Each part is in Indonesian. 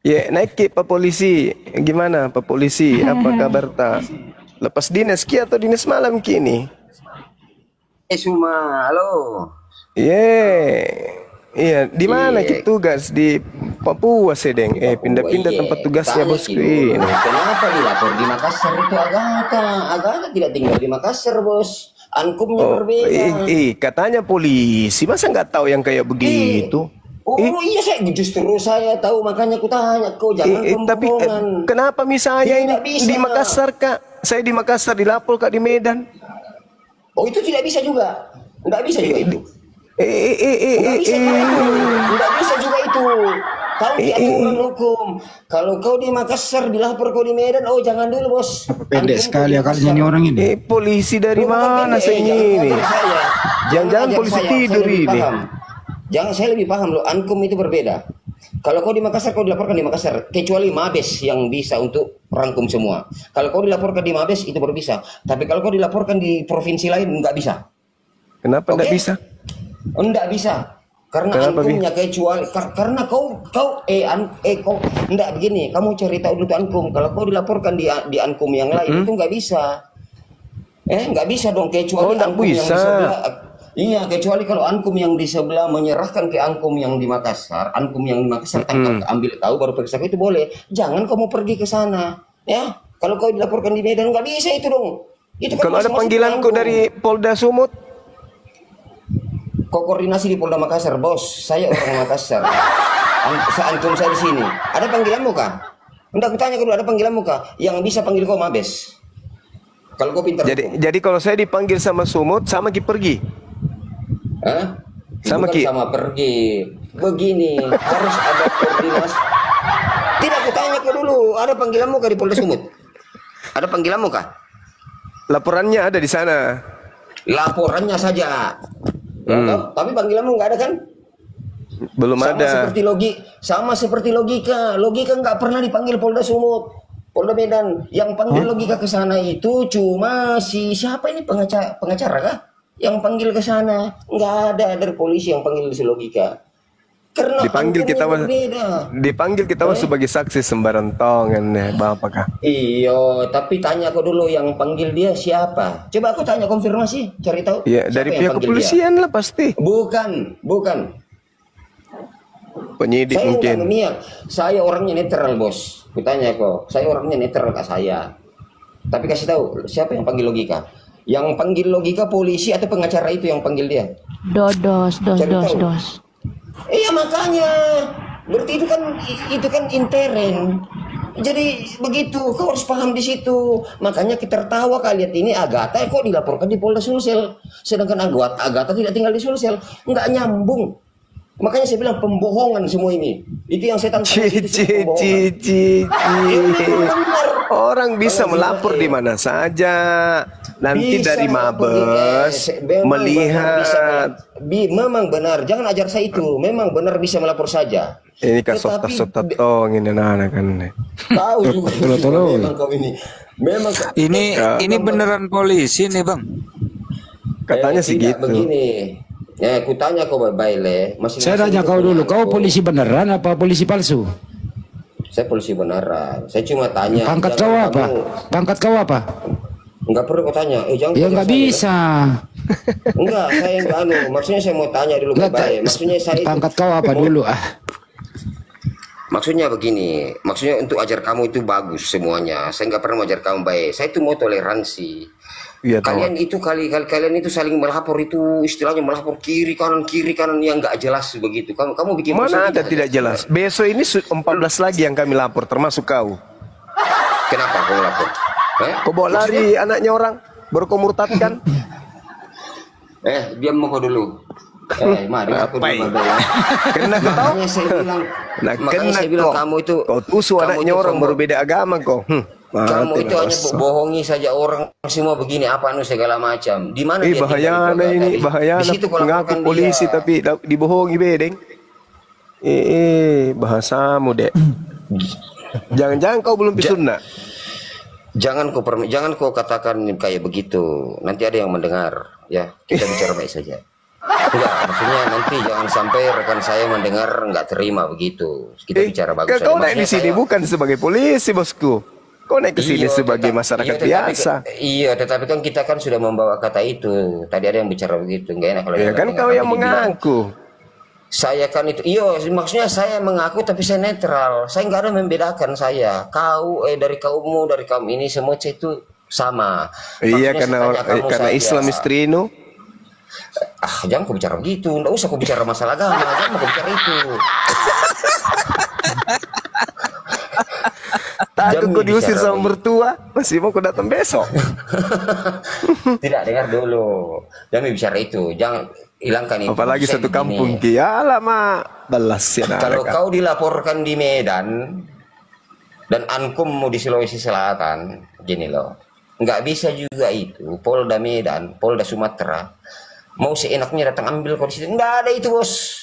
Ya, naik ke Pak Polisi. Gimana Pak Polisi? Apa kabar tak? Lepas dinas ki atau dinas malam kini? Suma, halo. Ye. Iya, di mana kita Iya, tugas di Papua sedeng? di Papua. Pindah-pindah tempat Iya, tugasnya kutanya bosku Ki dulu. ini. Kenapa dilapor di Makassar itu Agatha? Agatha tidak tinggal di Makassar, bos. Ankumnya Oh, berbeda. katanya polisi, masa nggak tahu yang kayak Eh, begitu? oh iya saya tahu makanya kutanya kau jangan Tapi pembohongan. kenapa misalnya ini Tidak bisa. di Makassar kak? Saya di Makassar dilapor kak di Medan. Oh itu tidak bisa juga. Tidak bisa juga Eh, itu. eh, eh, eh, eh, Nggak eh, bisa juga itu. Nggak bisa juga itu. Tahu di eh, eh, aturan eh. hukum. Kalau kau di Makassar dilapor kau di Medan, oh jangan dulu bos. Pendek Antum kau sekali di akalnya Makassar. nih orang ini. Polisi dari Bukan mana pendek, saya jangan ini? ngajar saya. Jangan-jangan Ajar polisi saya tidur lebih ini. paham. Jangan saya lebih paham loh. Ankum itu berbeda. Kalau kau di Makassar, kau dilaporkan di Makassar. Kecuali Mabes yang bisa untuk rangkum semua. Kalau kau dilaporkan di Mabes, itu baru bisa. Tapi kalau kau dilaporkan di provinsi lain, nggak bisa. Kenapa nggak Oke? bisa? Enggak bisa. Karena Kenapa ankumnya kecuali karena kau enggak begini, kamu cari tahu dulu tuh ankum. Kalau kau dilaporkan di ankum yang lain itu nggak bisa. Nggak bisa dong kecuali nggak ankum yang di bisa. sebelah. Iya, kecuali kalau ankum yang di sebelah menyerahkan ke ankum yang di Makassar, ankum yang di Makassar tangkap, ambil tahu baru periksa itu boleh. Jangan kamu pergi ke sana, ya. Kalau kau dilaporkan di Medan nggak bisa itu dong. Itu kan Kalau ada masing-masing panggilanku ankum. dari Polda Sumut, Kau koordinasi di Polda Makassar, bos. Saya orang Makassar. Seantum saya di sini. Ada panggilanmu kah? Enggak, aku tanya dulu, ada panggilanmu kah? Yang bisa panggil kau Mabes. Kalau kau pintar hukum. jadi kalau saya dipanggil sama Sumut, sama Ki pergi. Hah? Sama Bukan Ki. sama pergi. Begini, harus ada koordinasi. Tidak, aku tanya kau dulu. Ada panggilanmu kah di Polda Sumut? Ada panggilanmu kah? Laporannya ada di sana. Laporannya saja. Ya, toh? Tapi panggilanmu nggak ada kan? Belum ada. Sama seperti logika. Logika nggak pernah dipanggil Polda Sumut, Polda Medan. Yang panggil logika ke sana itu cuma siapa ini pengacara kah? Yang panggil ke sana nggak ada dari polisi yang panggil si logika. Karena Dipanggil kita berbeda. sebagai saksi sembarang tongan bapak kah? Iyo, tapi tanya aku dulu yang panggil dia siapa? Coba aku tanya konfirmasi, cari tahu. Ya Siapa dari yang pihak panggil kepolisian lah pasti. dia? Bukan. Penyidik Saya mungkin. enggak memihak. Saya orangnya netral, bos. Kutanya kok. Saya orangnya netral kak saya. Tapi kasih tahu siapa yang panggil logika? Yang panggil logika polisi atau pengacara itu yang panggil dia? Dos. Tahu. Iya makanya. Berarti itu kan intern. Jadi begitu, kau harus paham di situ. Makanya kita tertawa kalian ini Agatha kok dilaporkan di Polda Sulsel, sedangkan Agatha tidak tinggal di Sulsel, nggak nyambung. Makanya saya bilang pembohongan semua ini. Itu yang saya tangkap itu semua pembohongan. Benar. Orang bisa Kalau melapor di mana saja. Nanti bisa dari Mabes melihat. Memang benar. Jangan ajar saya itu. Memang benar bisa melapor saja. Ini Tetapi kasot-kasot ini anak kan. tahu juga Tolong. memang kau ini. Memang Ini beneran polisi nih bang. Katanya sih tidak gitu. begini. Aku tanya kau baik-baik le. Saya tanya kau dulu, kau polisi beneran apa polisi palsu? Saya polisi beneran. Saya cuma tanya. Pangkat kau jangan apa? Pangkat kau apa? Enggak perlu kau tanya. Jangan Ya kau nggak tanya saya. bisa. Enggak, saya enggak Maksudnya saya mau tanya dulu Nggak, baik-baik. Maksudnya saya itu. pangkat kau apa dulu ah? Maksudnya begini. Maksudnya untuk ajar kamu itu bagus semuanya. Saya enggak pernah mengajar kamu baik. Saya itu mau toleransi. Iya tahu. Kalian itu saling melapor itu istilahnya melapor kiri kanan yang enggak jelas begitu. Kamu bikin Mana masalah ada tidak jelas. Besok ini 14 lagi yang kami lapor termasuk kau. Kenapa kau lapor? Kau bawa lari anaknya orang baru kau murtadkan. Diam mau kau dulu. Mari aku Ngapain? dulu ya. Kena kau tahu? Makanya saya bilang kamu itu kau tusuk kamu anaknya itu orang baru beda agama kau. Kamu Mati itu hanya bos. bohongi saja orang semua begini apa segala macam. Di mana dia tinggal Bahaya itu, Agatha? ini, bahaya. Di situ kau Mengaku laporkan polisi dia. tapi dibohongi bedeng. Bahasamu dek. Jangan-jangan kau belum pisunna. Jangan kau katakan kayak begitu. Nanti ada yang mendengar. Ya, kita bicara baik saja. Enggak, maksudnya nanti jangan sampai rekan saya mendengar nggak terima begitu. Kita bicara bagus saja. Kau naik di Maksudnya sini saya- bukan sebagai polisi, bosku. Kau naik ke sini Iya, sebagai tetap- masyarakat iya, tetapi- biasa. Iya, tetapi kan kita kan sudah membawa kata itu. Tadi ada yang bicara begitu, nggak enak kalau Ya dia kan dengar. kau yang Tapi dia bilang, mengaku. saya kan itu, iya maksudnya saya mengaku tapi saya netral. Saya nggak ada membedakan saya. Kau dari kaummu, dari kaum ini semua itu sama. Iya, Maksudnya karena saya tanya kamu karena saja. Islam istrinu. Jangan kau bicara begitu. Nggak usah kau bicara masalah agama. Jangan kau bicara itu. Takut Jangan kau diusir bicara sama mertua, masih mau kau datang besok. Tidak, dengar dulu. Jangan bicara itu. Jangan hilangkan itu. Apalagi Saya satu begini. kampung ki, alamak balas ya. Kalau kau dilaporkan di Medan dan Ankummu di Sulawesi Selatan, gini loh, nggak bisa juga itu. Polda Medan, Polda Sumatera, mau seenaknya datang ambil kau di situ. Nggak ada itu, bos.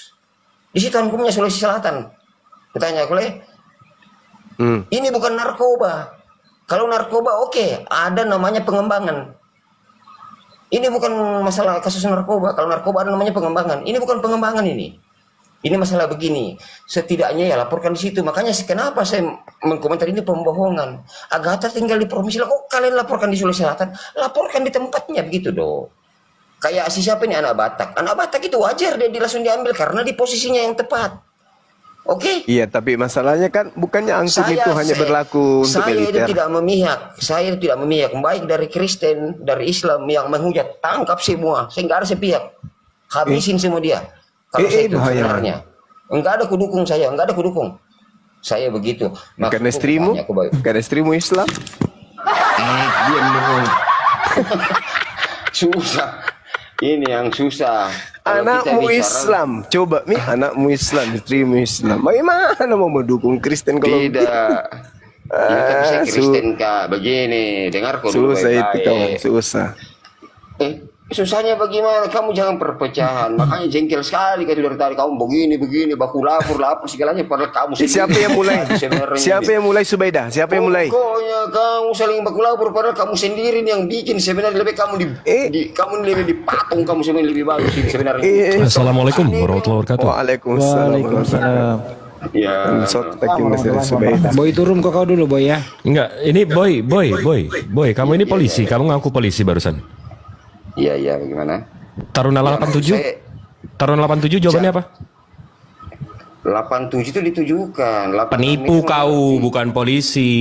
Di situ Ankumnya Sulawesi Selatan. Kutanya, ini bukan narkoba. Kalau narkoba oke, ada namanya pengembangan. Ini bukan masalah kasus narkoba. Kalau narkoba ada namanya pengembangan. Ini bukan pengembangan ini. Ini masalah begini. Setidaknya ya laporkan di situ. Makanya kenapa saya mengkomentar ini pembohongan. Agatha tinggal di provinsi. Kok kalian laporkan di Sulawesi Selatan? Laporkan di tempatnya begitu dong. Kayak si siapa ini anak Batak. Anak Batak itu wajar dia langsung diambil karena di posisinya yang tepat. Oke? Iya, tapi masalahnya kan bukannya angkum itu hanya berlaku untuk saya itu militer. tidak memihak. Saya itu tidak memihak. Baik dari Kristen, dari Islam yang menghujat, tangkap semua. Saya nggak ada sepihak. Habisin semua dia. Kalau saya itu bahaya. sebenarnya. Enggak ada kudukung saya. Enggak ada kudukung. Saya begitu. Bukan Maksudku istrimu? tanya, aku baik. Bukan istrimu Islam? Diam dong. Susah. Ini yang susah. Kalau kita Anakmu bicara- Islam, coba nih anakmu Islam, istrimu Islam. Bagaimana mau mendukung Kristen kalau Tidak. Ya, tapi saya Kristen kak. Begini, dengar kok dulu susah itu kawan, baik-baik. susah. Susahnya bagaimana? Kamu jangan perpecahan. Makanya jengkel sekali kayak dari tadi. Kamu begini, baku lapor segalanya. Padahal kamu Siapa yang mulai? sebenarnya Siapa ini. yang mulai Subaidah? Siapa yang mulai? Pokoknya kamu saling baku lapor. Padahal kamu sendiri nih yang bikin. Sebenarnya lebih kamu kamu lebih dipatung. Kamu sebenarnya lebih bagus ini sebenarnya. Assalamualaikum warahmatullahi wabarakatuh. Waalaikumsalam. Waalaikumsalam. Ya. Sok takim dari Subaidah. Boy turun ke kau dulu boy ya. Enggak, ini boy, kamu ini polisi, kamu ngaku polisi barusan. Iya, bagaimana? Taruna 87? Saya- Taruna 87 jawabannya apa? 87 itu ditujukan. 86 Penipu itu- kau, bukan polisi.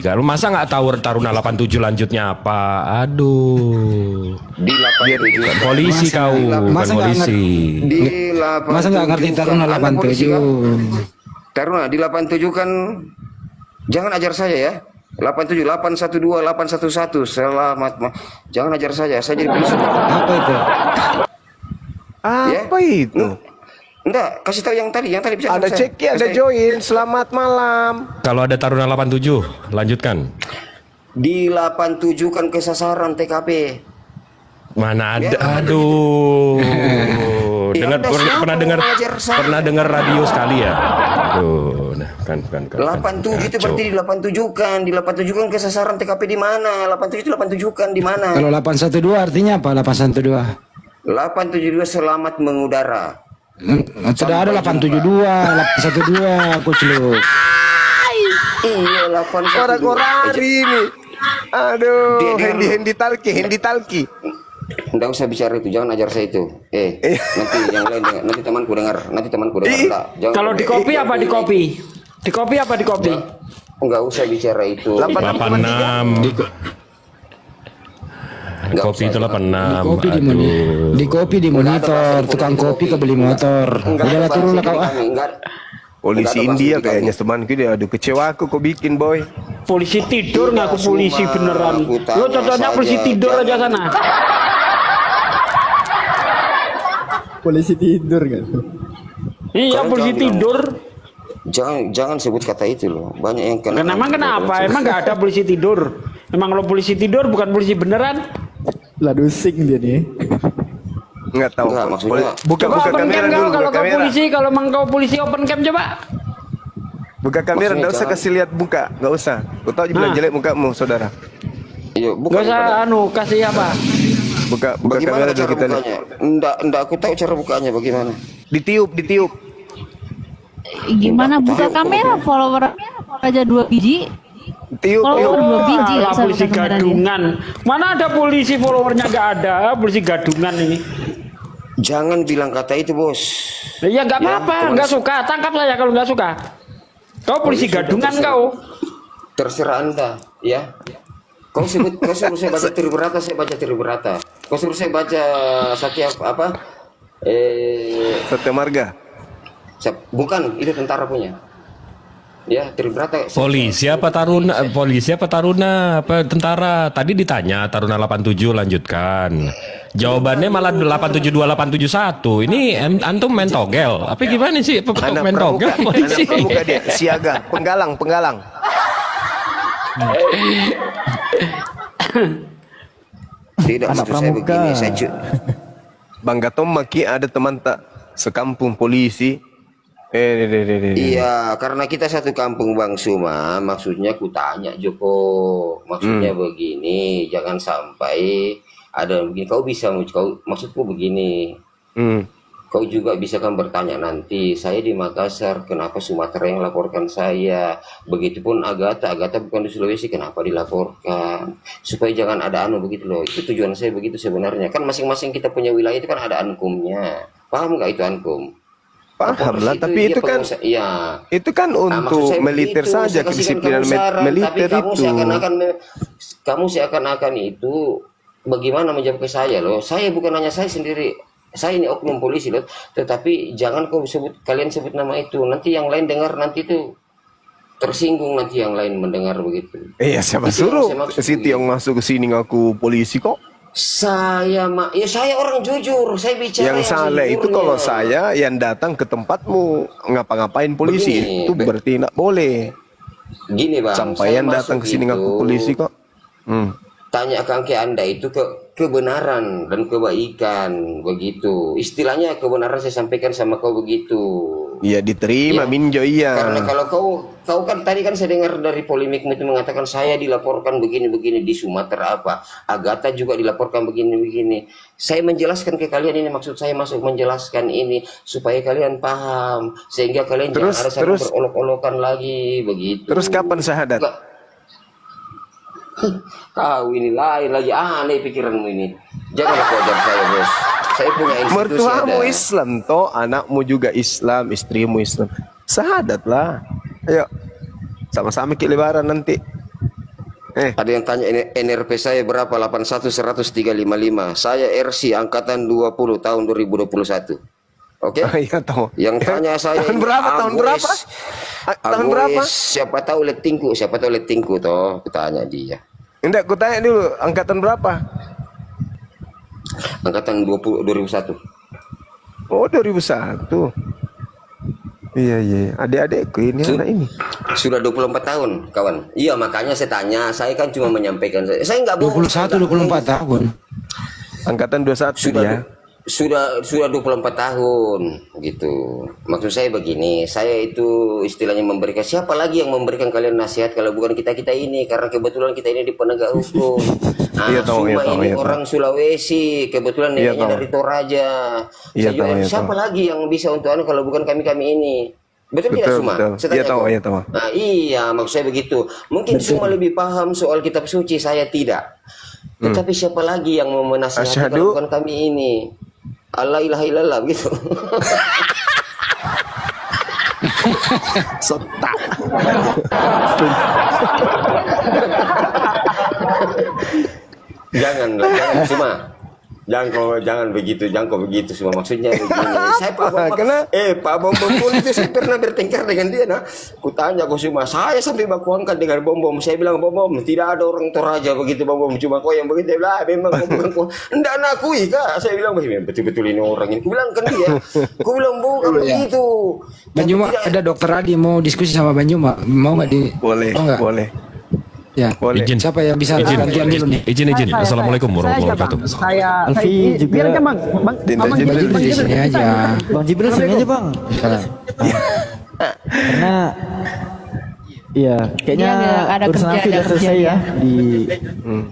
Kalau masa nggak tahu Taruna 87 lanjutnya apa? Aduh. Di 87. Polisi kau, bukan masa nggak polisi. Di 87 Masa nggak ngerti Taruna kan ada polisi, 87? kan? Taruna di 87 kan jangan ajar saya ya. 87 812 811 selamat jangan ajar saya jadi polisi. Apa itu? Apa itu? Enggak, kasih tahu yang tadi bisa Ada saya. ceki, ada Kasih tahu. join. Selamat malam. Kalau ada Taruna 87, lanjutkan. Di 87 kan kesasaran TKP. Mana ada? Ya, Aduh. Ya, Dengar Anda siapa pernah mau dengar ngajar saya? pernah dengar radio sekali ya? Aduh, nah kan. 87 itu berarti di 87 kan. Di 87 kan kesasaran TKP di mana? 87 itu 87 kan di mana? Kalau 812 artinya apa? 812. 872 selamat mengudara. Tidak ada 872, 812 kucluk. Iya, 812. Orang-orang hari ini. Aduh, Dia- Hendi talki. Nggak usah bicara itu, jangan ajar saya itu. Nanti yang lain dengar, nanti temanku dengar. Enggak, jangan. Kalau di kopi apa di kopi? Di kopi apa di kopi? Enggak usah bicara itu. 86. Nggak Kopi usah. itu 86. Kopi di Aduh. di kopi di monitor, tukang kopi kebeli motor. Udahlah turun lah kau ah. Polisi India kayaknya temanku dia. Aduh kecewa aku kok bikin boy. Polisi tidur ngaku polisi cuma beneran. aku tanya Lo contohnya saja, polisi tidur aja sana. Polisi tidur kan? Iya Kalian polisi jangan tidur. Jangan sebut kata itu loh. Banyak yang kena. Emang kenapa? Emang nggak ada polisi tidur? Emang lo polisi tidur bukan polisi beneran? Lah dusing dia nih. Enggak tahu. Enggak, maksudnya- Buka Coba open kamera cam dulu, kau kalau buka kau kamera. polisi, kalau emang kau polisi open cam coba. Buka kamera, Maksudnya enggak usah jangan- kasih lihat muka, enggak usah. Kau tahu bilang Nah. jelek mukamu, saudara. Iya, bukan. Gak usah kasih apa? Buka Bagaimana kamera dulu cara kita lihat. bukanya? Enggak aku tahu cara bukanya bagaimana. Ditiup. Gimana buka kamera follower aja 2 biji? Tiup. Follower 2 biji Alah, nggak bisa polisi buka kamera dia. gadungan. Mana ada polisi followernya nggak ada, polisi gadungan ini. Jangan bilang kata itu, Bos. Ya nggak apa-apa, nggak suka, tangkap saya kalau nggak suka. Kau polisi gadungan kau. Terserah Anda, ya. Kau suruh saya baca Tribrata, saya baca Tribrata. Kau suruh saya baca Satya apa? Satya Marga. Bukan, itu tentara punya. Ya, Tribrata. Polisi apa taruna apa tentara? Tadi ditanya Taruna 87 lanjutkan. Jawabannya malah 872 871. Ini antum main togel. Apa gimana sih? Anak Main togel pramuka, polisi. anak pramuka dia, siaga, penggalang. Tidak, Anak maksud saya pramuka. begini, Bang Gatom maki ada teman tak sekampung polisi. Iya, karena kita satu kampung Bang Suma, maksudnya ku tanya Joko, maksudnya begini, jangan sampai ada begini. Maksudku begini, kau juga bisa kan bertanya nanti, saya di Makassar, kenapa Sumatera yang laporkan saya? Begitupun Agatha bukan di Sulawesi, kenapa dilaporkan? Supaya jangan ada begitu loh. Itu tujuan saya begitu sebenarnya. Kan masing-masing kita punya wilayah itu kan ada ankumnya. Paham nggak itu ankum? Paham lah, tapi itu kan iya. itu kan untuk militer saja, kedisiplinan militer kamu itu. Kamu seakan-akan itu bagaimana menjawab ke saya loh. Saya bukan hanya saya sendiri. Saya ini oknum polisi loh. Tetapi jangan kalian sebut nama itu. Nanti yang lain dengar nanti itu tersinggung, nanti yang lain mendengar begitu. Iya, siapa Itu suruh yang saya maksud si Tiong masuk ke sini ngaku polisi kok? Saya orang jujur, saya bicara Yang salah itu sejujurnya. kalau saya yang datang ke tempatmu ngapa-ngapain polisi, Begini, itu berarti tidak boleh. Gini Bang, Sampai saya yang datang ke sini masuk ngaku itu, polisi kok. Tanyakan ke Anda itu kebenaran dan kebaikan begitu. Istilahnya kebenaran saya sampaikan sama kau begitu. Iya diterima, Ya, Minjo iya. Karena kalau kau kan tadi kan saya dengar dari polemikmu itu mengatakan saya dilaporkan begini-begini di Sumatera apa. Agatha juga dilaporkan begini-begini. Saya menjelaskan ke kalian ini, maksud saya masuk menjelaskan ini supaya kalian paham sehingga kalian jangan ada saling berolok-olokan lagi begitu. Terus kapan syahadat? Kau ini lain lagi, aneh pikiranmu ini. Jangan kau ajar saya, Bos. Saya punya institusi Mertuamu ada. Islam toh, anakmu juga Islam, istrimu Islam. Syahadat lah. Ayo. Sama-sama ke lebaran nanti. Ada yang tanya ini NRP saya berapa? 81135. Saya RC angkatan 20 tahun 2021. Oke? Iya tahu. Yang tanya saya tahun ini berapa? Tahun berapa? Tahun berapa? Siapa tahu letingku toh, kutanya dia. Enggak, ku tanya dulu, angkatan berapa? Angkatan 2001. Oh, 2001. Iya. Adik-adikku ini anak ini. Sudah 24 tahun, kawan. Iya, makanya saya tanya. Saya kan cuma menyampaikan. Saya enggak bohong. 21 24 tahun. Angkatan 21 ya. Sudah 24 tahun gitu. Maksud saya begini, saya itu istilahnya memberikan, siapa lagi yang memberikan kalian nasihat kalau bukan kita-kita ini, karena kebetulan kita ini di penegak hukum. Nah, ini orang Sulawesi, kebetulan neneknya dari Toraja. Siapa lagi yang bisa untuk kalau bukan kami-kami ini? Betul tidak Suma? Iya tahu. Nah, iya, maksud saya begitu. Mungkin Suma lebih paham soal kitab suci, saya tidak. Tetapi siapa lagi yang menasihati kalau bukan kami ini? Allah ilaha illallah gitu. Sotak. Jangan Suma. Jangan begitu semua, maksudnya begini. Saya Pak Bom itu saya pernah bertengkar dengan dia Kutanya kok Suma, saya sampai bakuangkan dengan Bom. Saya bilang Bom, tidak ada orang Toraja begitu Bom, cuma kau yang begitu. Memang bukan kau. Enggak nakui Kak. Saya bilang betul-betul ini orang ini. Kubilang kan dia. Kubilang bukan begitu. Banjuma ada Dokter Adi mau diskusi sama Banjuma. Mau nggak di? Boleh. Ya, izin. Siapa yang bisa gantian dulu nih? Izin. Assalamualaikum warahmatullahi wabarakatuh. Alfi juga. Biarkan Bang Jibril di sini aja. Bang Jibril sini aja Bang. Karena Iya, kayaknya Dia ada urusan kerja, Alfi udah ada selesai kerja ya di.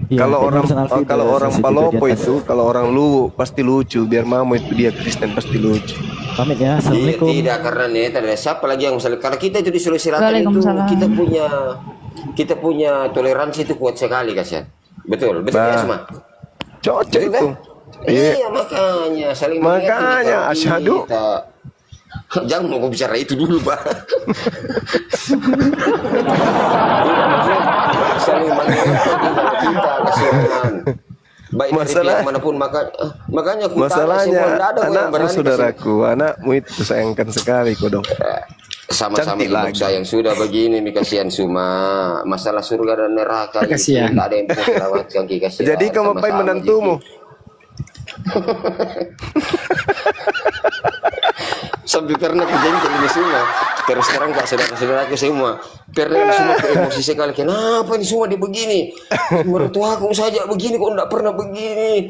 Iya, Kalau kayaknya orang urusan Alfi udah kalau orang selesai tidur di Palopo atas. itu, kalau orang Luwu pasti lucu. Biar mama itu dia Kristen pasti lucu. Pamit ya, Iya, assalamualaikum. tidak karena nih ada siapa lagi yang misalnya karena kita itu di Sulawesi Selatan itu Waalaikumsalam. kita punya toleransi itu kuat sekali kasihan. Betul ya semua. Cocok Betul, itu. kan? Iya makanya saling Makanya, mengerti kalau asyhadu. kita. Jangan mau bicara itu dulu Pak. Saling mengerti kalau kita kasihan. Baik dari pihak manapun makanya aku tanya semua, Masalahnya nggak ada kok yang anakmu berani saudaraku, anakmu itu sayangkan sekali kok dong. sama-sama Cantik hidup lagi. sayang sudah begini mi kasihan Suma masalah surga dan neraka itu Kasihan. tak ada yang bisa selamatkan Ki, kasihan. Jadi kamu Sama-sama, apain menantumu? Ki. Sampai pernah kejengkel ini semua. Terus sekarang Pak saudara-saudaraku semua pernah ini semua emosi sekali. Kenapa ini semua dia begini? Mertuaku saja begini kok enggak pernah begini.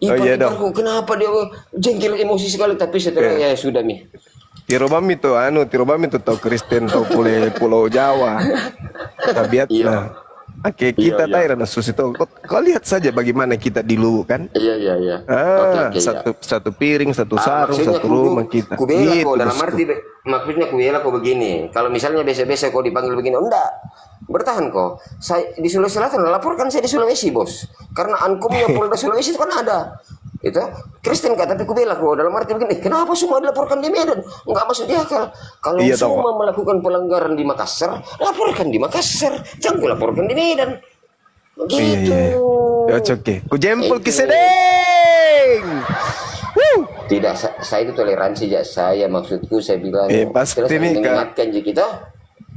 Oh, iya dong. Iparku kenapa dia jengkel emosi sekali tapi setelah ya sudah mi. Tirobam itu tahu Kristen tahu Pulau Jawa. Tabiatnya. Iya. Oke, kita Iya. Taira Nasus itu. Kau lihat saja bagaimana kita di Luwu kan? Iya. Oke, Satu piring, satu sarung, maksudnya satu rumah kita. Kubela Gitu, kok dalam bosku. arti maksudnya kubela kok begini. Kalau misalnya biasa-biasa kok dipanggil begini, oh, enggak. Bertahan kok. Saya di Sulawesi Selatan laporkan saya di Sulawesi, Bos. Karena Ankomnya Polda Sulawesi itu kan ada. Itu Kristen kata tapi kubela kok dalam arti begini. Kenapa semua dilaporkan di Medan? Enggak masuk di akal. Kalau Iya, tahu, semua melakukan pelanggaran di Makassar, laporkan di Makassar. Jangan kau laporkan di Medan. Begitu. Iya. Oke. Ku jempol Itu. kisedeng. Tidak, saya itu toleransi ya. Saya maksudku saya bilang Pasti terus nih, Kak. mengingatkan je kita.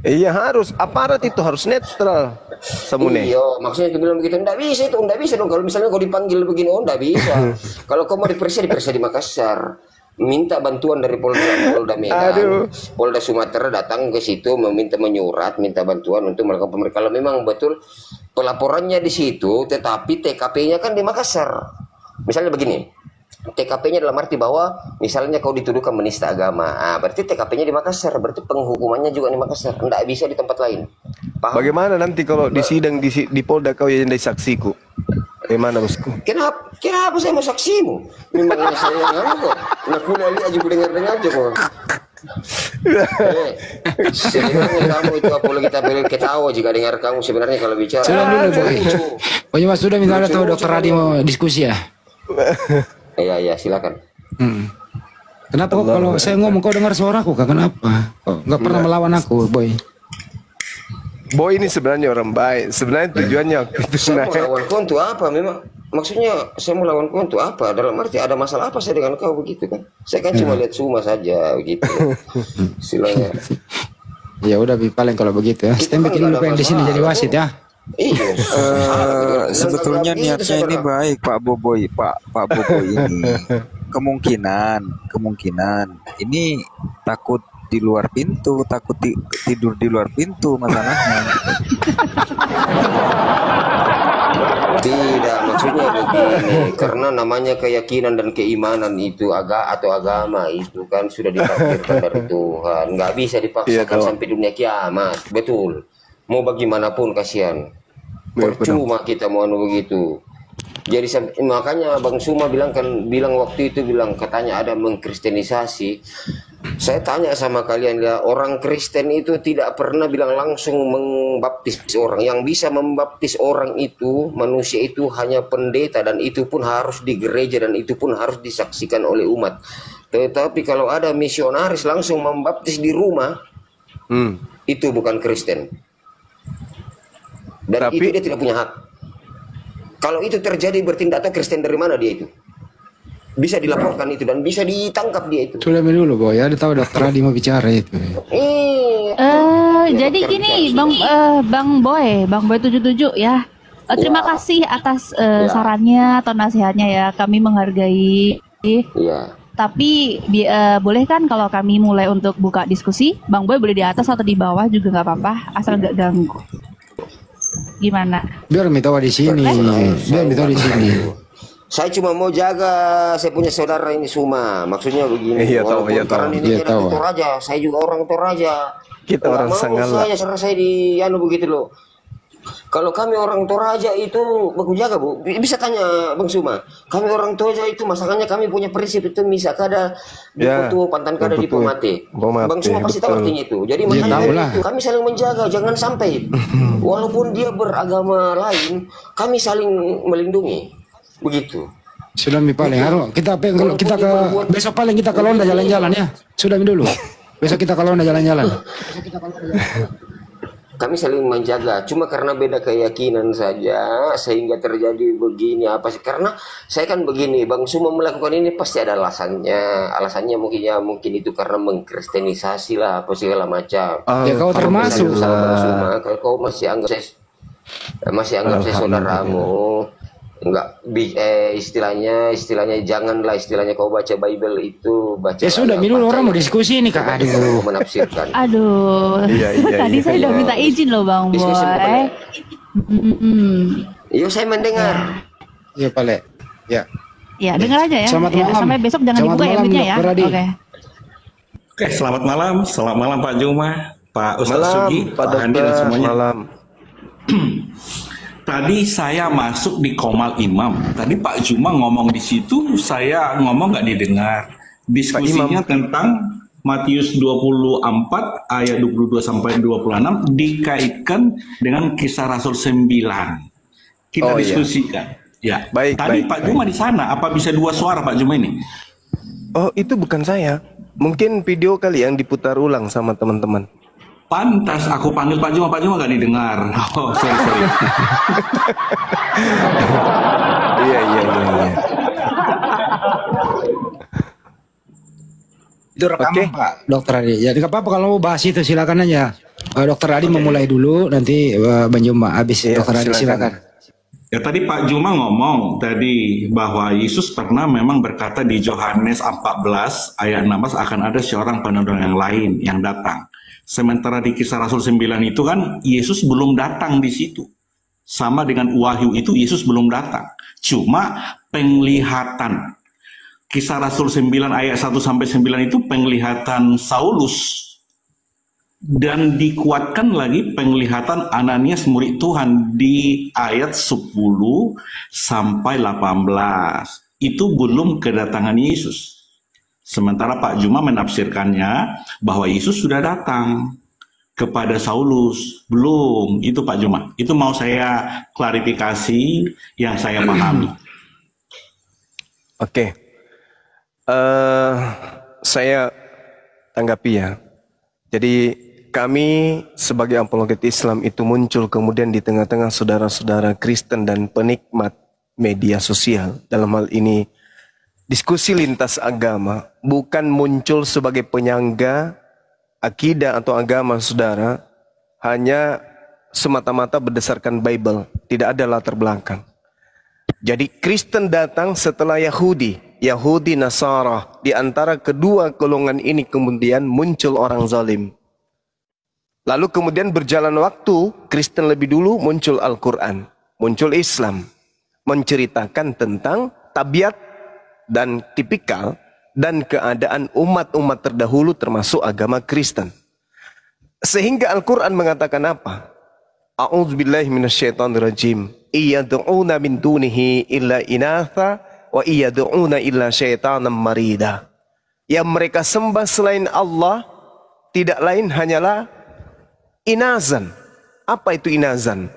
Iya harus, aparat itu harus netral. Semune. Iya, maksudnya aku bilang begitu, enggak bisa dong. Kalau misalnya kau dipanggil begini, oh enggak bisa. Kalau kau mau diperiksa di Makassar. Minta bantuan dari Polda Medan, Aduh. Polda Sumatera datang ke situ minta bantuan untuk melakukan pemeriksaan. Kalau memang betul pelaporannya di situ, tetapi TKP-nya kan di Makassar. Misalnya begini, TKP-nya dalam arti bahwa misalnya kau dituduhkan menista agama, berarti TKP-nya di Makassar, berarti penghukumannya juga di Makassar, tidak bisa di tempat lain. Paham? Bagaimana nanti kalau di sidang di Polda kau yang jadi saksiku? Bagaimana bosku? Kenapa saya mau saksimu? Memang ini saya yang anu kok. Nah, kuliah aja gue dengar aja kok. Sebenarnya kamu itu apalagi kita boleh ketawa jika dengar kamu sebenarnya kalau bicara. Sudah dulu, Boy. Lucu. Oh iya, Mas, sudah misalnya tahu Dokter Adi mau diskusi ya? Iya, silakan. Kenapa kok kalau saya ngomong kau dengar suaraku, Kak? Kenapa? Kok nggak pernah melawan aku, Boy? Boy ini sebenarnya orang baik. Sebenarnya tujuannya itu Saya mau lawan kau untuk apa? Memang maksudnya saya mau lawan kau untuk apa? Dalam arti ada masalah apa saya dengan kau begitu kan? Saya kan cuma lihat Suma saja begitu. Silanya. Ya udah, Bi, paling kalau begitu ya. Stem bikin dulu pengen di sini jadi wasit ya. Iya. Sebetulnya niatnya ini baik Pak Boboy, Pak Boboy ini. Kemungkinan ini takut di luar pintu, takut tidur di luar pintu masalahnya. Tidak, maksudnya begini, karena namanya keyakinan dan keimanan itu agama itu kan sudah ditakdirkan dari Tuhan, nggak bisa dipaksakan sampai dunia kiamat, betul. Mau bagaimanapun kasihan, percuma kita mau anu begitu. Jadi makanya Bang Suma bilang waktu itu katanya ada mengkristenisasi. Saya tanya sama kalian ya, orang Kristen itu tidak pernah bilang langsung membaptis orang. Yang bisa membaptis orang itu, manusia itu hanya pendeta, dan itu pun harus di gereja, dan itu pun harus disaksikan oleh umat. Tetapi kalau ada misionaris langsung membaptis di rumah, itu bukan Kristen. Dan itu dia tidak punya hak. Kalau itu terjadi berarti tidak tahu Kristen dari mana dia itu. Bisa dilaporkan itu dan bisa ditangkap dia itu. Sudah dulu, Boy. Ya, tahu Dokter Adi mau bicara itu. Jadi gini, Bang Boy 77 ya. Terima kasih atas sarannya atau nasihatnya ya. Kami menghargai. Iya. Tapi boleh kan kalau kami mulai untuk buka diskusi, Bang Boy boleh di atas atau di bawah juga nggak apa-apa, asal nggak ganggu. Gimana? Biar tahu di sini. Biar tahu di sini. Saya cuma mau jaga saya punya saudara ini Suma. Maksudnya begini. Iya, tahu, walaupun iya, tahu. karena ini Iya, tahu. Toraja, saya juga orang Toraja. Kita orang Nggak mau Sanggala. saya di anu begitu loh. Kalau kami orang Toraja itu baku jaga Bu, bisa tanya Bang Suma. Kami orang Toraja itu masalahnya kami punya prinsip itu bisa kada Ya, diputu pantan kada diputu. dipomate. Pomate, Bang Suma pasti tahu betul. artinya itu. Jadi Ya, makanya tahu lah. itu kami saling menjaga, jangan sampai walaupun dia beragama lain, kami saling melindungi. Begitu. Sudah mi paling harus kita kalau kita ke besok paling kita ke Londa jalan-jalan ya. Sudah mi dulu. Besok kita ke Londa jalan-jalan. Kami saling menjaga, cuma karena beda keyakinan saja sehingga terjadi begini apa sih? Karena saya kan begini, Bang Suma melakukan ini pasti ada alasannya. Alasannya mungkin itu karena mengkristenisasi lah apa segala macam. Ya kau termasuk. Sama Bang Suma, kalau kau masih anggap saya saudaramu, istilahnya janganlah istilahnya kau baca Bible itu baca. Ya sudah, mi dulu orang mau diskusi ini Kak. Aduh. Menafsirkan. Aduh. Tadi saya udah minta izin loh Bang Boy. Diskusi pokoknya. Mm-mm. Iya saya mendengar. Ya Pale. Ya. Ya, dengar aja ya. Selamat Ya, malam. sampai besok jangan Selamat dibuka ya malam, mic-nya ya. Dr. Adi. Oke. Oke, selamat malam Pak Juma, Pak Ustadz Malam, Sugi, Pak Pak Andi dan Dokter. semuanya. Malam. Tadi saya masuk di Komal Imam. Tadi Pak Juma ngomong di situ, saya ngomong nggak didengar. Diskusinya tentang Matius 24 ayat 22 sampai 26 dikaitkan dengan kisah Rasul 9. Kita Oh, iya. diskusikan. Ya. Baik, Tadi baik, Pak Juma di sana, apa bisa dua suara Pak Juma ini? Oh, itu bukan saya. Mungkin video kali yang diputar ulang sama teman-teman. Pantas aku panggil Pak Juma gak didengar. Oh, sorry. Iya. Itu rekaman Oke. Pak Dokter Adi. Jadi nggak apa-apa kalau mau bahas itu silakan aja. Dokter Adi memulai dulu, nanti Bang Juma habis. Iya, Dokter Adi silakan. Ya tadi Pak Juma ngomong tadi bahwa Yesus pernah memang berkata di Yohanes 14 ayat 16 akan ada seorang penolong yang lain yang datang. Sementara di kisah Rasul 9 itu kan Yesus belum datang di situ. Sama dengan Wahyu itu Yesus belum datang. Cuma penglihatan. Kisah Rasul 9 ayat 1 sampai 9 itu penglihatan Saulus. Dan dikuatkan lagi penglihatan Ananias murid Tuhan di ayat 10 sampai 18. Itu belum kedatangan Yesus. Sementara Pak Juma menafsirkannya bahwa Yesus sudah datang kepada Saulus. Belum, itu Pak Juma. Itu mau saya klarifikasi yang saya pahami. Oke. Saya tanggapi ya. Jadi kami sebagai apologet Islam itu muncul kemudian di tengah-tengah saudara-saudara Kristen dan penikmat media sosial. Dalam hal ini diskusi lintas agama, bukan muncul sebagai penyangga akidah atau agama saudara, hanya semata-mata berdasarkan Bible, tidak ada latar belakang. Jadi Kristen datang setelah Yahudi Nasara. Di antara kedua golongan ini kemudian muncul orang zalim. Lalu kemudian berjalan waktu, Kristen lebih dulu muncul Al-Quran, muncul Islam, menceritakan tentang tabiat dan tipikal dan keadaan umat-umat terdahulu termasuk agama Kristen. Sehingga Al-Quran mengatakan apa? A'udzubillahi minasyaitonirrajim. Iyad'una min dunihi illa inatha wa iyad'una illa syaitanan marida. Yang mereka sembah selain Allah tidak lain hanyalah inazan. Apa itu inazan?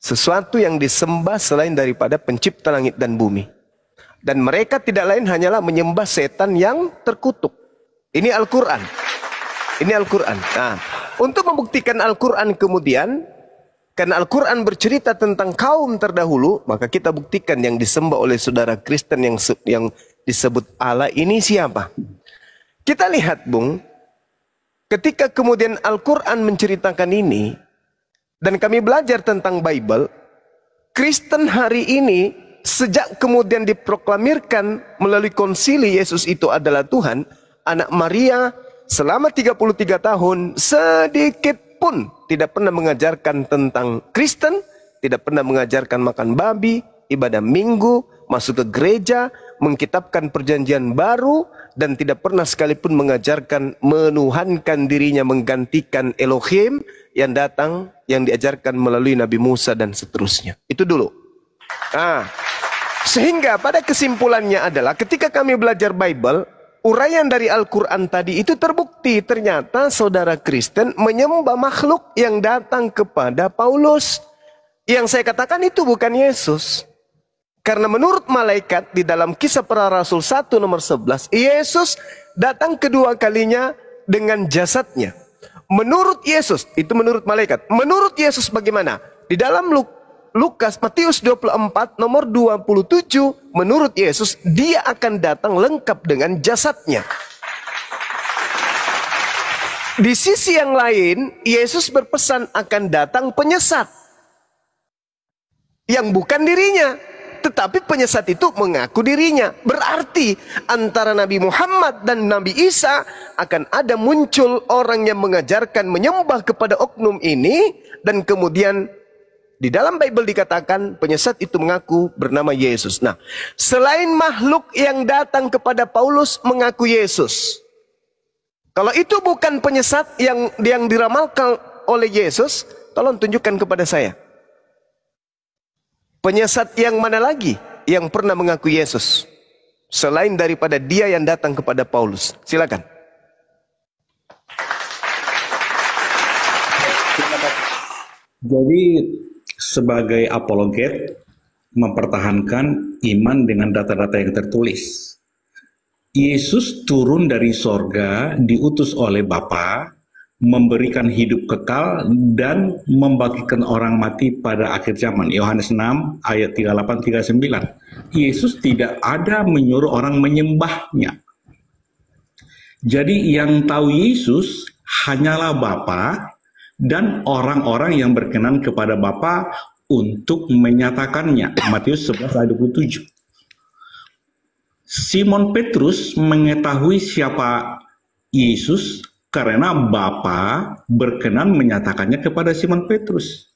Sesuatu yang disembah selain daripada pencipta langit dan bumi. Dan mereka tidak lain hanyalah menyembah setan yang terkutuk. Ini Al-Quran. Ini Al-Quran. Nah, untuk membuktikan Al-Quran kemudian, karena Al-Quran bercerita tentang kaum terdahulu, maka kita buktikan yang disembah oleh saudara Kristen yang disebut Allah ini siapa? Kita lihat, Bung, ketika kemudian Al-Quran menceritakan ini, dan kami belajar tentang Bible, Kristen hari ini, sejak kemudian diproklamirkan melalui konsili Yesus itu adalah Tuhan, anak Maria selama 33 tahun sedikit pun tidak pernah mengajarkan tentang Kristen, tidak pernah mengajarkan makan babi, ibadah minggu, masuk ke gereja, mengkitabkan perjanjian baru, dan tidak pernah sekalipun mengajarkan menuhankan dirinya menggantikan Elohim yang datang, yang diajarkan melalui Nabi Musa dan seterusnya. Itu dulu. Sehingga pada kesimpulannya adalah ketika kami belajar Bible, uraian dari Al-Quran tadi itu terbukti ternyata saudara Kristen menyembah makhluk yang datang kepada Paulus. Yang saya katakan itu bukan Yesus. Karena menurut malaikat di dalam Kisah Para Rasul 1 nomor 11, Yesus datang kedua kalinya dengan jasadnya. Menurut Yesus, itu menurut malaikat. Menurut Yesus bagaimana? Di dalam Matius 24 nomor 27, menurut Yesus dia akan datang lengkap dengan jasadnya. Di sisi yang lain, Yesus berpesan akan datang penyesat yang bukan dirinya, tetapi penyesat itu mengaku dirinya. Berarti antara Nabi Muhammad dan Nabi Isa akan ada muncul orang yang mengajarkan menyembah kepada oknum ini, dan kemudian di dalam Bible dikatakan penyesat itu mengaku bernama Yesus. Nah, selain makhluk yang datang kepada Paulus mengaku Yesus, kalau itu bukan penyesat yang diramalkan oleh Yesus, tolong tunjukkan kepada saya. Penyesat yang mana lagi yang pernah mengaku Yesus selain daripada dia yang datang kepada Paulus? Silakan. Jadi sebagai apologet mempertahankan iman dengan data-data yang tertulis. Yesus turun dari sorga, diutus oleh Bapa, memberikan hidup kekal dan membagikan orang mati pada akhir zaman. Yohanes 6 ayat 38-39. Yesus tidak ada menyuruh orang menyembahnya. Jadi yang tahu Yesus hanyalah Bapa dan orang-orang yang berkenan kepada Bapa untuk menyatakannya. Matius 11 ayat 27. Simon Petrus mengetahui siapa Yesus karena Bapa berkenan menyatakannya kepada Simon Petrus.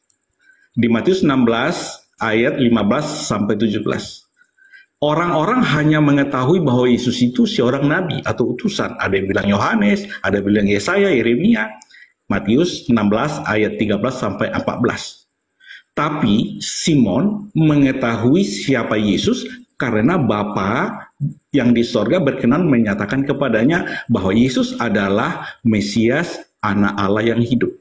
Di Matius 16 ayat 15-17. Orang-orang hanya mengetahui bahwa Yesus itu seorang nabi atau utusan. Ada yang bilang Yohanes, ada yang bilang Yesaya, Yeremia. Matius 16 ayat 13-14. Tapi Simon mengetahui siapa Yesus karena Bapa yang di sorga berkenan menyatakan kepadanya bahwa Yesus adalah Mesias, anak Allah yang hidup.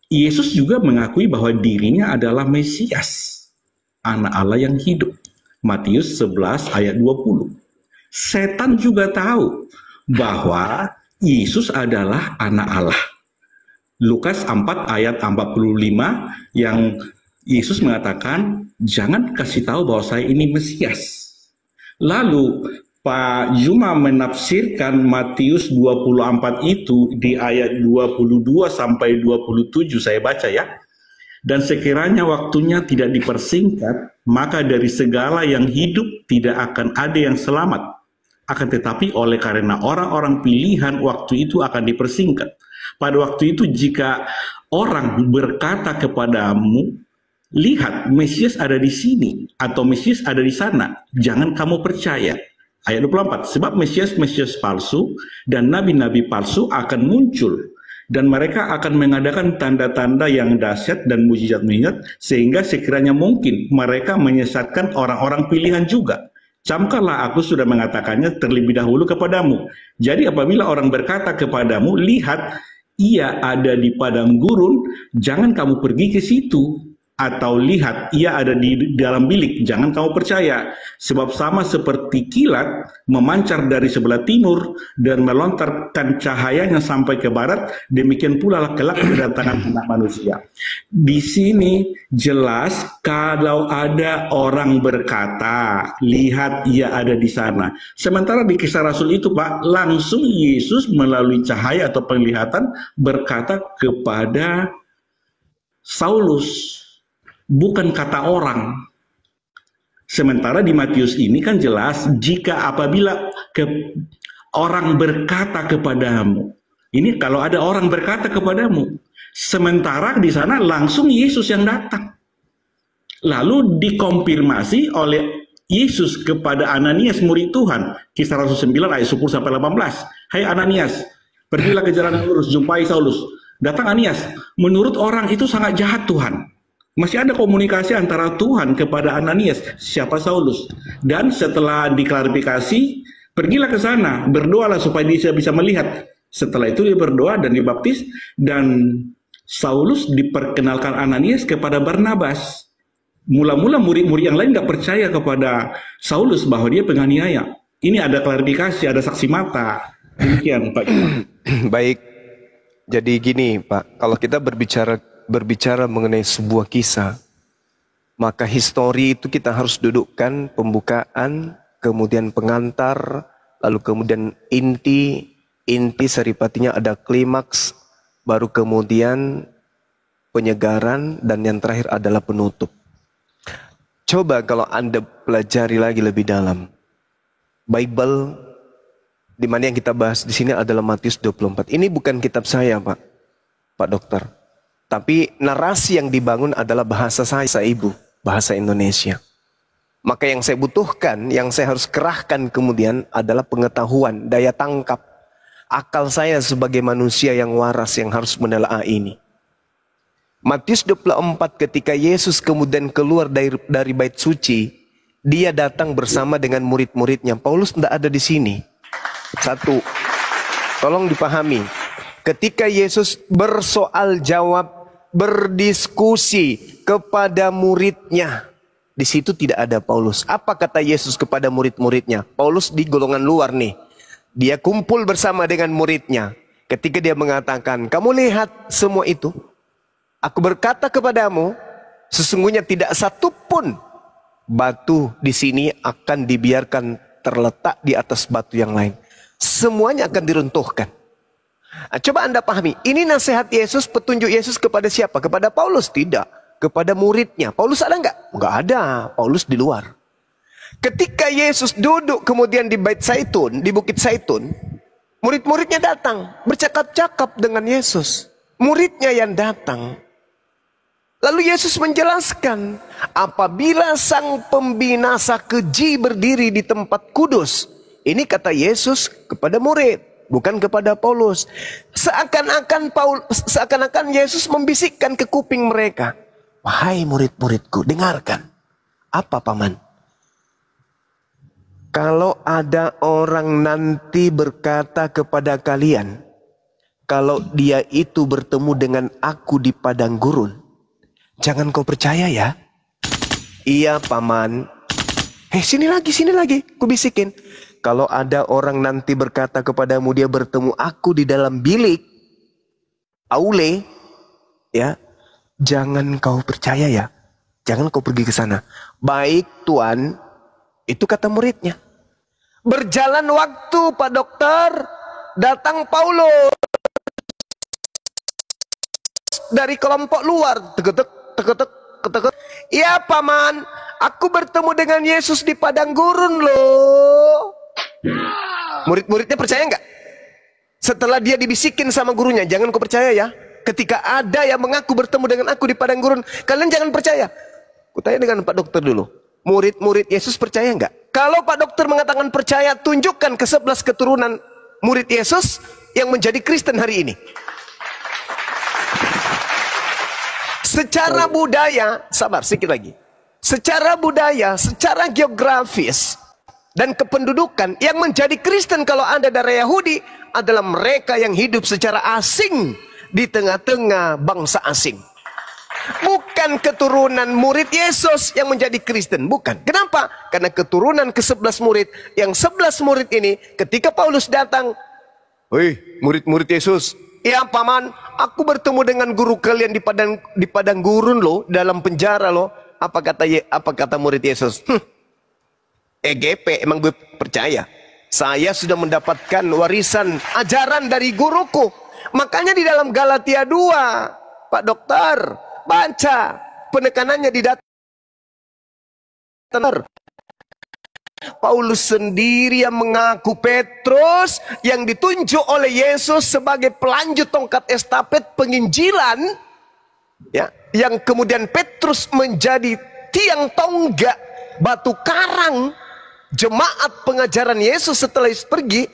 Yesus juga mengakui bahwa dirinya adalah Mesias, anak Allah yang hidup. Matius 11 ayat 20. Setan juga tahu bahwa Yesus adalah anak Allah. Lukas 4 ayat 45 yang Yesus mengatakan, jangan kasih tahu bahwa saya ini Mesias. Lalu Pak Juma menafsirkan Matius 24 itu di ayat 22 sampai 27, saya baca ya. Dan sekiranya waktunya tidak dipersingkat, maka dari segala yang hidup tidak akan ada yang selamat. Akan tetapi oleh karena orang-orang pilihan waktu itu akan dipersingkat. Pada waktu itu jika orang berkata kepadamu, lihat Mesias ada di sini atau Mesias ada di sana, jangan kamu percaya. Ayat 24, sebab Mesias palsu dan nabi-nabi palsu akan muncul, dan mereka akan mengadakan tanda-tanda yang dahsyat dan mujizat-mujizat, sehingga sekiranya mungkin mereka menyesatkan orang-orang pilihan juga. Camkanlah aku sudah mengatakannya terlebih dahulu kepadamu. Jadi apabila orang berkata kepadamu, lihat ia ada di padang gurun, jangan kamu pergi ke situ. Atau lihat ia ada di dalam bilik, jangan kamu percaya. Sebab sama seperti kilat memancar dari sebelah timur dan melontarkan cahayanya sampai ke barat, demikian pula kelak kedatangan anak manusia. Di sini jelas kalau ada orang berkata, lihat ia ada di sana. Sementara di Kisah Rasul itu Pak, langsung Yesus melalui cahaya atau penglihatan berkata kepada Saulus, bukan kata orang. Sementara di Matius ini kan jelas, jika apabila orang berkata kepadamu, ini kalau ada orang berkata kepadamu, sementara di sana langsung Yesus yang datang. Lalu dikonfirmasi oleh Yesus kepada Ananias murid Tuhan, Kisah Rasul 9 ayat 10 sampai 18. Hai Ananias, pergilah ke jalan yang lurus, jumpai Saulus. Datang Ananias, menurut orang itu sangat jahat Tuhan. Masih ada komunikasi antara Tuhan kepada Ananias, siapa Saulus. Dan setelah diklarifikasi, pergilah ke sana, berdoalah supaya dia bisa melihat. Setelah itu dia berdoa dan dibaptis, dan Saulus diperkenalkan Ananias kepada Barnabas. Mula-mula murid-murid yang lain nggak percaya kepada Saulus bahwa dia penganiaya. Ini ada klarifikasi, ada saksi mata. Demikian Pak. Baik, jadi gini Pak, kalau kita berbicara mengenai sebuah kisah, maka histori itu kita harus dudukkan pembukaan, kemudian pengantar, lalu kemudian inti seripatinya ada klimaks, baru kemudian penyegaran, dan yang terakhir adalah penutup. Coba kalau Anda pelajari lagi lebih dalam, Bible di mana yang kita bahas di sini adalah Matius 24. Ini bukan kitab saya, Pak Dokter. Tapi narasi yang dibangun adalah bahasa saya, ibu, bahasa Indonesia. Maka yang saya butuhkan, yang saya harus kerahkan kemudian adalah pengetahuan, daya tangkap, akal saya sebagai manusia yang waras yang harus menelaah ini. Matius 24 ketika Yesus kemudian keluar dari bait suci, dia datang bersama dengan murid-muridnya. Paulus tidak ada di sini. Satu, tolong dipahami. Ketika Yesus bersoal jawab, berdiskusi kepada muridnya, di situ tidak ada Paulus. Apa kata Yesus kepada murid-muridnya? Paulus di golongan luar nih. Dia kumpul bersama dengan muridnya. Ketika dia mengatakan, kamu lihat semua itu? Aku berkata kepadamu, sesungguhnya tidak satu pun batu di sini akan dibiarkan terletak di atas batu yang lain. Semuanya akan diruntuhkan. Nah, coba Anda pahami, ini nasihat Yesus, petunjuk Yesus kepada siapa? Kepada Paulus? Tidak. Kepada muridnya. Paulus ada nggak? Nggak ada. Paulus di luar. Ketika Yesus duduk kemudian di Bait Zaitun, di Bukit Zaitun, murid-muridnya datang, bercakap-cakap dengan Yesus. Muridnya yang datang. Lalu Yesus menjelaskan, apabila sang pembinasa keji berdiri di tempat kudus. Ini kata Yesus kepada murid, bukan kepada Paulus. Seakan-akan Yesus membisikkan ke kuping mereka. Wahai murid-muridku, dengarkan. Apa paman? Kalau ada orang nanti berkata kepada kalian, kalau dia itu bertemu dengan aku di padang gurun, jangan kau percaya ya. Iya paman. Sini lagi, ku bisikin. Kalau ada orang nanti berkata kepadamu dia bertemu aku di dalam bilik, aule, ya, jangan kau percaya ya. Jangan kau pergi ke sana. Baik Tuan, itu kata muridnya. Berjalan waktu Pak Dokter, datang Paulus dari kelompok luar. Tegetek. Ya paman, aku bertemu dengan Yesus di padang gurun loh. Murid-muridnya percaya nggak? Setelah dia dibisikin sama gurunya, jangan kau percaya ya. Ketika ada yang mengaku bertemu dengan aku di padang gurun, kalian jangan percaya. Kutanya dengan Pak Dokter dulu. Murid-murid Yesus percaya nggak? Kalau Pak Dokter mengatakan percaya, tunjukkan ke 11 keturunan murid Yesus yang menjadi Kristen hari ini. Secara budaya, sabar sedikit lagi. Secara budaya, secara geografis dan kependudukan, yang menjadi Kristen kalau Anda dari Yahudi adalah mereka yang hidup secara asing di tengah-tengah bangsa asing. Bukan keturunan murid Yesus yang menjadi Kristen, bukan. Kenapa? Karena keturunan ke-11 murid, yang 11 murid ini ketika Paulus datang, "Woi, murid-murid Yesus, ya paman, aku bertemu dengan guru kalian di padang gurun loh, dalam penjara loh." Apa kata murid Yesus? EGP, emang gue percaya. Saya sudah mendapatkan warisan ajaran dari guruku. Makanya di dalam Galatia 2, Pak Dokter, baca penekanannya di data. Paulus sendiri yang mengaku Petrus yang ditunjuk oleh Yesus sebagai pelanjut tongkat estafet penginjilan, ya, yang kemudian Petrus menjadi tiang tonggak batu karang jemaat pengajaran Yesus setelah Yesus pergi.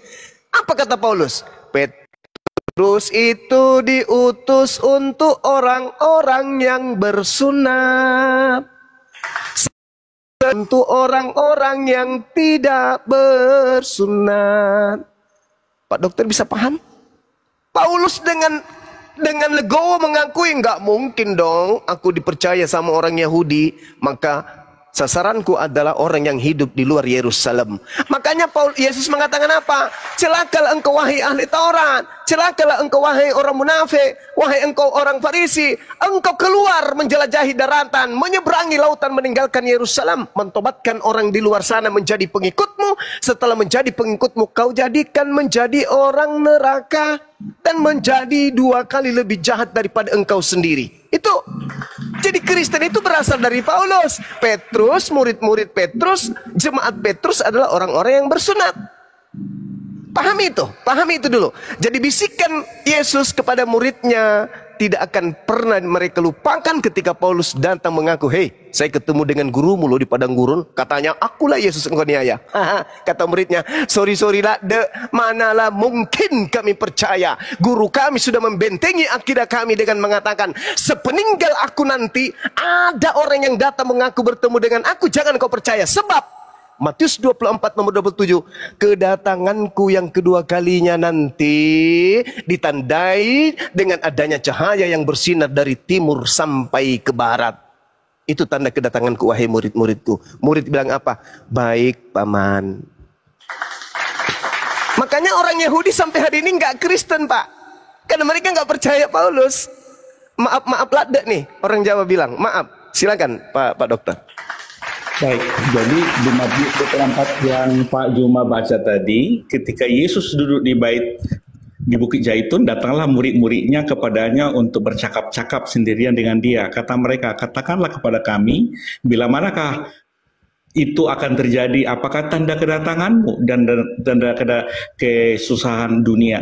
Apa kata Paulus? Petrus itu diutus untuk orang-orang yang bersunat, untuk orang-orang yang tidak bersunat. Pak dokter bisa paham? Paulus dengan legowo mengakui, nggak mungkin dong aku dipercaya sama orang Yahudi, maka sasaranku adalah orang yang hidup di luar Yerusalem. Makanya Yesus mengatakan apa? Celakalah engkau wahai ahli Taurat, celakalah engkau wahai orang munafik, wahai engkau orang Farisi, engkau keluar menjelajahi daratan, menyeberangi lautan, meninggalkan Yerusalem, mentobatkan orang di luar sana menjadi pengikutmu. Setelah menjadi pengikutmu, kau jadikan menjadi orang neraka dan menjadi 2 kali lebih jahat daripada engkau sendiri. Itu jadi Kristen itu berasal dari Paulus. Petrus, murid-murid Petrus, jemaat Petrus adalah orang-orang yang bersunat. Pahami itu dulu. Jadi bisikan Yesus kepada muridnya tidak akan pernah mereka lupakan ketika Paulus datang mengaku, hei, saya ketemu dengan gurumu loh di padang gurun. Katanya, akulah Yesus engkau niaya. Kata muridnya, sorry lah, manalah mungkin kami percaya. Guru kami sudah membentengi akidah kami dengan mengatakan, sepeninggal aku nanti, ada orang yang datang mengaku bertemu dengan aku, jangan kau percaya. Sebab Matius 24 nomor 27, kedatanganku yang kedua kalinya nanti ditandai dengan adanya cahaya yang bersinar dari timur sampai ke barat. Itu tanda kedatanganku wahai murid-muridku. Murid bilang apa? Baik paman. Makanya orang Yahudi sampai hari ini nggak Kristen, Pak. Karena mereka nggak percaya Paulus. Maaf lada nih, orang Jawa bilang. Maaf, silakan Pak Dokter. Baik, jadi di Matius 24 yang Pak Juma baca tadi, ketika Yesus duduk di Bukit Zaitun, datanglah murid-muridnya kepadanya untuk bercakap-cakap sendirian dengan dia. Kata mereka, katakanlah kepada kami, bila manakah itu akan terjadi, apakah tanda kedatanganmu dan tanda kesusahan dunia?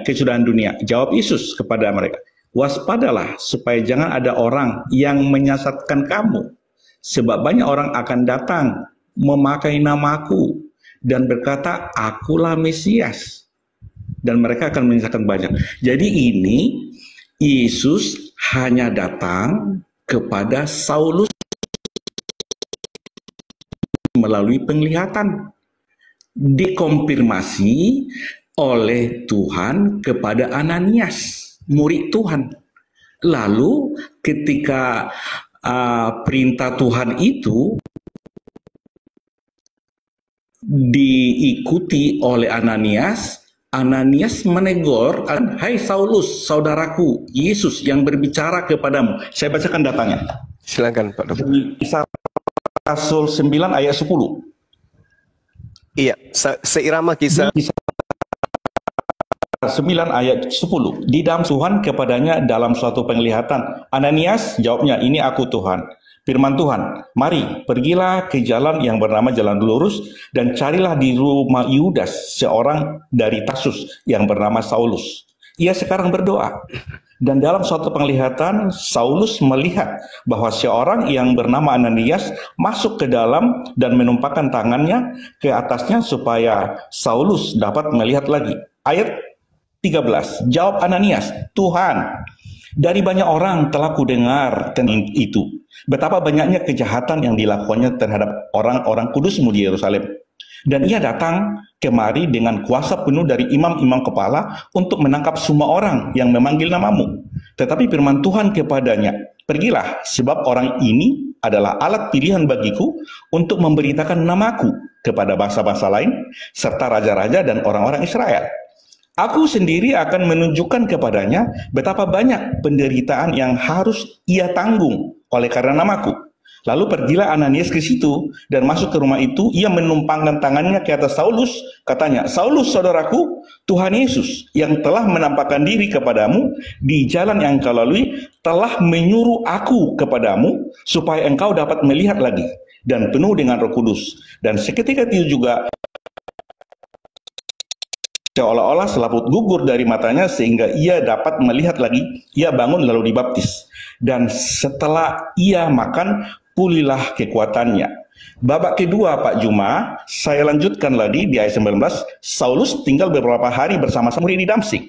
Jawab Yesus kepada mereka, waspadalah supaya jangan ada orang yang menyesatkan kamu. Sebab banyak orang akan datang memakai namaku dan berkata, akulah Mesias. Dan mereka akan menyesatkan banyak. Jadi ini Yesus hanya datang kepada Saulus melalui penglihatan. Dikonfirmasi oleh Tuhan kepada Ananias, murid Tuhan. Lalu ketika perintah Tuhan itu diikuti oleh Ananias menegur, hai Saulus, saudaraku, Yesus yang berbicara kepadamu. Saya bacakan datanya. Silakan Pak Dokter. Kisah Rasul 9 ayat 10. Iya, seirama kisah 9 ayat 10. Di dalam Tuhan kepadanya dalam suatu penglihatan. Ananias jawabnya, ini aku Tuhan. Firman Tuhan, mari pergilah ke jalan yang bernama Jalan Lurus dan carilah di rumah Yudas seorang dari Tarsus yang bernama Saulus. Ia sekarang berdoa. Dan dalam suatu penglihatan, Saulus melihat bahwa seorang yang bernama Ananias masuk ke dalam dan menumpahkan tangannya ke atasnya supaya Saulus dapat melihat lagi. Ayat 13, jawab Ananias, Tuhan, dari banyak orang telah kudengar tentang itu, betapa banyaknya kejahatan yang dilakukannya terhadap orang-orang kudusmu di Yerusalem. Dan ia datang kemari dengan kuasa penuh dari imam-imam kepala untuk menangkap semua orang yang memanggil namamu. Tetapi firman Tuhan kepadanya, pergilah, sebab orang ini adalah alat pilihan bagiku untuk memberitakan namaku kepada bangsa-bangsa lain, serta raja-raja dan orang-orang Israel. Aku sendiri akan menunjukkan kepadanya betapa banyak penderitaan yang harus ia tanggung oleh karena namaku. Lalu pergilah Ananias ke situ dan masuk ke rumah itu. Ia menumpangkan tangannya ke atas Saulus. Katanya, Saulus saudaraku, Tuhan Yesus yang telah menampakkan diri kepadamu di jalan yang engkau lalui telah menyuruh aku kepadamu supaya engkau dapat melihat lagi dan penuh dengan Roh Kudus. Dan seketika itu juga seolah-olah selaput gugur dari matanya sehingga ia dapat melihat lagi. Ia bangun lalu dibaptis. Dan setelah ia makan, pulihlah kekuatannya. Babak kedua Pak Juma, saya lanjutkan lagi di ayat 19, Saulus tinggal beberapa hari bersama-sama murid di Damsyik.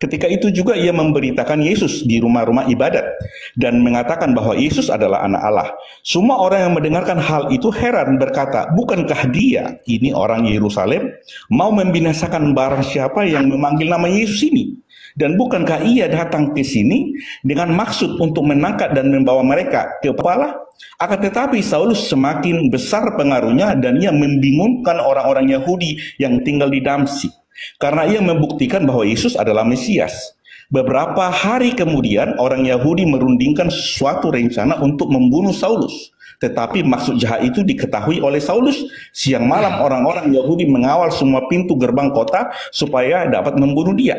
Ketika itu juga ia memberitakan Yesus di rumah-rumah ibadat dan mengatakan bahwa Yesus adalah anak Allah. Semua orang yang mendengarkan hal itu heran berkata, bukankah dia, ini orang Yerusalem, mau membinasakan barang siapa yang memanggil nama Yesus ini? Dan bukankah ia datang ke sini dengan maksud untuk menangkap dan membawa mereka ke kepala? Akan tetapi Saulus semakin besar pengaruhnya dan ia membingungkan orang-orang Yahudi yang tinggal di Damsyik. Karena ia membuktikan bahwa Yesus adalah Mesias. Beberapa hari kemudian orang Yahudi merundingkan suatu rencana untuk membunuh Saulus. Tetapi maksud jahat itu diketahui oleh Saulus. Siang malam orang-orang Yahudi mengawal semua pintu gerbang kota supaya dapat membunuh dia.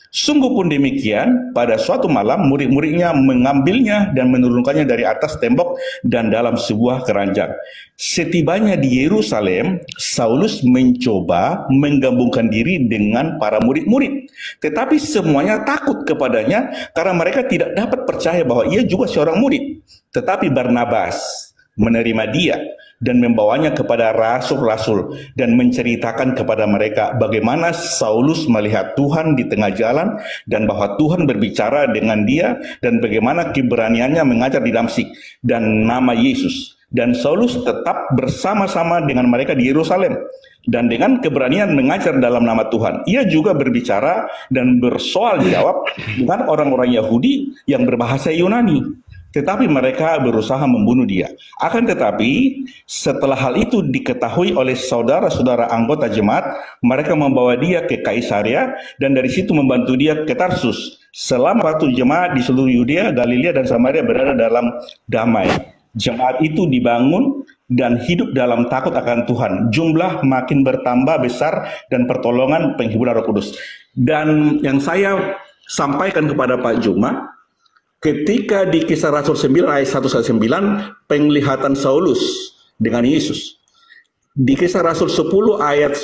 Sungguh pun demikian, pada suatu malam murid-muridnya mengambilnya dan menurunkannya dari atas tembok dan dalam sebuah keranjang. Setibanya di Yerusalem, Saulus mencoba menggabungkan diri dengan para murid-murid. Tetapi semuanya takut kepadanya karena mereka tidak dapat percaya bahwa ia juga seorang murid. Tetapi Barnabas menerima dia dan membawanya kepada rasul-rasul dan menceritakan kepada mereka bagaimana Saulus melihat Tuhan di tengah jalan dan bahwa Tuhan berbicara dengan dia dan bagaimana keberaniannya mengajar di Damsyik dan nama Yesus. Dan Saulus tetap bersama-sama dengan mereka di Yerusalem dan dengan keberanian mengajar dalam nama Tuhan. Ia juga berbicara dan bersoal jawab dengan orang-orang Yahudi yang berbahasa Yunani. Tetapi mereka berusaha membunuh dia. Akan tetapi, setelah hal itu diketahui oleh saudara-saudara anggota jemaat, mereka membawa dia ke Kaisaria dan dari situ membantu dia ke Tarsus. Selama waktu jemaat di seluruh Yudea, Galilea, dan Samaria berada dalam damai. Jemaat itu dibangun dan hidup dalam takut akan Tuhan. Jumlah makin bertambah besar dan pertolongan penghiburan Roh Kudus. Dan yang saya sampaikan kepada Pak Juma, ketika di Kisah Rasul 9 ayat 1-9 penglihatan Saulus dengan Yesus. Di Kisah Rasul 10 ayat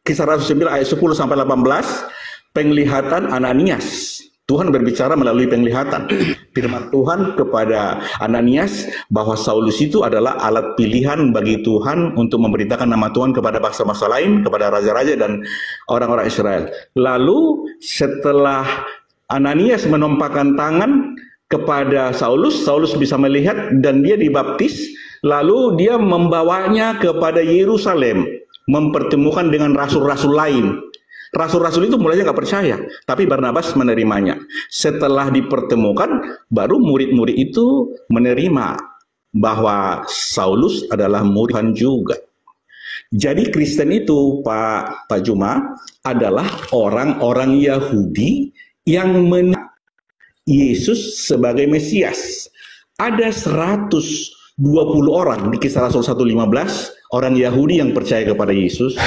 Kisah Rasul 9 ayat 10 sampai 18 penglihatan Ananias. Tuhan berbicara melalui penglihatan. Firman Tuhan kepada Ananias bahwa Saulus itu adalah alat pilihan bagi Tuhan untuk memberitakan nama Tuhan kepada bangsa-bangsa lain, kepada raja-raja dan orang-orang Israel. Lalu setelah Ananias menampakkan tangan kepada Saulus, Saulus bisa melihat dan dia dibaptis, lalu dia membawanya kepada Yerusalem, mempertemukan dengan rasul-rasul lain. Rasul-rasul itu mulanya nggak percaya, tapi Barnabas menerimanya. Setelah dipertemukan, baru murid-murid itu menerima bahwa Saulus adalah murid Tuhan juga. Jadi Kristen itu, Pak Juma, adalah orang-orang Yahudi yang Yesus sebagai Mesias. Ada 120 orang di Kisah Rasul 1:15 orang Yahudi yang percaya kepada Yesus.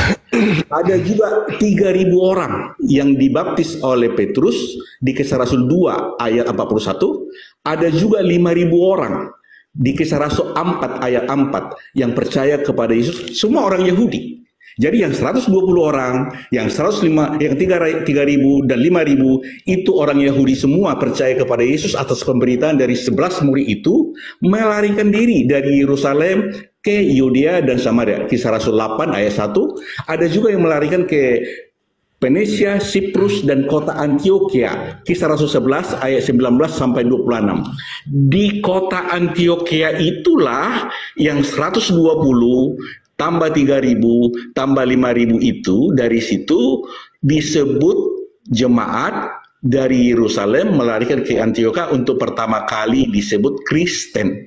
Ada juga 3.000 orang yang dibaptis oleh Petrus di Kisah Rasul 2 ayat 41. Ada juga 5.000 orang di Kisah Rasul 4 ayat 4 yang percaya kepada Yesus. Semua orang Yahudi. Jadi yang 120 orang, yang 105, yang 3.000 dan 5.000 itu orang Yahudi semua percaya kepada Yesus atas pemberitaan dari 11 murid itu, melarikan diri dari Yerusalem ke Yudea dan Samaria. Kisah Rasul 8 ayat 1. Ada juga yang melarikan ke Venesia, Siprus, dan kota Antioquia. Kisah Rasul 11 ayat 19 sampai 26. Di kota Antioquia itulah yang 120 tambah 3.000, tambah 5.000 itu, dari situ disebut jemaat dari Yerusalem melarikan ke Antioquia untuk pertama kali disebut Kristen.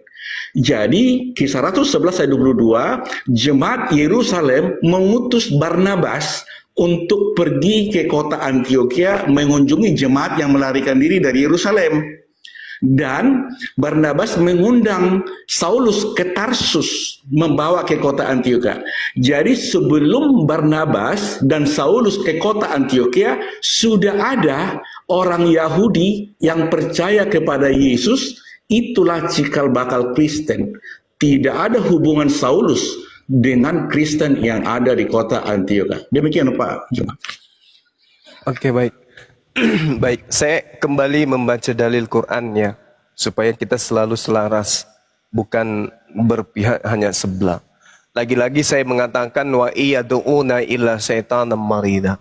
Jadi Kisah Rasul 11 ayat 22, jemaat Yerusalem mengutus Barnabas untuk pergi ke kota Antioquia mengunjungi jemaat yang melarikan diri dari Yerusalem. Dan Barnabas mengundang Saulus ke Tarsus membawa ke kota Antioquia. Jadi sebelum Barnabas dan Saulus ke kota Antioquia sudah ada orang Yahudi yang percaya kepada Yesus. Itulah cikal bakal Kristen. Tidak ada hubungan Saulus dengan Kristen yang ada di kota Antioquia. Demikian Pak. Oke, baik. Baik, saya kembali membaca dalil Quran ya, supaya kita selalu selaras, bukan berpihak hanya sebelah. Lagi-lagi saya mengatakan wa iyaduuna illa syaitanam marida.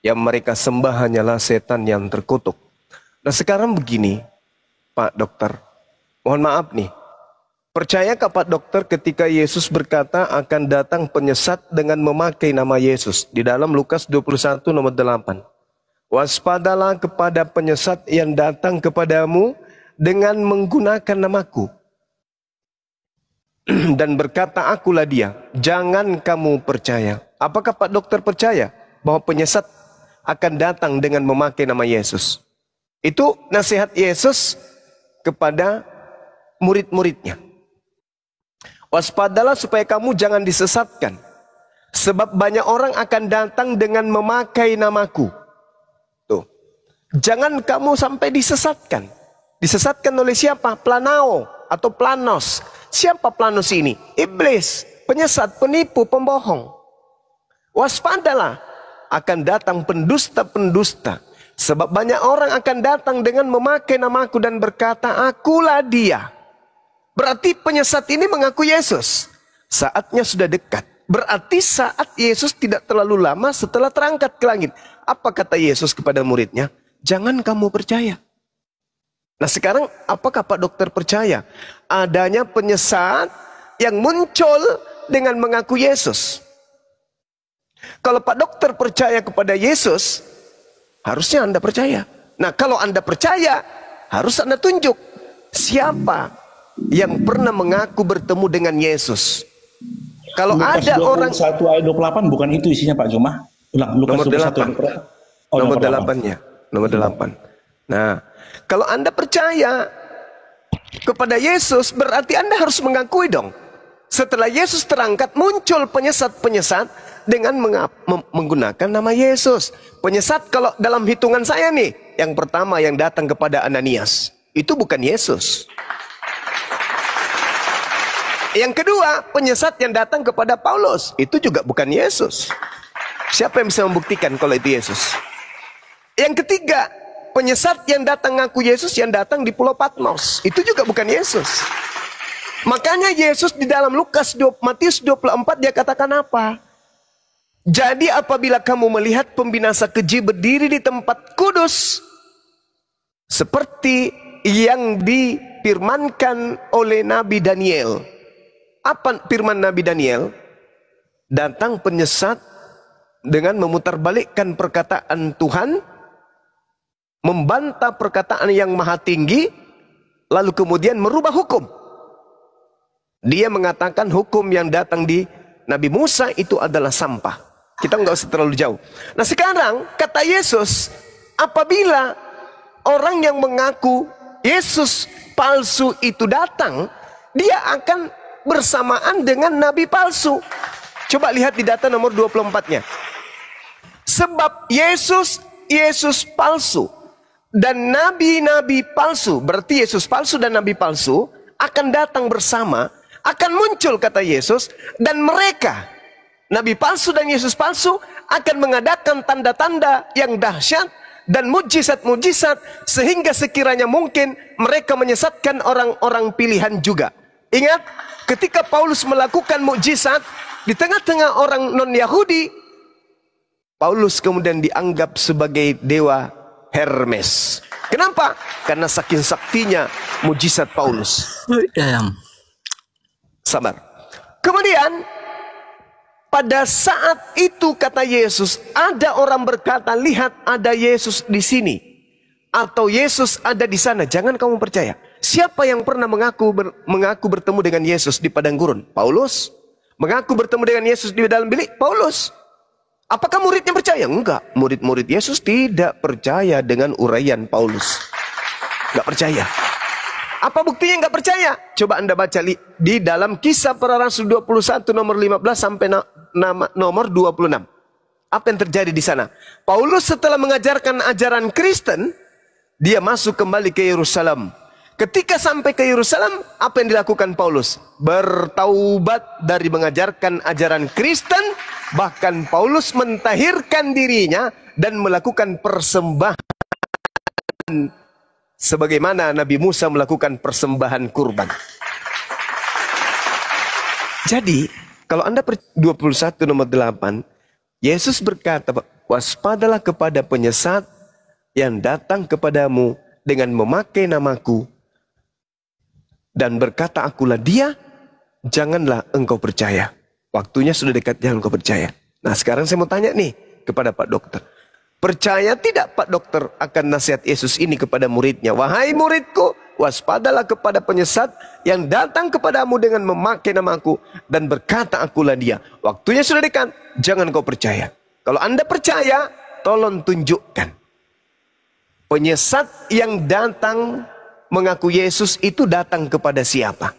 Yang mereka sembah hanyalah setan yang terkutuk. Nah sekarang begini, Pak Dokter. Mohon maaf nih. Percayakah Pak Dokter ketika Yesus berkata akan datang penyesat dengan memakai nama Yesus? Di dalam Lukas 21 nomor 8. Waspadalah kepada penyesat yang datang kepadamu dengan menggunakan namaku. Dan berkata, akulah dia. Jangan kamu percaya. Apakah Pak Dokter percaya bahwa penyesat akan datang dengan memakai nama Yesus? Itu nasihat Yesus kepada murid-muridnya. Waspadalah supaya kamu jangan disesatkan. Sebab banyak orang akan datang dengan memakai namaku. Tuh. Jangan kamu sampai disesatkan. Disesatkan oleh siapa? Planao atau planos. Siapa planos ini? Iblis, penyesat, penipu, pembohong. Waspadalah, akan datang pendusta-pendusta. Sebab banyak orang akan datang dengan memakai namaku dan berkata, akulah dia. Berarti penyesat ini mengaku Yesus. Saatnya sudah dekat. Berarti saat Yesus tidak terlalu lama setelah terangkat ke langit. Apa kata Yesus kepada muridnya? Jangan kamu percaya. Nah sekarang apakah Pak Dokter percaya adanya penyesat yang muncul dengan mengaku Yesus? Kalau Pak Dokter percaya kepada Yesus, harusnya Anda percaya. Nah kalau Anda percaya, harus Anda tunjuk siapa yang pernah mengaku bertemu dengan Yesus. Kalau Lukas ada orang 21 ayat 28 bukan itu isinya Pak Juma. Ulang, Lukas nomor 21 ayat 28. Oh, nomor 8-nya. Nomor 8. Nah, kalau Anda percaya kepada Yesus, berarti Anda harus mengakui dong. Setelah Yesus terangkat, muncul penyesat-penyesat dengan menggunakan nama Yesus. Penyesat kalau dalam hitungan saya nih, yang pertama yang datang kepada Ananias, itu bukan Yesus. Yang kedua, penyesat yang datang kepada Paulus, itu juga bukan Yesus. Siapa yang bisa membuktikan kalau itu Yesus? Yang ketiga, penyesat yang datang ngaku Yesus yang datang di Pulau Patmos, itu juga bukan Yesus. Makanya Yesus di dalam Matius 24 dia katakan apa? Jadi apabila kamu melihat pembinasa keji berdiri di tempat kudus, seperti yang difirmankan oleh Nabi Daniel. Apa firman Nabi Daniel? Datang penyesat dengan memutarbalikkan perkataan Tuhan, membantah perkataan yang maha tinggi, lalu kemudian merubah hukum. Dia mengatakan hukum yang datang di Nabi Musa itu adalah sampah. Kita nggak usah terlalu jauh. Nah sekarang kata Yesus, apabila orang yang mengaku Yesus palsu itu datang, dia akan bersamaan dengan nabi palsu. Coba lihat di data nomor 24-nya. Sebab Yesus palsu dan nabi-nabi palsu, berarti Yesus palsu dan nabi palsu akan datang bersama, akan muncul kata Yesus, dan mereka nabi palsu dan Yesus palsu akan mengadakan tanda-tanda yang dahsyat dan mujizat-mujizat sehingga sekiranya mungkin mereka menyesatkan orang-orang pilihan juga. Ingat, ketika Paulus melakukan mukjizat di tengah-tengah orang non-Yahudi, Paulus kemudian dianggap sebagai dewa Hermes. Kenapa? Karena saking saktinya mukjizat Paulus. Sabar. Kemudian pada saat itu kata Yesus, ada orang berkata, lihat ada Yesus di sini, atau Yesus ada di sana. Jangan kamu percaya. Siapa yang pernah mengaku bertemu dengan Yesus di padang gurun? Paulus. Mengaku bertemu dengan Yesus di dalam bilik? Paulus. Apakah muridnya percaya? Enggak. Murid-murid Yesus tidak percaya dengan uraian Paulus. Enggak percaya. Apa buktinya enggak percaya? Coba Anda baca di dalam Kisah Para Rasul 21 nomor 15 sampai nomor 26. Apa yang terjadi di sana? Paulus setelah mengajarkan ajaran Kristen, dia masuk kembali ke Yerusalem. Ketika sampai ke Yerusalem, apa yang dilakukan Paulus? Bertaubat dari mengajarkan ajaran Kristen, bahkan Paulus mentahirkan dirinya dan melakukan persembahan sebagaimana Nabi Musa melakukan persembahan kurban. Jadi, Kalau Anda 21 nomor 8, Yesus berkata, waspadalah kepada penyesat yang datang kepadamu dengan memakai namaku dan berkata akulah dia, janganlah engkau percaya. Waktunya sudah dekat, jangan engkau percaya. Nah sekarang saya mau tanya nih kepada Pak Dokter. Percaya tidak Pak Dokter akan nasihat Yesus ini kepada muridnya? Wahai muridku, waspadalah kepada penyesat yang datang kepadamu dengan memakai namaku dan berkata akulah dia. Waktunya sudah dekat, jangan kau percaya. Kalau Anda percaya, tolong tunjukkan. Penyesat yang datang mengaku Yesus itu datang kepada siapa?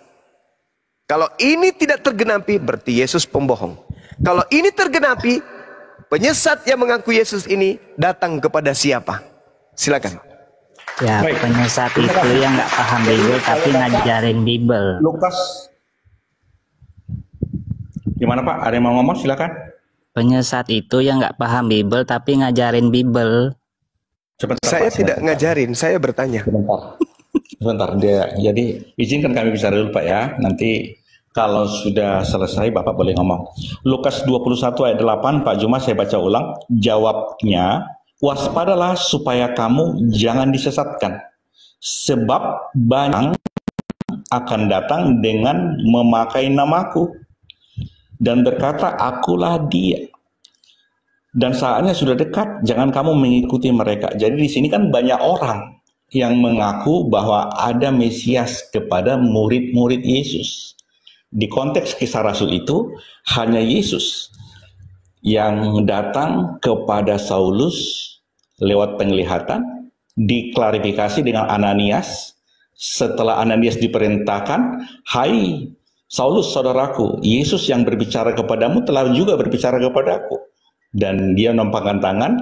Kalau ini tidak tergenapi, berarti Yesus pembohong. Kalau ini tergenapi, penyesat yang mengaku Yesus ini datang kepada siapa? Silakan. Ya, penyesat itu yang nggak paham Bible tapi ngajarin Bible. Lukas. Gimana Pak? Ada yang mau ngomong? Silakan. Penyesat itu yang nggak paham Bible tapi ngajarin Bible. Sebentar, Saya Pak, tidak ngajarin, saya bertanya. Sebentar, jadi izinkan kami bicara dulu Pak ya. Nanti kalau sudah selesai Bapak boleh ngomong. Lukas 21 ayat 8, Pak Juma saya baca ulang. Jawabnya, waspadalah supaya kamu jangan disesatkan. Sebab banyak akan datang dengan memakai namaku dan berkata akulah dia. Dan saatnya sudah dekat, jangan kamu mengikuti mereka. Jadi di sini kan banyak orang yang mengaku bahwa ada Mesias kepada murid-murid Yesus. Di konteks Kisah Rasul itu, hanya Yesus yang datang kepada Saulus lewat penglihatan, diklarifikasi dengan Ananias. Setelah Ananias diperintahkan, hai Saulus saudaraku, Yesus yang berbicara kepadamu telah juga berbicara kepadaku. Dan dia menampakkan tangan,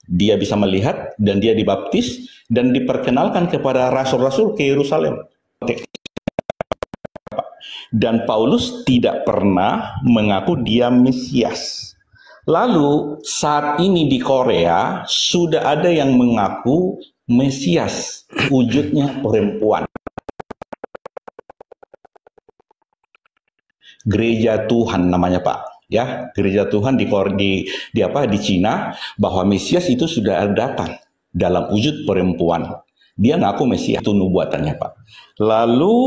dia bisa melihat, dan dia dibaptis, dan diperkenalkan kepada rasul-rasul ke Yerusalem. Dan Paulus tidak pernah mengaku dia Mesias. Lalu saat ini di Korea, sudah ada yang mengaku Mesias, wujudnya perempuan. Gereja Tuhan namanya Pak. Ya, gereja Tuhan di Cina, bahwa Mesias itu sudah datang dalam wujud perempuan. Dia ngaku Mesias, itu nubuatannya Pak. Lalu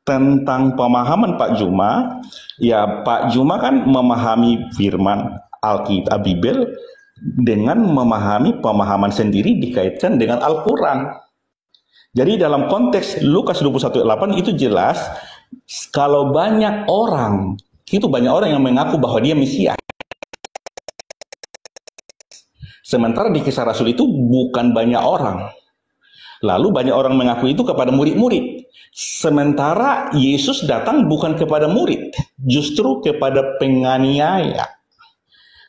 tentang pemahaman Pak Juma, ya Pak Juma kan memahami firman Alkitab Bible dengan memahami pemahaman sendiri dikaitkan dengan Al-Quran. Jadi dalam konteks Lukas 21:8 itu jelas kalau banyak orang yang mengaku bahwa dia Mesias. Sementara di Kisah Rasul itu bukan banyak orang. Lalu banyak orang mengaku itu kepada murid-murid. Sementara Yesus datang bukan kepada murid, justru kepada penganiaya.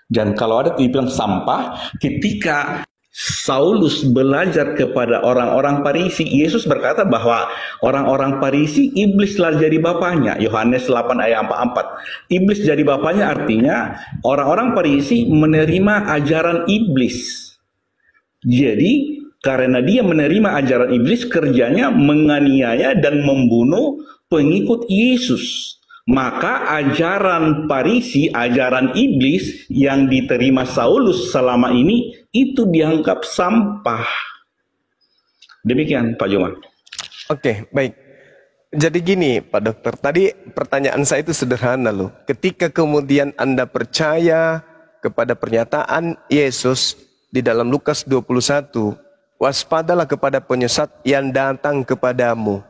Dan kalau ada dibilang sampah, ketika Saulus belajar kepada orang-orang Farisi, Yesus berkata bahwa orang-orang Farisi iblislah jadi bapaknya. Yohanes 8 ayat 44. Iblis jadi bapaknya artinya orang-orang Farisi menerima ajaran iblis. Jadi karena dia menerima ajaran iblis, kerjanya menganiaya dan membunuh pengikut Yesus. Maka ajaran Farisi, ajaran iblis yang diterima Saulus selama ini itu dianggap sampah. Demikian Pak Juma. Oke, baik. Jadi gini Pak Dokter, tadi pertanyaan saya itu sederhana loh. Ketika kemudian Anda percaya kepada pernyataan Yesus di dalam Lukas 21, waspadalah kepada penyesat yang datang kepadamu.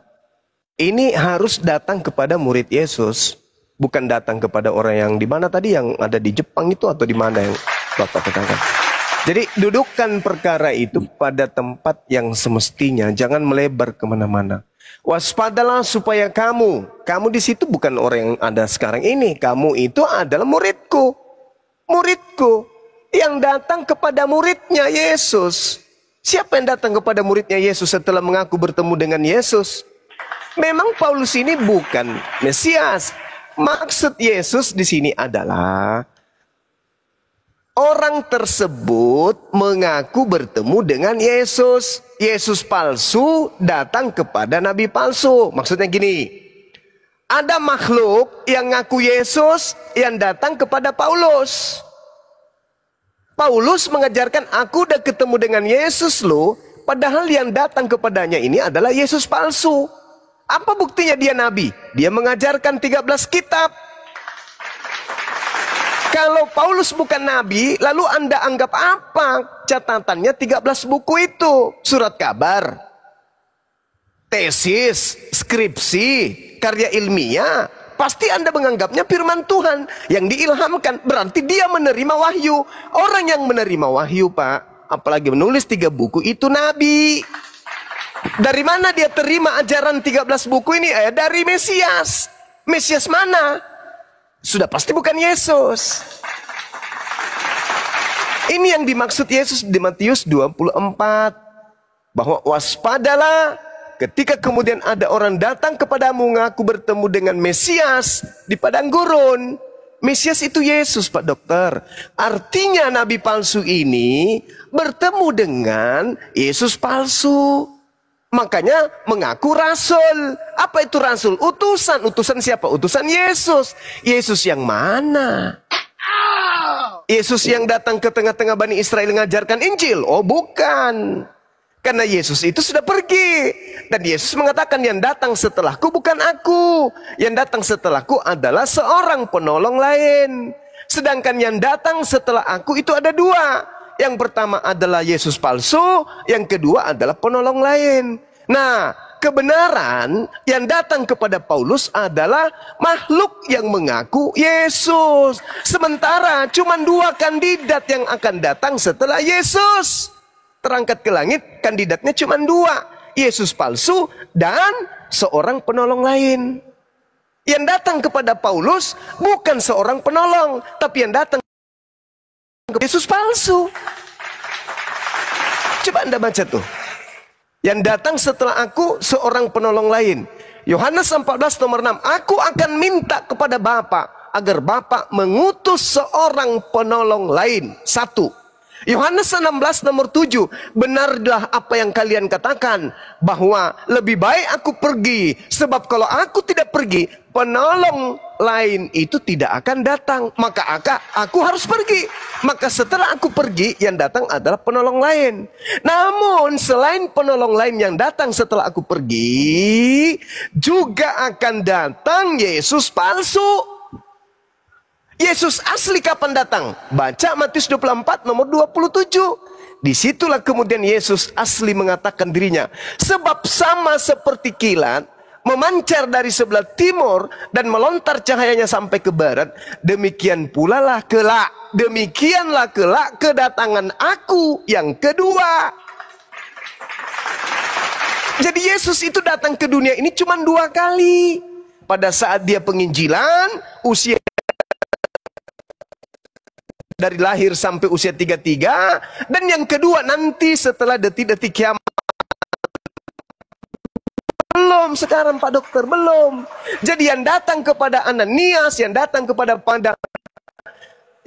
Ini harus datang kepada murid Yesus, bukan datang kepada orang yang di mana tadi, yang ada di Jepang itu atau di mana yang Bapak katakan. Jadi dudukkan perkara itu pada tempat yang semestinya, jangan melebar kemana-mana. Waspadalah supaya kamu di situ bukan orang yang ada sekarang ini, kamu itu adalah muridku yang datang kepada muridnya Yesus. Siapa yang datang kepada muridnya Yesus setelah mengaku bertemu dengan Yesus? Memang Paulus ini bukan Mesias. Maksud Yesus di sini adalah orang tersebut mengaku bertemu dengan Yesus. Yesus palsu datang kepada nabi palsu. Maksudnya gini, Ada makhluk yang ngaku Yesus yang datang kepada Paulus. Paulus mengajarkan, aku udah ketemu dengan Yesus loh. Padahal yang datang kepadanya ini adalah Yesus palsu. Apa buktinya dia nabi? Dia mengajarkan 13 kitab. Kalau Paulus bukan nabi, lalu Anda anggap apa catatannya 13 buku itu? Surat kabar, tesis, skripsi, karya ilmiah. Pasti Anda menganggapnya firman Tuhan yang diilhamkan. Berarti dia menerima wahyu. Orang yang menerima wahyu, Pak, apalagi menulis 3 buku, itu nabi. Dari mana dia terima ajaran 13 buku ini? Dari Mesias. Mesias mana? Sudah pasti bukan Yesus. Ini yang dimaksud Yesus di Matius 24. Bahwa waspadalah ketika kemudian ada orang datang kepadamu ngaku bertemu dengan Mesias di padang gurun. Mesias itu Yesus, Pak Dokter. Artinya nabi palsu ini bertemu dengan Yesus palsu. Makanya mengaku rasul. Apa itu rasul? Utusan. Utusan siapa? Utusan Yesus. Yesus yang mana? Yesus yang datang ke tengah-tengah Bani Israel mengajarkan Injil? Oh bukan. Karena Yesus itu sudah pergi. Dan Yesus mengatakan, yang datang setelahku bukan aku. Yang datang setelahku adalah seorang penolong lain. Sedangkan yang datang setelah aku itu ada 2. Yang pertama adalah Yesus palsu, yang kedua adalah penolong lain. Nah, kebenaran yang datang kepada Paulus adalah makhluk yang mengaku Yesus. Sementara cuma 2 kandidat yang akan datang setelah Yesus terangkat ke langit. Kandidatnya cuma 2. Yesus palsu dan seorang penolong lain. Yang datang kepada Paulus bukan seorang penolong, tapi yang datang Yesus palsu. Coba Anda baca tuh. Yang datang setelah aku seorang penolong lain. Yohanes 14 nomor 6. Aku akan minta kepada Bapa agar Bapa mengutus seorang penolong lain. 1. Yohanes 16 nomor 7. Benarlah apa yang kalian katakan, bahwa lebih baik aku pergi, sebab kalau aku tidak pergi, penolong lain itu tidak akan datang. Maka aku harus pergi. Maka setelah aku pergi, yang datang adalah penolong lain. Namun selain penolong lain yang datang setelah aku pergi, juga akan datang Yesus palsu. Yesus asli kapan datang? Baca Matius 24 nomor 27. Disitulah kemudian Yesus asli mengatakan dirinya. Sebab sama seperti kilat memancar dari sebelah timur dan melontar cahayanya sampai ke barat, demikianlah kelak kedatangan aku yang kedua. Jadi Yesus itu datang ke dunia ini cuma 2 kali. Pada saat dia penginjilan, usia dari lahir sampai usia 33. Dan yang kedua nanti setelah detik-detik kiamat. Belum sekarang Pak Dokter, belum. Jadi yang datang kepada Ananias, yang datang kepada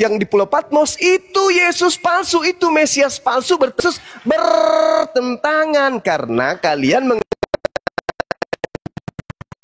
yang di Pulau Patmos, itu Yesus palsu, itu Mesias palsu, bertentangan. Karena kalian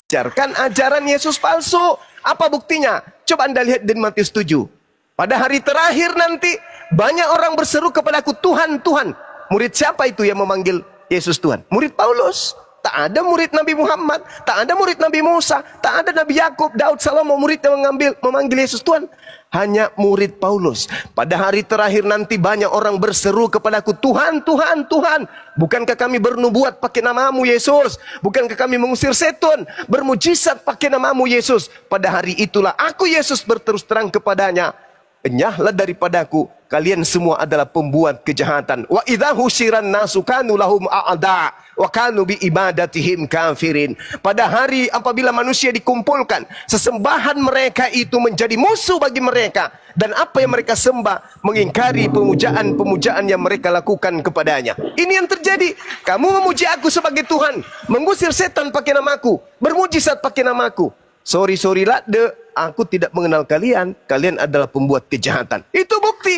mengajarkan ajaran Yesus palsu. Apa buktinya? Coba Anda lihat di Matius 7. Pada hari terakhir nanti, banyak orang berseru kepadaku, Tuhan, Tuhan. Murid siapa itu yang memanggil Yesus Tuhan? Murid Paulus. Tak ada murid Nabi Muhammad, tak ada murid Nabi Musa, tak ada Nabi Yakub, Daud, Salomo, murid yang memanggil Yesus Tuhan. Hanya murid Paulus. Pada hari terakhir nanti banyak orang berseru kepadaku, Tuhan, Tuhan, Tuhan. Bukankah kami bernubuat pakai namamu Yesus? Bukankah kami mengusir setan, bermujizat pakai namamu Yesus? Pada hari itulah aku Yesus berterus terang kepadanya, enyahlah daripadaku, kalian semua adalah pembuat kejahatan. Wa idza husyiran nasu kanu lahum a'da wa kanu bi ibadatihim kafirin. Pada hari apabila manusia dikumpulkan, sesembahan mereka itu menjadi musuh bagi mereka, dan apa yang mereka sembah mengingkari pemujaan-pemujaan yang mereka lakukan kepadanya. Ini yang terjadi. Kamu memuji aku sebagai Tuhan, mengusir setan pakai namaku, bermujizat pakai namaku. Sorry lah, aku tidak mengenal kalian. Kalian adalah pembuat kejahatan. Itu bukti.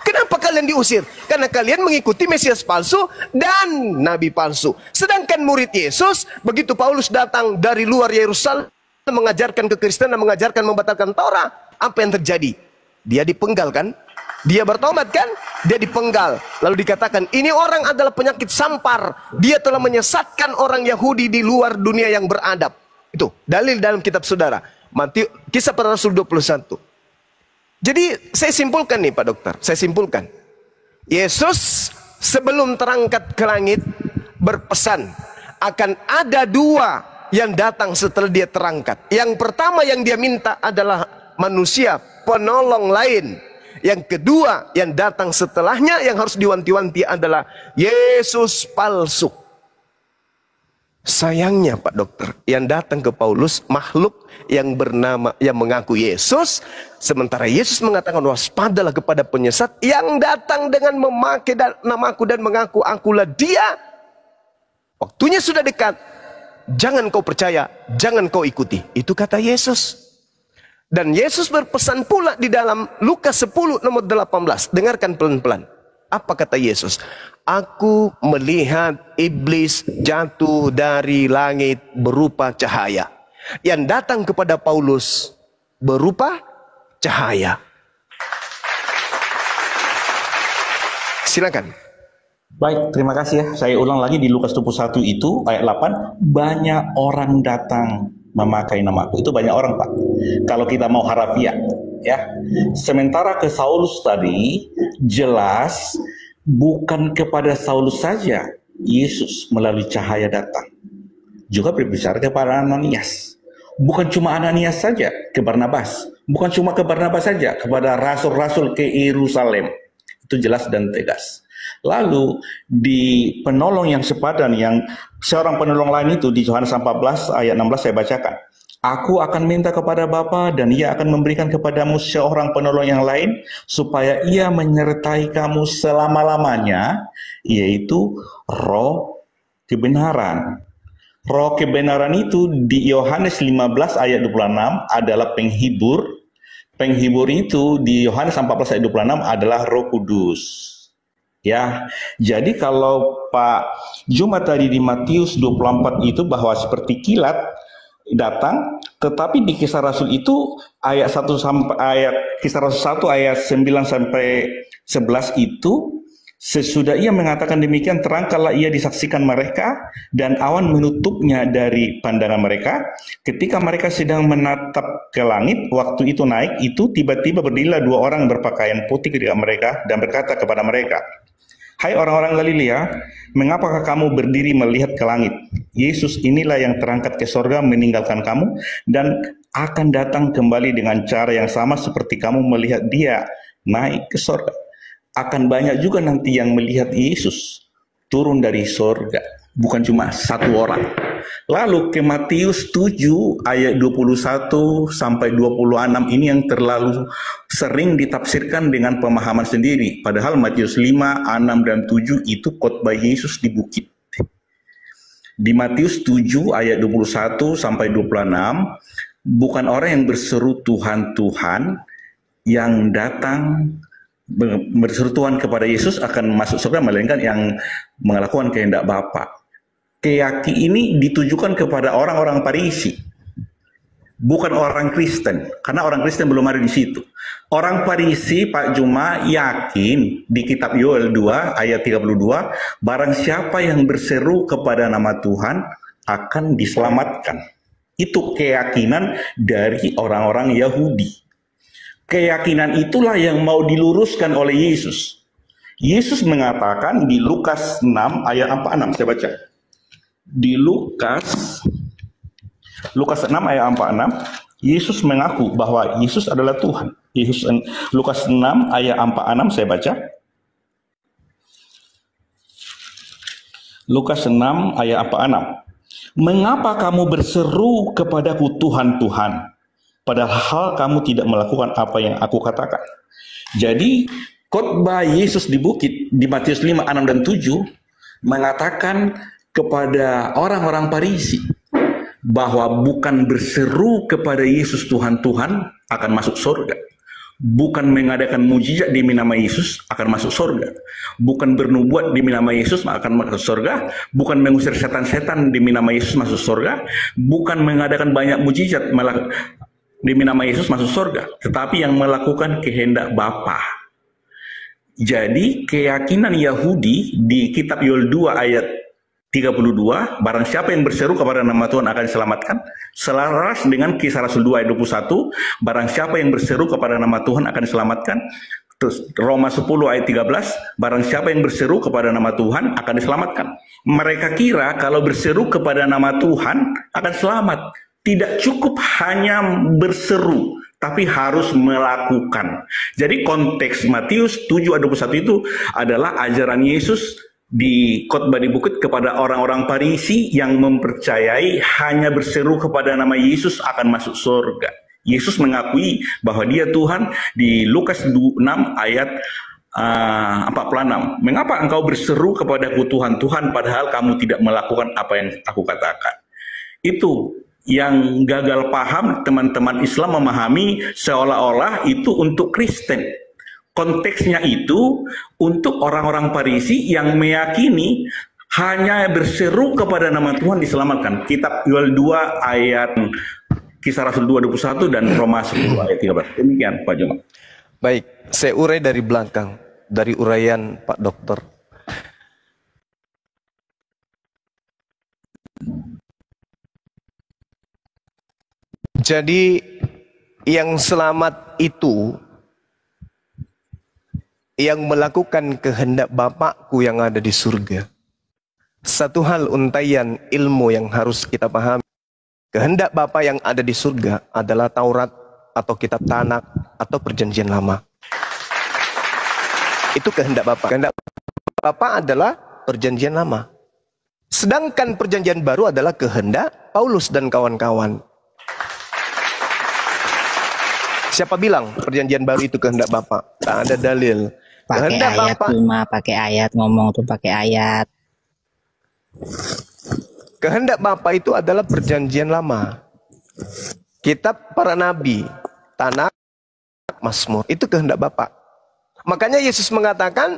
Kenapa kalian diusir? Karena kalian mengikuti Mesias palsu dan Nabi palsu. Sedangkan murid Yesus, begitu Paulus datang dari luar Yerusalem, mengajarkan kekristenan, mengajarkan membatalkan Taurat, apa yang terjadi? Dia dipenggal kan? Dia bertobat kan? Dia dipenggal. Lalu dikatakan, ini orang adalah penyakit sampar. Dia telah menyesatkan orang Yahudi di luar dunia yang beradab. Itu dalil dalam kitab saudara. Kisah Para Rasul 21. Jadi saya simpulkan nih Pak Dokter. Saya simpulkan. Yesus sebelum terangkat ke langit berpesan akan ada dua yang datang setelah dia terangkat. Yang pertama yang dia minta adalah manusia, penolong lain. Yang kedua yang datang setelahnya yang harus diwanti-wanti adalah Yesus palsu. Sayangnya Pak Dokter, yang datang ke Paulus makhluk yang mengaku Yesus, sementara Yesus mengatakan waspadalah kepada penyesat yang datang dengan memakai namaku dan mengaku akulah dia. Waktunya sudah dekat. Jangan kau percaya, jangan kau ikuti. Itu kata Yesus. Dan Yesus berpesan pula di dalam Lukas 10 nomor 18. Dengarkan pelan-pelan. Apa kata Yesus? Aku melihat iblis jatuh dari langit berupa cahaya. Yang datang kepada Paulus berupa cahaya. Silakan. Baik, terima kasih ya. Saya ulang lagi di Lukas 21 itu ayat 8. Banyak orang datang memakai namaku. Itu banyak orang Pak. Kalau kita mau harafiah ya. Sementara ke Saulus tadi jelas bukan kepada Saulus saja Yesus melalui cahaya datang. Juga berbicara kepada Ananias. Bukan cuma Ananias saja ke Barnabas. Bukan cuma ke Barnabas saja, kepada rasul-rasul ke Yerusalem. Itu jelas dan tegas. Lalu di penolong yang sepadan, yang seorang penolong lain itu di Yohanes 14 ayat 16 saya bacakan. Aku akan minta kepada Bapa dan ia akan memberikan kepadamu seorang penolong yang lain supaya ia menyertai kamu selama-lamanya, yaitu Roh kebenaran. Roh kebenaran itu di Yohanes 15 ayat 26 adalah penghibur. Penghibur itu di Yohanes 14 ayat 26 adalah Roh Kudus. Ya, jadi kalau Pak Juma tadi di Matius 24 itu bahwa seperti kilat datang, tetapi di Kisah Rasul itu ayat 1 sampai Kisah Rasul 1 ayat 9 sampai 11 itu sesudah ia mengatakan demikian terangkanlah ia disaksikan mereka dan awan menutupnya dari pandangan mereka. Ketika mereka sedang menatap ke langit, waktu itu naik itu tiba-tiba berdirilah dua orang berpakaian putih ketika mereka dan berkata kepada mereka, hai orang-orang Galilea, mengapakah kamu berdiri melihat ke langit? Yesus inilah yang terangkat ke sorga meninggalkan kamu dan akan datang kembali dengan cara yang sama seperti kamu melihat dia naik ke sorga. Akan banyak juga nanti yang melihat Yesus turun dari sorga. Bukan cuma satu orang. Lalu ke Matius 7 ayat 21 sampai 26 ini yang terlalu sering ditafsirkan dengan pemahaman sendiri. Padahal Matius 5, 6, dan 7 itu khotbah Yesus di bukit. Di Matius 7 ayat 21 sampai 26, bukan orang yang berseru Tuhan, Tuhan yang datang berseru Tuhan kepada Yesus akan masuk surga, melainkan yang melakukan kehendak Bapa. Keyakinan ini ditujukan kepada orang-orang Farisi, bukan orang Kristen, karena orang Kristen belum ada di situ. Orang Farisi, Pak Juma, yakin di kitab Yoel 2 ayat 32, barang siapa yang berseru kepada nama Tuhan akan diselamatkan. Itu keyakinan dari orang-orang Yahudi. Keyakinan itulah yang mau diluruskan oleh Yesus. Yesus mengatakan di Lukas 6 ayat 46, saya baca. Di Lukas 6 ayat 46, Yesus mengaku bahwa Yesus adalah Tuhan. Lukas 6 ayat 46 saya baca. Lukas 6 ayat 46. Mengapa kamu berseru kepadaku Tuhan, Tuhan? Padahal kamu tidak melakukan apa yang aku katakan. Jadi khotbah Yesus di bukit di Matius 5, 6, dan 7 mengatakan kepada orang-orang Farisi bahwa bukan berseru kepada Yesus Tuhan, Tuhan akan masuk surga. bukan mengadakan mujizat demi nama Yesus akan masuk surga, bukan bernubuat demi nama Yesus akan masuk surga, bukan mengusir setan-setan demi nama Yesus masuk surga, bukan mengadakan banyak mujizat malah demi nama Yesus masuk surga, tetapi yang melakukan kehendak Bapa. Jadi keyakinan Yahudi di kitab Yoel 2 ayat 32, barang siapa yang berseru kepada nama Tuhan akan diselamatkan, selaras dengan Kisah Rasul 2 ayat 21, barang siapa yang berseru kepada nama Tuhan akan diselamatkan. Terus Roma 10 ayat 13, barang siapa yang berseru kepada nama Tuhan akan diselamatkan. Mereka kira kalau berseru kepada nama Tuhan akan selamat. Tidak cukup hanya berseru, tapi harus melakukan. Jadi konteks Matius 7 ayat 21 itu adalah ajaran Yesus di khotbah di bukit kepada orang-orang Farisi yang mempercayai hanya berseru kepada nama Yesus akan masuk surga. Yesus mengakui bahwa dia Tuhan di Lukas 6 ayat 46. Mengapa engkau berseru kepadaku Tuhan, Tuhan, padahal kamu tidak melakukan apa yang aku katakan? Itu yang gagal paham teman-teman Islam memahami seolah-olah itu untuk Kristen. Konteksnya itu untuk orang-orang Farisi yang meyakini hanya berseru kepada nama Tuhan diselamatkan. Kitab Yoel 2 ayat Kisah Rasul 2 ayat 21 dan Roma 10 ayat 13. Demikian Pak Juma. Baik, saya urai dari belakang, dari uraian Pak Dokter. Jadi yang selamat itu yang melakukan kehendak Bapakku yang ada di surga. Satu hal untaian ilmu yang harus kita pahami. Kehendak Bapa yang ada di surga adalah Taurat atau kitab Tanak atau perjanjian lama. Itu kehendak Bapa. Kehendak Bapa adalah perjanjian lama. Sedangkan perjanjian baru adalah kehendak Paulus dan kawan-kawan. Siapa bilang perjanjian baru itu kehendak Bapa? Tak ada dalil. Pakai ayat Bapa. cuma pakai ayat, ngomong tuh pakai ayat. Kehendak Bapa itu adalah perjanjian lama. Kitab para nabi, Tanak, Mazmur, itu kehendak Bapa. Makanya Yesus mengatakan,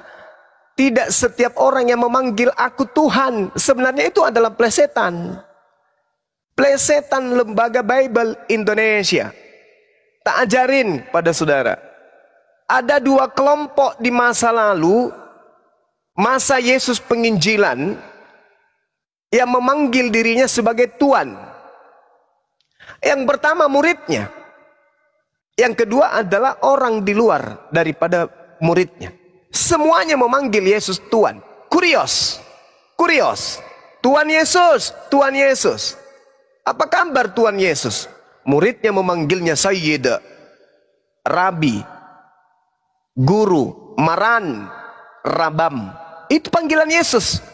tidak setiap orang yang memanggil aku Tuhan, sebenarnya itu adalah plesetan. Plesetan lembaga Bible Indonesia. Tak ajarin pada saudara. Ada dua kelompok di masa lalu, masa Yesus penginjilan, yang memanggil dirinya sebagai Tuhan. Yang pertama muridnya. Yang kedua adalah orang di luar daripada muridnya. Semuanya memanggil Yesus Tuhan. Kurios. Tuhan Yesus, Tuhan Yesus. Apa kabar Tuhan Yesus? Muridnya memanggilnya Sayyid, Rabi, Guru, Maran, Rabam. Itu panggilan Yesus.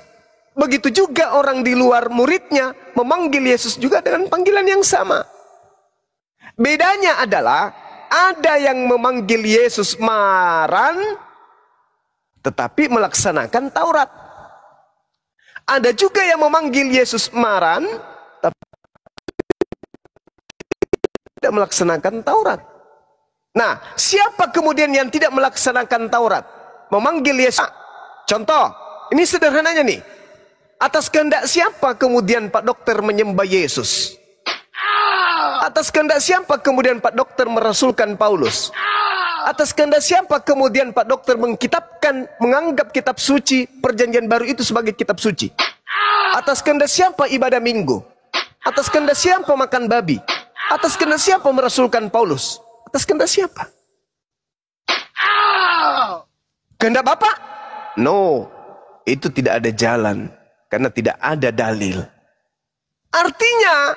Begitu juga orang di luar muridnya memanggil Yesus juga dengan panggilan yang sama. Bedanya adalah ada yang memanggil Yesus Maran tetapi melaksanakan Taurat. Ada juga yang memanggil Yesus Maran tapi tidak melaksanakan Taurat. Nah, siapa kemudian yang tidak melaksanakan Taurat? Memanggil Yesus. Contoh, ini sederhananya nih. Atas kehendak siapa kemudian Pak Dokter menyembah Yesus? Atas kehendak siapa kemudian Pak Dokter merasulkan Paulus? Atas kehendak siapa kemudian Pak Dokter menganggap kitab suci perjanjian baru itu sebagai kitab suci? Atas kehendak siapa ibadah minggu? Atas kehendak siapa makan babi? Atas kehendak siapa merasulkan Paulus? Atas kehendak siapa? Kehendak Bapa? No, itu tidak ada jalan. Karena tidak ada dalil. Artinya,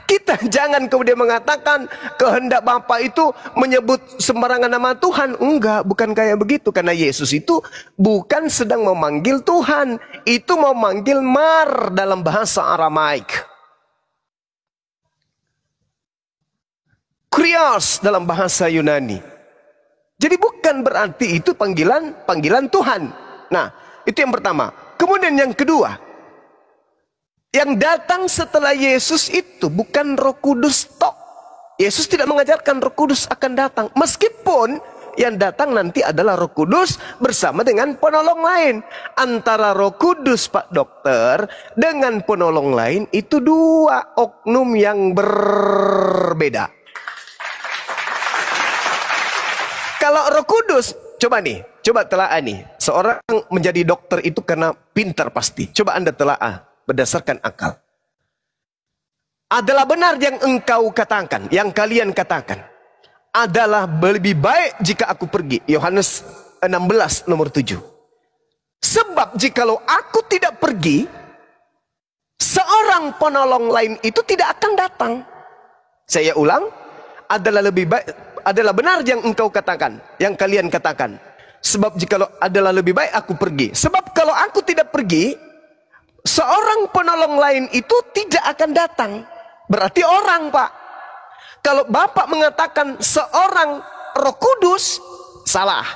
kita jangan kemudian mengatakan kehendak Bapa itu menyebut sembarangan nama Tuhan. Enggak, bukan kayak begitu. Karena Yesus itu bukan sedang memanggil Tuhan. Itu memanggil Mar dalam bahasa Aramaik. Krios dalam bahasa Yunani. Jadi bukan berarti itu panggilan Tuhan. Nah, itu yang pertama. Kemudian yang kedua, yang datang setelah Yesus itu bukan Roh Kudus tok. Yesus tidak mengajarkan Roh Kudus akan datang. Meskipun yang datang nanti adalah Roh Kudus bersama dengan penolong lain. Antara Roh Kudus, Pak Dokter, dengan penolong lain itu dua oknum yang berbeda. Kalau Roh Kudus, coba telaah nih. Seorang menjadi dokter itu karena pintar pasti. Coba Anda telaah berdasarkan akal. Adalah benar yang engkau katakan, yang kalian katakan. Adalah lebih baik jika aku pergi. Yohanes 16 nomor 7. Sebab jikalau aku tidak pergi, seorang penolong lain itu tidak akan datang. Saya ulang, adalah benar yang engkau katakan, yang kalian katakan. Sebab jikalau adalah lebih baik aku pergi. Sebab kalau aku tidak pergi, seorang penolong lain itu tidak akan datang. Berarti orang, Pak. Kalau Bapak mengatakan seorang Roh Kudus, salah.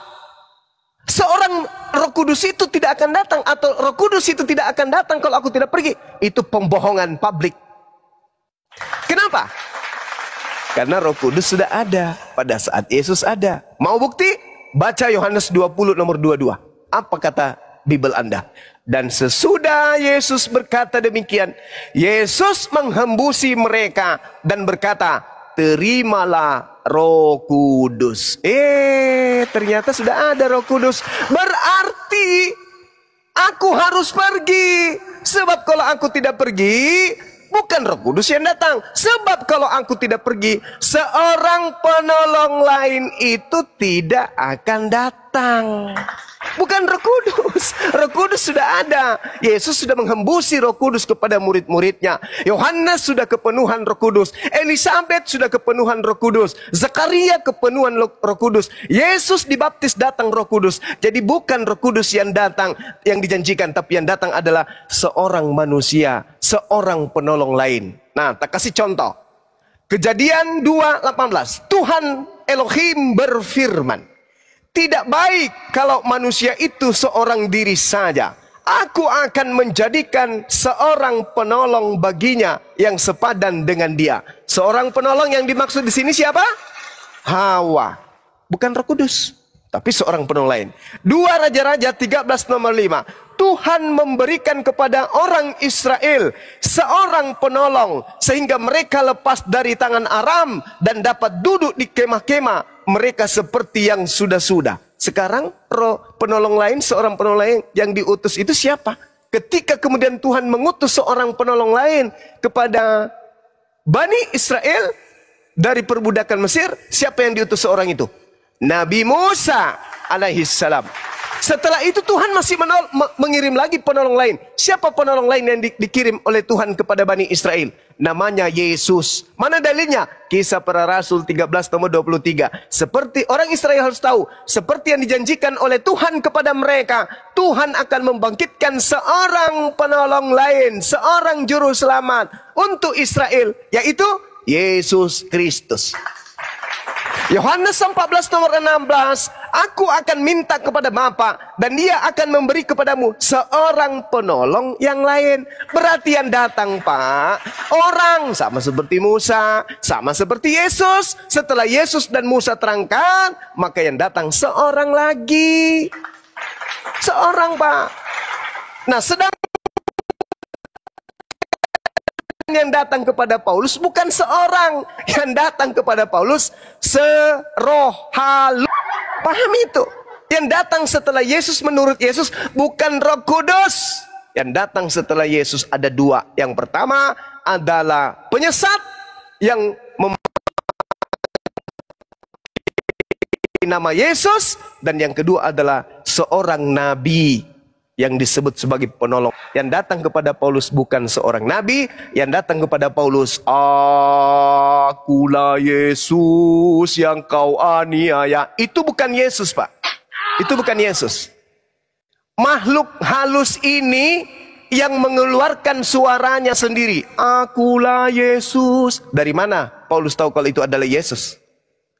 Seorang Roh Kudus itu tidak akan datang, atau Roh Kudus itu tidak akan datang kalau aku tidak pergi. Itu pembohongan publik. Kenapa? Karena Roh Kudus sudah ada pada saat Yesus ada. Mau bukti? Baca Yohanes 20 nomor 22. Apa kata Bible Anda? Dan sesudah Yesus berkata demikian, Yesus menghembusi mereka dan berkata, terimalah Roh Kudus. Ternyata sudah ada Roh Kudus. Berarti aku harus pergi. Sebab kalau aku tidak pergi, bukan Roh Kudus yang datang. Sebab kalau aku tidak pergi, seorang penolong lain itu tidak akan datang. Bukan Roh Kudus. Roh Kudus sudah ada. Yesus sudah menghembusi Roh Kudus kepada murid-muridnya. Yohanes sudah kepenuhan Roh Kudus. Elizabeth sudah kepenuhan Roh Kudus. Zakaria kepenuhan Roh Kudus. Yesus dibaptis datang Roh Kudus. Jadi bukan Roh Kudus yang datang, yang dijanjikan, tapi yang datang adalah seorang manusia, seorang penolong lain. Nah, tak kasih contoh. Kejadian 2:18. Tuhan Elohim berfirman, tidak baik kalau manusia itu seorang diri saja. Aku akan menjadikan seorang penolong baginya yang sepadan dengan dia. Seorang penolong yang dimaksud di sini siapa? Hawa. Bukan Roh Kudus, tapi seorang penolong lain. 2 Raja-Raja 13 nomor 5. Tuhan memberikan kepada orang Israel seorang penolong sehingga mereka lepas dari tangan Aram dan dapat duduk di kemah-kemah mereka seperti yang sudah-sudah. Sekarang penolong lain, seorang penolong lain yang diutus itu siapa? Ketika kemudian Tuhan mengutus seorang penolong lain kepada Bani Israel dari perbudakan Mesir, siapa yang diutus seorang itu? Nabi Musa alaihissalam. Setelah itu Tuhan masih mengirim lagi penolong lain. Siapa penolong lain yang dikirim oleh Tuhan kepada Bani Israel? Namanya Yesus. Mana dalilnya? Kisah Para Rasul 13 nomor 23. Seperti orang Israel harus tahu, seperti yang dijanjikan oleh Tuhan kepada mereka, Tuhan akan membangkitkan seorang penolong lain, seorang juru selamat untuk Israel, yaitu Yesus Kristus. Yohanes 14 nomor 16, aku akan minta kepada Bapa dan dia akan memberi kepadamu seorang penolong yang lain. Berarti yang datang, Pak, orang sama seperti Musa, sama seperti Yesus. Setelah Yesus dan Musa terangkan, maka yang datang seorang lagi. Seorang, Pak. Nah, sedang yang datang kepada Paulus bukan seorang, yang datang kepada Paulus serohalu. Paham itu? Yang datang setelah Yesus menurut Yesus bukan Roh Kudus. Yang datang setelah Yesus ada dua. Yang pertama adalah penyesat yang nama Yesus, dan yang kedua adalah seorang nabi yang disebut sebagai penolong. Yang datang kepada Paulus bukan seorang nabi, yang datang kepada Paulus, akulah Yesus yang kau aniaya. Itu bukan Yesus, Pak. Itu bukan Yesus. Makhluk halus ini yang mengeluarkan suaranya sendiri. Akulah Yesus. Dari mana Paulus tahu kalau itu adalah Yesus?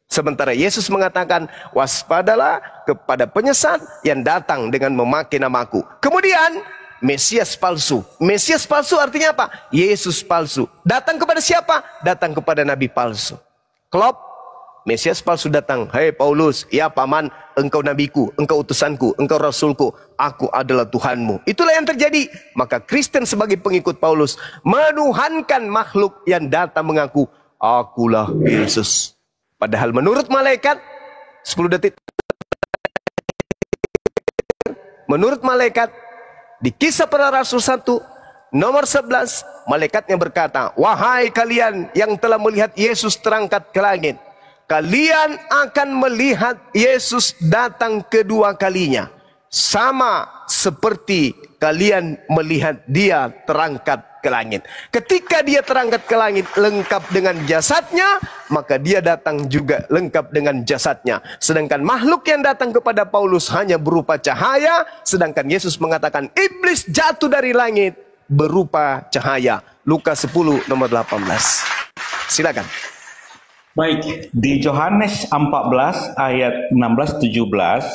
Sementara Yesus mengatakan, waspadalah kepada penyesat yang datang dengan memakai namaku. Kemudian, Mesias palsu. Mesias palsu artinya apa? Yesus palsu. Datang kepada siapa? Datang kepada nabi palsu. Klop, Mesias palsu datang. Hei Paulus, ya paman, engkau nabiku, engkau utusanku, engkau rasulku, aku adalah Tuhanmu. Itulah yang terjadi. Maka Kristen sebagai pengikut Paulus menuhankan makhluk yang datang mengaku, akulah Yesus. Padahal menurut malaikat, 10 detik. Menurut malaikat, di Kisah Para Rasul 1, nomor 11, malaikatnya berkata, wahai kalian yang telah melihat Yesus terangkat ke langit, kalian akan melihat Yesus datang kedua kalinya, sama seperti kalian melihat dia terangkat ke langit. Ketika dia terangkat ke langit lengkap dengan jasadnya, maka dia datang juga lengkap dengan jasadnya. Sedangkan makhluk yang datang kepada Paulus hanya berupa cahaya, sedangkan Yesus mengatakan iblis jatuh dari langit berupa cahaya. Lukas 10 nomor 18. Silakan. Baik, di Yohanes 14 ayat 16-17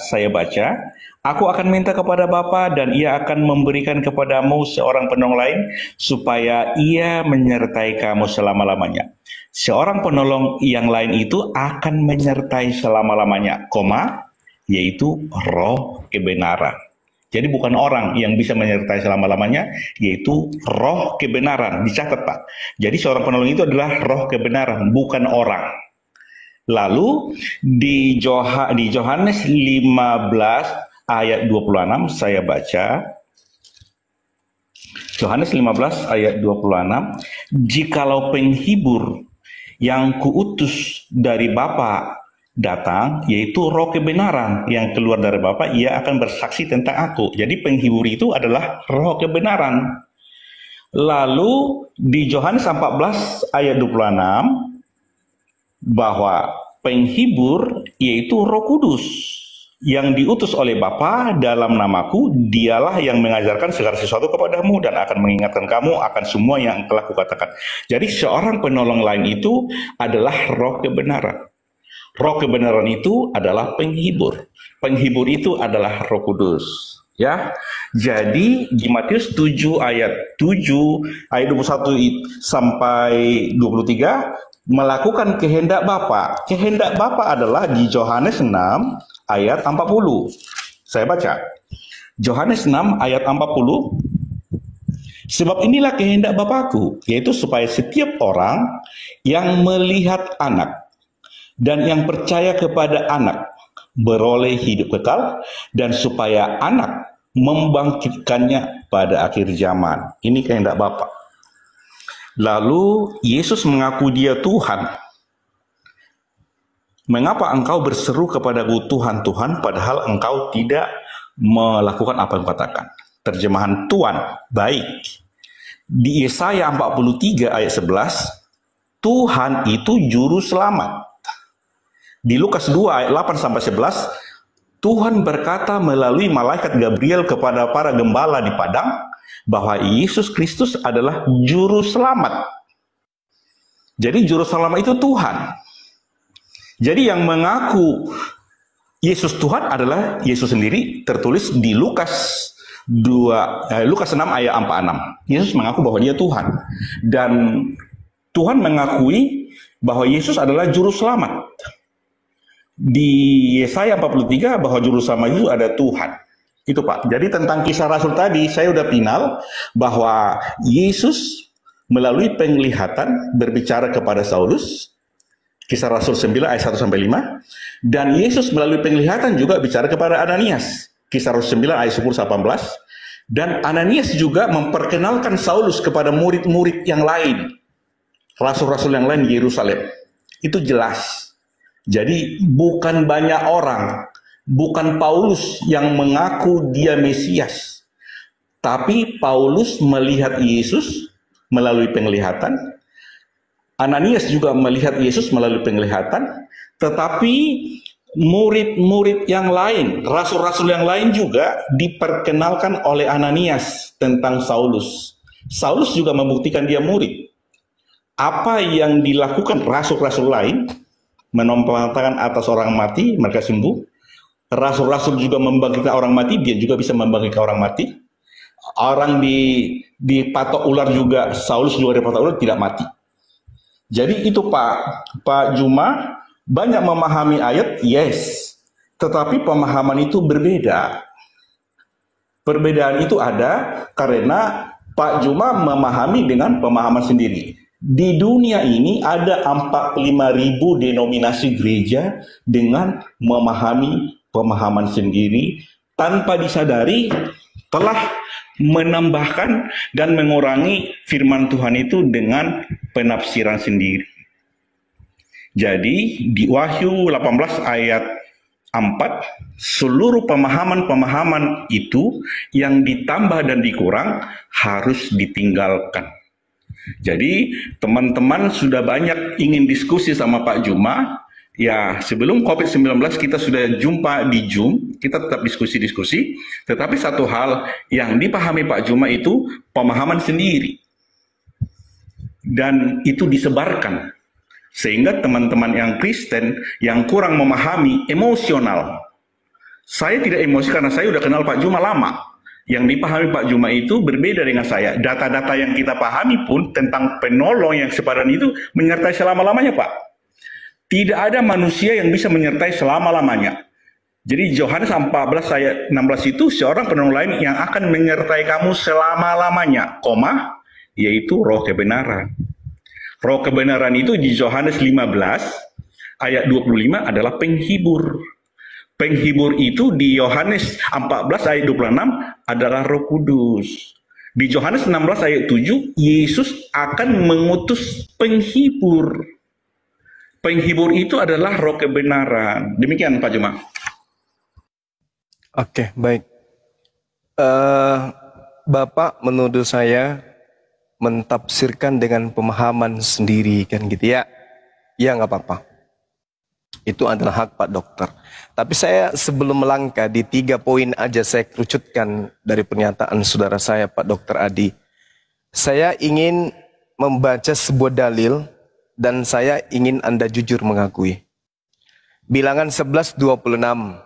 saya baca, aku akan minta kepada Bapa dan ia akan memberikan kepadamu seorang penolong lain supaya ia menyertai kamu selama-lamanya. Seorang penolong yang lain itu akan menyertai selama-lamanya, yaitu roh kebenaran. Jadi bukan orang yang bisa menyertai selama-lamanya, yaitu roh kebenaran. Dicatat Pak. Jadi seorang penolong itu adalah roh kebenaran, bukan orang. Lalu di Yohanes 15 ayat 26 saya baca. Yohanes 15 ayat 26. Jikalau penghibur yang kuutus dari Bapa datang, yaitu roh kebenaran yang keluar dari Bapa, ia akan bersaksi tentang aku. Jadi penghibur itu adalah roh kebenaran. Lalu di Yohanes 14 ayat 26 bahwa penghibur yaitu Roh Kudus yang diutus oleh Bapa dalam namaku, dialah yang mengajarkan segala sesuatu kepadamu dan akan mengingatkan kamu akan semua yang telah kukatakan. Jadi seorang penolong lain itu adalah roh kebenaran. Roh kebenaran itu adalah penghibur. Penghibur itu adalah Roh Kudus. Ya, jadi di Matius 7 ayat 21 sampai 23 melakukan kehendak Bapa. Kehendak Bapa adalah di Yohanes 6 ayat 40. Saya baca. Yohanes 6 ayat 40. Sebab inilah kehendak Bapakku, yaitu supaya setiap orang yang melihat anak dan yang percaya kepada anak beroleh hidup kekal, dan supaya anak membangkitkannya pada akhir zaman. Ini kehendak Bapa. Lalu Yesus mengaku dia Tuhan. Mengapa engkau berseru kepadaku Tuhan, Tuhan, padahal engkau tidak melakukan apa yang katakan? Terjemahan Tuhan, baik. Di Yesaya 43 ayat 11, Tuhan itu juru selamat. Di Lukas 2 ayat 8-11, Tuhan berkata melalui malaikat Gabriel kepada para gembala di padang, bahwa Yesus Kristus adalah juru selamat. Jadi juru selamat itu Tuhan. Jadi yang mengaku Yesus Tuhan adalah Yesus sendiri, tertulis di Lukas 6 ayat 46. Yesus mengaku bahwa dia Tuhan. Dan Tuhan mengakui bahwa Yesus adalah juru selamat. Di Yesaya 43 bahwa juru selamat itu ada Tuhan. Itu Pak. Jadi tentang kisah Rasul tadi saya udah final bahwa Yesus melalui penglihatan berbicara kepada Saulus. Kisah Rasul 9 ayat 1-5. Dan Yesus melalui penglihatan juga bicara kepada Ananias. Kisah Rasul 9 ayat 10-18. Dan Ananias juga memperkenalkan Saulus kepada murid-murid yang lain. Rasul-rasul yang lain di Yerusalem. Itu jelas. Jadi bukan banyak orang, bukan Paulus yang mengaku dia Mesias, tapi Paulus melihat Yesus melalui penglihatan. Ananias juga melihat Yesus melalui penglihatan, tetapi murid-murid yang lain, rasul-rasul yang lain juga diperkenalkan oleh Ananias tentang Saulus. Saulus juga membuktikan dia murid. Apa yang dilakukan rasul-rasul lain, menampakkan atas orang mati, mereka sembuh. Rasul-rasul juga membangkitkan orang mati, dia juga bisa membangkitkan orang mati. Orang dipatok ular juga, Saulus juga dipatok ular, tidak mati. Jadi itu Pak Juma banyak memahami ayat, yes. Tetapi pemahaman itu berbeda. Perbedaan itu ada karena Pak Juma memahami dengan pemahaman sendiri. Di dunia ini ada 45.000 denominasi gereja dengan memahami pemahaman sendiri tanpa disadari telah menambahkan dan mengurangi firman Tuhan itu dengan penafsiran sendiri. Jadi di Wahyu 18 ayat 4, seluruh pemahaman-pemahaman itu yang ditambah dan dikurang harus ditinggalkan. Jadi teman-teman sudah banyak ingin diskusi sama Pak Juma. Ya, sebelum COVID-19 kita sudah jumpa di Zoom, kita tetap diskusi-diskusi. Tetapi satu hal yang dipahami Pak Juma itu pemahaman sendiri. Dan itu disebarkan. Sehingga teman-teman yang Kristen yang kurang memahami emosional. Saya tidak emosi karena saya sudah kenal Pak Juma lama. Yang dipahami Pak Juma itu berbeda dengan saya. Data-data yang kita pahami pun tentang penolong yang sepadan itu menyertai selama-lamanya, Pak. Tidak ada manusia yang bisa menyertai selama-lamanya. Jadi Yohanes 14 ayat 16 itu seorang penolong lain yang akan menyertai kamu selama-lamanya, yaitu roh kebenaran. Roh kebenaran itu di Yohanes 15 ayat 25 adalah penghibur. Penghibur itu di Yohanes 14 ayat 26 adalah Roh Kudus. Di Yohanes 16 ayat 7, Yesus akan mengutus penghibur. Penghibur itu adalah Roh kebenaran. Demikian Pak Juma. Oke, baik. Bapak menuduh saya mentafsirkan dengan pemahaman sendiri, kan gitu ya? Ya nggak apa-apa. Itu adalah hak Pak Dokter. Tapi saya sebelum melangkah di 3 poin aja saya kerucutkan dari pernyataan saudara saya Pak Dokter Adi. Saya ingin membaca sebuah dalil dan saya ingin Anda jujur mengakui. Bilangan 11:26.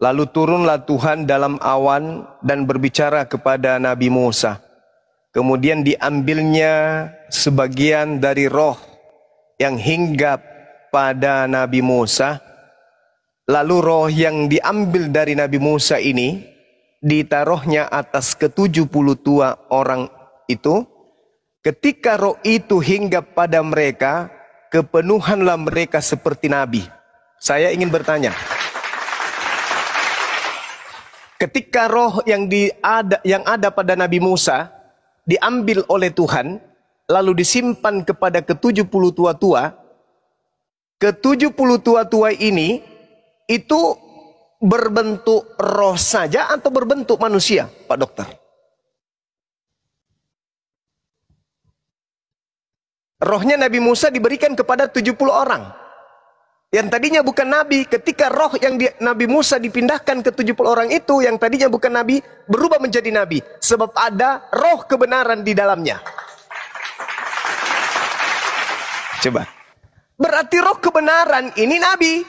Lalu turunlah Tuhan dalam awan dan berbicara kepada Nabi Musa. Kemudian diambilnya sebagian dari roh yang hinggap pada Nabi Musa. Lalu roh yang diambil dari Nabi Musa ini ditaruhnya atas ke-70 tua orang itu. Ketika roh itu hinggap pada mereka, kepenuhanlah mereka seperti Nabi. Saya ingin bertanya, ketika roh yang ada pada Nabi Musa diambil oleh Tuhan, lalu disimpan kepada ke-70 tua-tua, ke-70 tua-tua ini itu berbentuk roh saja atau berbentuk manusia, Pak Dokter? Rohnya Nabi Musa diberikan kepada 70 orang. Yang tadinya bukan Nabi, ketika roh yang Nabi Musa dipindahkan ke 70 orang itu, yang tadinya bukan Nabi, berubah menjadi Nabi. Sebab ada roh kebenaran di dalamnya. Coba. Berarti roh kebenaran ini Nabi.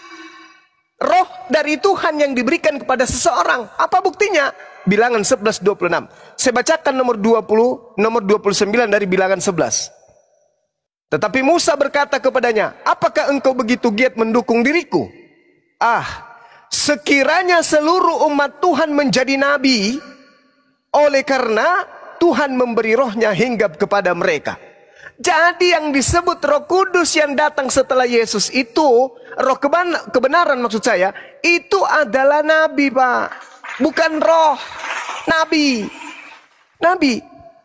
Roh dari Tuhan yang diberikan kepada seseorang. Apa buktinya? Bilangan 11:26. Saya bacakan nomor 20, nomor 29 dari bilangan 11. Tetapi Musa berkata kepadanya, apakah engkau begitu giat mendukung diriku? Sekiranya seluruh umat Tuhan menjadi nabi, oleh karena Tuhan memberi rohnya hinggap kepada mereka. Jadi yang disebut Roh Kudus yang datang setelah Yesus itu, roh kebenaran maksud saya, itu adalah nabi, Pak. Bukan roh, nabi. Nabi.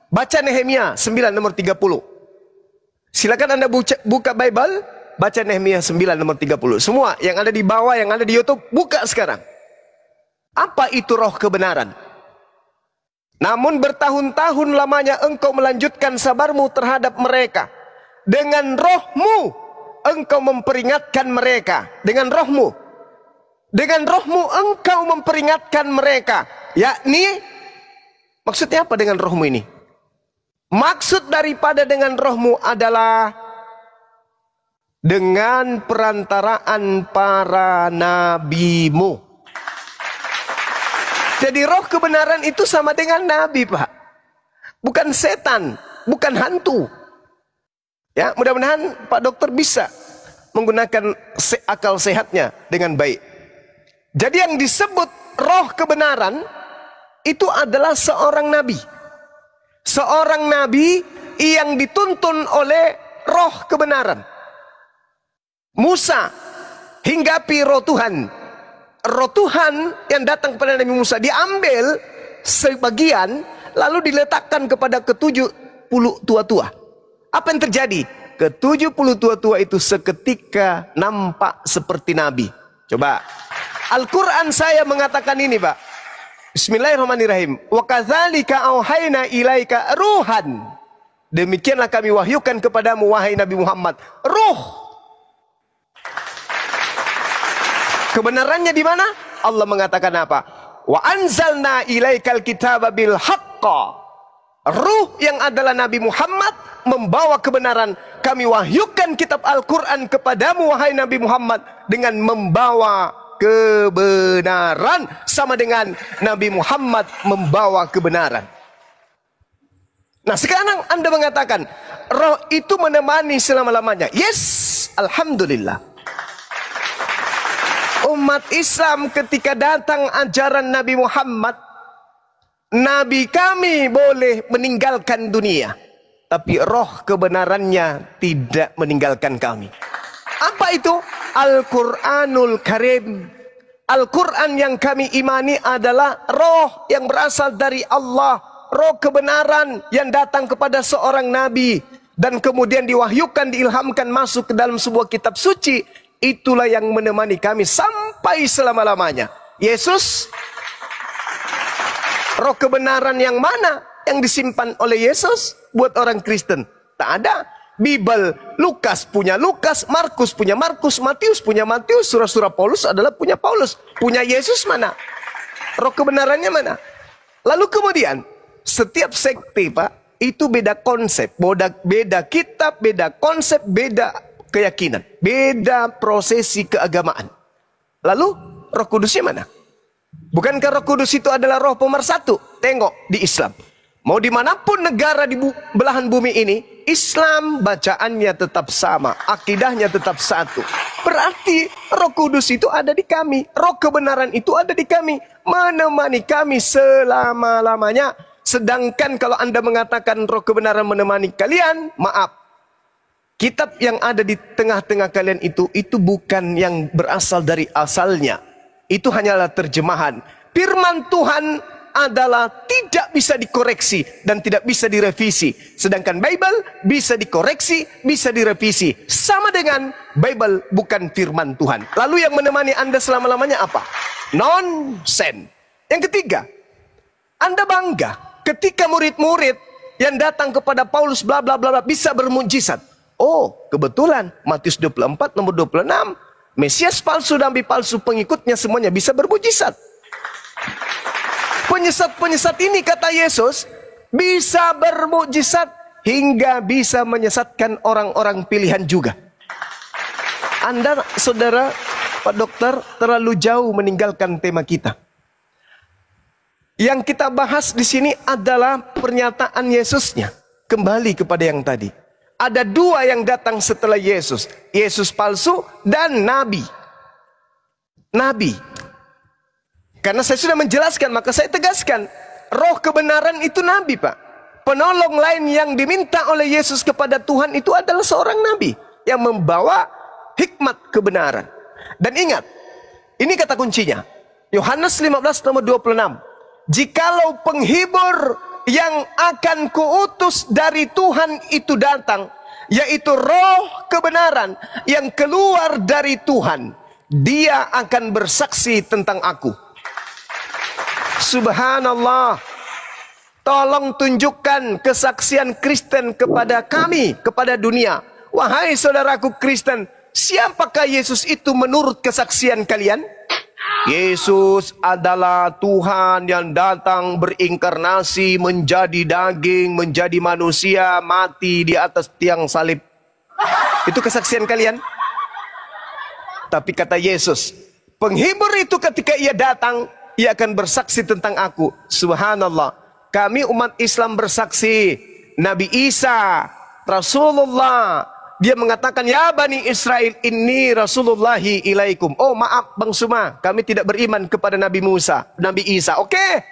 Baca Nehemia 9 nomor 30. Silakan Anda buka Bible, baca Nehemia 9 nomor 30. Semua yang ada di bawah, yang ada di YouTube, buka sekarang. Apa itu roh kebenaran? Namun bertahun-tahun lamanya engkau melanjutkan sabarmu terhadap mereka. Dengan rohmu engkau memperingatkan mereka. Dengan rohmu. Dengan rohmu engkau memperingatkan mereka. Yakni, maksudnya apa dengan rohmu ini? Maksud daripada dengan rohmu adalah dengan perantaraan para nabimu. Jadi roh kebenaran itu sama dengan nabi, Pak. Bukan setan, bukan hantu. Ya, mudah-mudahan Pak Dokter bisa menggunakan akal sehatnya dengan baik. Jadi yang disebut roh kebenaran itu adalah seorang nabi. Seorang nabi yang dituntun oleh roh kebenaran. Musa hinggapi roh Tuhan. Roh Tuhan yang datang kepada Nabi Musa diambil sebagian lalu diletakkan kepada ke-70 tua-tua. Apa yang terjadi? Ke-70 tua-tua itu seketika nampak seperti nabi. Coba. Al-Quran saya mengatakan ini, Pak. Bismillahirrahmanirrahim. Wa kadzalika auhayna ilaika ruhan. Demikianlah kami wahyukan kepadamu wahai Nabi Muhammad, ruh. Kebenarannya di mana? Allah mengatakan apa? Wa anzalna ilaikal kitaba bil haqqa. Ruh yang adalah Nabi Muhammad membawa kebenaran. Kami wahyukan kitab Al-Quran kepadamu wahai Nabi Muhammad dengan membawa kebenaran, sama dengan Nabi Muhammad membawa kebenaran. Nah, sekarang Anda mengatakan roh itu menemani selama-lamanya. Yes, alhamdulillah. Umat Islam ketika datang ajaran Nabi Muhammad, Nabi kami boleh meninggalkan dunia, tapi roh kebenarannya tidak meninggalkan kami. Apa itu? Al-Quranul Karim. Al-Quran yang kami imani adalah roh yang berasal dari Allah. Roh kebenaran yang datang kepada seorang nabi. Dan kemudian diwahyukan, diilhamkan masuk ke dalam sebuah kitab suci. Itulah yang menemani kami sampai selama-lamanya. Yesus, roh kebenaran yang mana yang disimpan oleh Yesus buat orang Kristen? Tak ada. Bible, Lukas punya Lukas, Markus punya Markus, Matius punya Matius, surah-surah Paulus adalah punya Paulus. Punya Yesus mana? Roh kebenarannya mana? Lalu kemudian, setiap sekte, Pak, itu beda konsep, beda kitab, beda konsep, beda keyakinan, beda prosesi keagamaan. Lalu, Roh Kudusnya mana? Bukankah Roh Kudus itu adalah roh pemersatu? Tengok di Islam. Mau dimanapun negara di belahan bumi ini, Islam bacaannya tetap sama, akidahnya tetap satu. Berarti Roh Kudus itu ada di kami, roh kebenaran itu ada di kami, menemani kami selama-lamanya. Sedangkan kalau Anda mengatakan roh kebenaran menemani kalian, maaf, kitab yang ada di tengah-tengah kalian itu bukan yang berasal dari asalnya. Itu hanyalah terjemahan. Firman Tuhan adalah tidak bisa dikoreksi dan tidak bisa direvisi. Sedangkan Bible bisa dikoreksi, bisa direvisi. Sama dengan Bible bukan firman Tuhan. Lalu yang menemani Anda selama-lamanya apa? Nonsen. Yang ketiga, Anda bangga ketika murid-murid yang datang kepada Paulus bla bla bla bisa bermujizat. Oh, kebetulan Matius 24 nomor 26, Mesias palsu, nabi palsu, pengikutnya semuanya bisa bermujizat. Penyesat-penyesat ini, kata Yesus, bisa bermukjizat hingga bisa menyesatkan orang-orang pilihan juga. Anda, saudara, Pak Dokter, terlalu jauh meninggalkan tema kita. Yang kita bahas di sini adalah pernyataan Yesusnya. Kembali kepada yang tadi. Ada dua yang datang setelah Yesus. Yesus palsu dan nabi. Nabi. Karena saya sudah menjelaskan, maka saya tegaskan. Roh kebenaran itu nabi, Pak. Penolong lain yang diminta oleh Yesus kepada Tuhan itu adalah seorang nabi. Yang membawa hikmat kebenaran. Dan ingat, ini kata kuncinya. Yohanes 15 nomor 26. Jikalau penghibur yang akan kuutus dari Tuhan itu datang, yaitu roh kebenaran yang keluar dari Tuhan, dia akan bersaksi tentang aku. Subhanallah. Tolong tunjukkan kesaksian Kristen kepada kami, kepada dunia. Wahai saudaraku Kristen, siapakah Yesus itu menurut kesaksian kalian? Yesus adalah Tuhan yang datang berinkarnasi, menjadi daging, menjadi manusia, mati di atas tiang salib. Itu kesaksian kalian? Tapi kata Yesus, penghibur itu ketika ia datang, ia akan bersaksi tentang aku. Subhanallah. Kami umat Islam bersaksi, Nabi Isa Rasulullah dia mengatakan, ya Bani Israel, inni Rasulullahi ilaikum. Oh maaf Bang Suma, kami tidak beriman kepada Nabi Musa, Nabi Isa. Oke,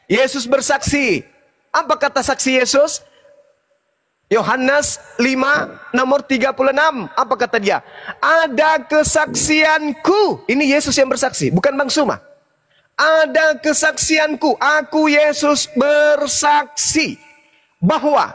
Yesus bersaksi. Apa kata saksi Yesus? Yohanes 5 nomor 36. Apa kata dia? Ada kesaksianku. Ini Yesus yang bersaksi, bukan Bang Suma. Ada kesaksianku. Aku Yesus bersaksi bahwa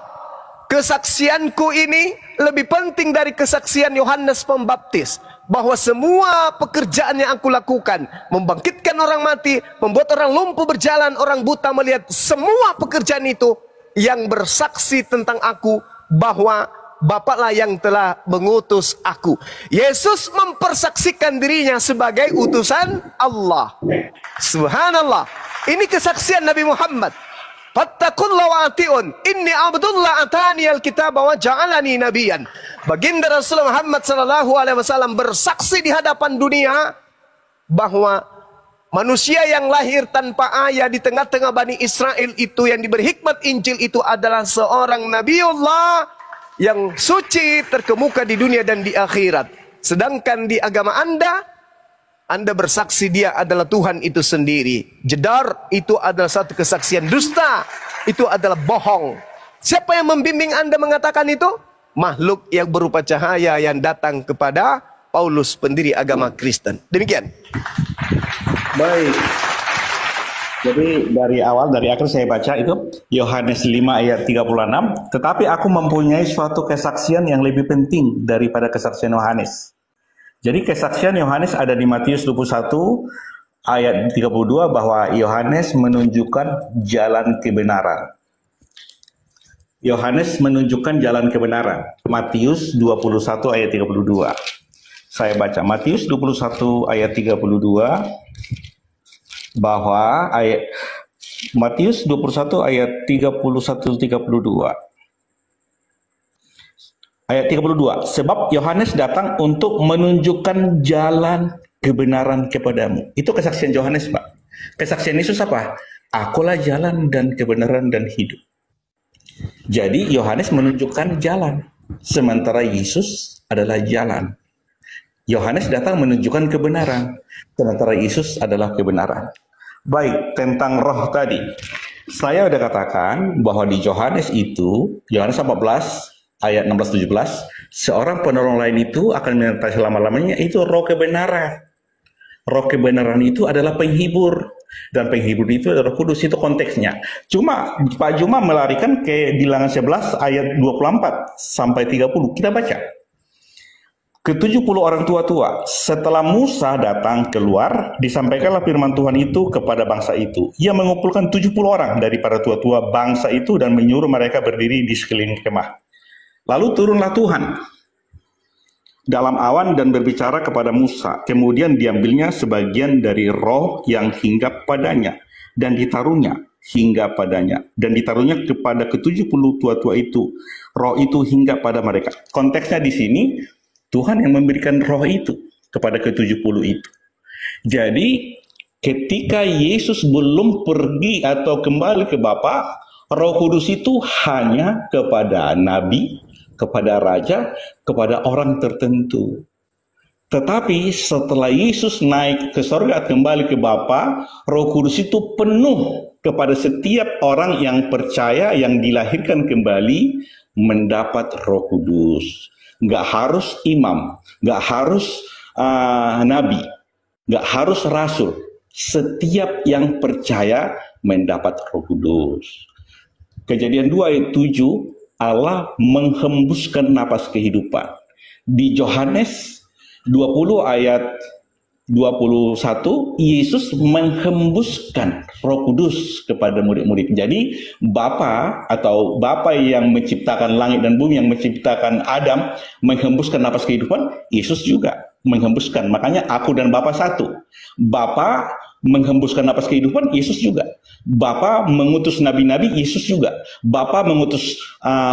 kesaksianku ini lebih penting dari kesaksian Yohanes Pembaptis. Bahwa semua pekerjaan yang aku lakukan, membangkitkan orang mati, membuat orang lumpuh berjalan, orang buta melihat, semua pekerjaan itu yang bersaksi tentang aku, bahwa Bapaklah yang telah mengutus aku. Yesus mempersaksikan dirinya sebagai utusan Allah. Subhanallah. Ini kesaksian Nabi Muhammad. Fattaqullaha wa ati'un. Inni abdullah atani alkitaba wa ja'alani nabiyan. Baginda Rasulullah Muhammad sallallahu alaihi wasallam bersaksi di hadapan dunia bahwa manusia yang lahir tanpa ayah di tengah-tengah Bani Israel itu, yang diberi hikmat Injil itu, adalah seorang Nabiullah yang suci, terkemuka di dunia dan di akhirat. Sedangkan di agama Anda bersaksi dia adalah Tuhan itu sendiri. Jedar itu adalah satu kesaksian dusta. Itu adalah bohong. Siapa yang membimbing Anda mengatakan itu? Makhluk yang berupa cahaya yang datang kepada Paulus, pendiri agama Kristen. Demikian. Baik. Jadi dari akhir saya baca itu Yohanes 5 ayat 36. Tetapi aku mempunyai suatu kesaksian yang lebih penting daripada kesaksian Yohanes. Jadi kesaksian Yohanes ada di Matius 21 ayat 32 bahwa Yohanes menunjukkan jalan kebenaran. Yohanes menunjukkan jalan kebenaran. Matius 21 ayat 32. Saya baca Matius 21 ayat 32 bahwa Matius 21 ayat 31-32. Ayat 32, sebab Yohanes datang untuk menunjukkan jalan kebenaran kepadamu. Itu kesaksian Yohanes, Pak. Kesaksian Yesus apa? Akulah jalan dan kebenaran dan hidup. Jadi Yohanes menunjukkan jalan, sementara Yesus adalah jalan. Yohanes datang menunjukkan kebenaran, sementara Yesus adalah kebenaran. Baik, tentang roh tadi. Saya sudah katakan bahwa di Yohanes itu, Yohanes 14 ayat 16-17, seorang penolong lain itu akan menyertai selama-lamanya, itu roh kebenaran. Roh kebenaran itu adalah penghibur, dan penghibur itu adalah Roh Kudus. Itu konteksnya. Cuma Pak Juma melarikan ke Bilangan 11 ayat 24 sampai 30. Kita baca. Ke-70 orang tua-tua, setelah Musa datang keluar, disampaikanlah firman Tuhan itu kepada bangsa itu. Ia mengumpulkan 70 orang dari para tua-tua bangsa itu dan menyuruh mereka berdiri di sekeliling kemah. Lalu turunlah Tuhan dalam awan dan berbicara kepada Musa. Kemudian diambilnya sebagian dari roh yang hinggap padanya dan ditaruhnya hingga padanya. Dan ditaruhnya kepada ke-70 tua-tua itu. Roh itu hinggap pada mereka. Konteksnya di sini, Tuhan yang memberikan roh itu kepada ke-70 itu. Jadi, ketika Yesus belum pergi atau kembali ke Bapa, Roh Kudus itu hanya kepada nabi, kepada raja, kepada orang tertentu. Tetapi setelah Yesus naik ke sorga kembali ke Bapa, Roh Kudus itu penuh kepada setiap orang yang percaya, yang dilahirkan kembali, mendapat Roh Kudus. Nggak harus imam, nggak harus nabi, nggak harus rasul. Setiap yang percaya mendapat Roh Kudus. Kejadian 2 ayat 7, Allah menghembuskan napas kehidupan. Di Yohanes 20 ayat 21, Yesus menghembuskan Roh Kudus kepada murid-murid. Jadi Bapa atau Bapa yang menciptakan langit dan bumi, yang menciptakan Adam, menghembuskan napas kehidupan, Yesus juga menghembuskan. Makanya aku dan Bapa satu. Bapa menghembuskan napas kehidupan, Yesus juga. Bapa mengutus nabi-nabi, Yesus juga. Bapa mengutus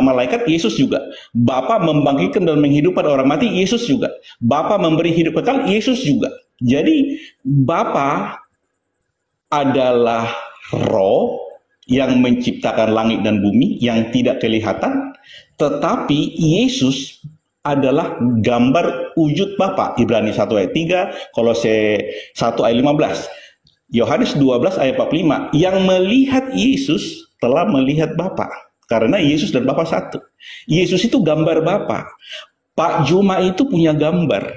malaikat, Yesus juga. Bapa membangkitkan dan menghidupkan orang mati, Yesus juga. Bapa memberi hidup kekal, Yesus juga. Jadi Bapa adalah roh yang menciptakan langit dan bumi yang tidak kelihatan, tetapi Yesus adalah gambar wujud Bapa. Ibrani 1 ayat 3, Kolose 1 ayat 15, Yohanes 12 ayat 45, yang melihat Yesus telah melihat Bapa. Karena Yesus dan Bapa satu. Yesus itu gambar Bapa. Pak Juma itu punya gambar.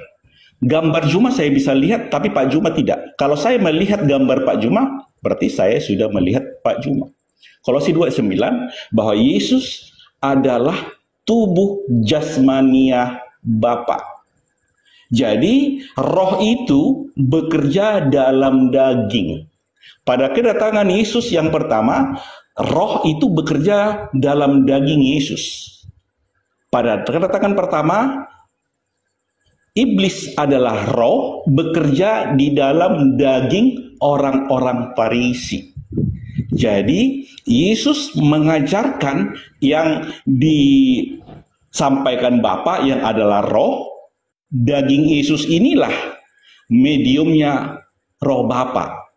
Gambar Juma saya bisa lihat, tapi Pak Juma tidak. Kalau saya melihat gambar Pak Juma, berarti saya sudah melihat Pak Juma. Kolose 2 ayat 9, bahwa Yesus adalah tubuh jasmania Bapa. Jadi roh itu bekerja dalam daging. Pada kedatangan Yesus yang pertama, roh itu bekerja dalam daging Yesus. Pada kedatangan pertama, iblis adalah roh bekerja di dalam daging orang-orang Farisi. Jadi Yesus mengajarkan yang disampaikan Bapa yang adalah roh. Daging Yesus inilah mediumnya roh Bapa.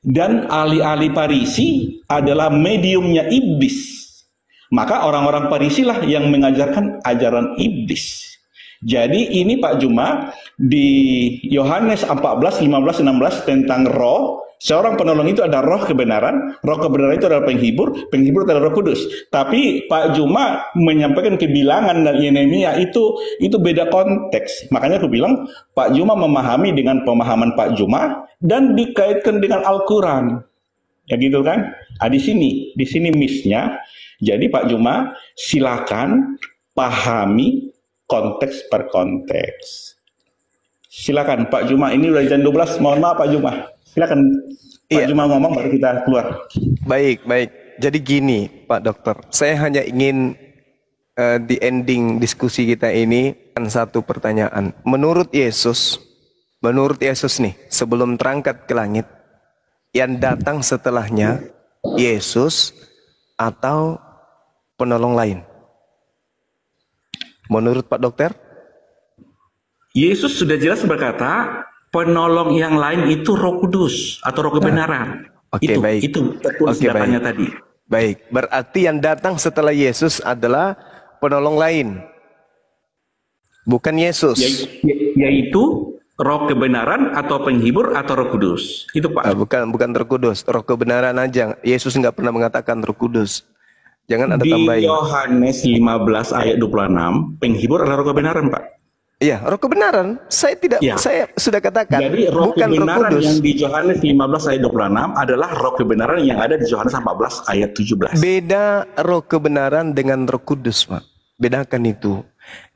Dan ahli-ahli Farisi adalah mediumnya iblis. Maka orang-orang Farisi lah yang mengajarkan ajaran iblis. Jadi ini Pak Juma di Yohanes 14, 15, 16 tentang roh. Seorang penolong itu ada roh kebenaran itu adalah penghibur adalah Roh Kudus. Tapi Pak Juma menyampaikan kebilangan dan Yeremia itu beda konteks. Makanya aku bilang Pak Juma memahami dengan pemahaman Pak Juma dan dikaitkan dengan Al-Quran. Ya gitu kan? Di sini miss-nya. Jadi Pak Juma silakan pahami konteks per konteks. Silakan Pak Juma, ini udah jam 12, mohon maaf Pak Juma. Silakan Pak Juma ngomong baru kita keluar. Baik. Jadi gini Pak Dokter, saya hanya ingin di ending diskusi kita ini satu pertanyaan. Menurut Yesus nih, sebelum terangkat ke langit, yang datang setelahnya Yesus atau penolong lain? Menurut Pak Dokter? Yesus sudah jelas berkata, penolong yang lain itu Roh Kudus atau Roh kebenaran. Baik. Itu tertulis datanya tadi. Baik, berarti yang datang setelah Yesus adalah penolong lain. Bukan Yesus. Yaitu Roh kebenaran atau penghibur atau Roh Kudus. Itu Pak. Bukan Roh Kudus, Roh kebenaran aja. Yesus nggak pernah mengatakan Roh Kudus. Jangan ada tambahin. Di Yohanes 15 ayat 26, penghibur adalah Roh kebenaran, Pak. Iya, Roh kebenaran. Saya sudah katakan. Jadi Roh bukan kebenaran Roh Kudus. yang di Yohanes 15 ayat 26 adalah Roh kebenaran yang ada di Yohanes 14 ayat 17. Beda Roh kebenaran dengan Roh Kudus, Pak. Bedakan itu.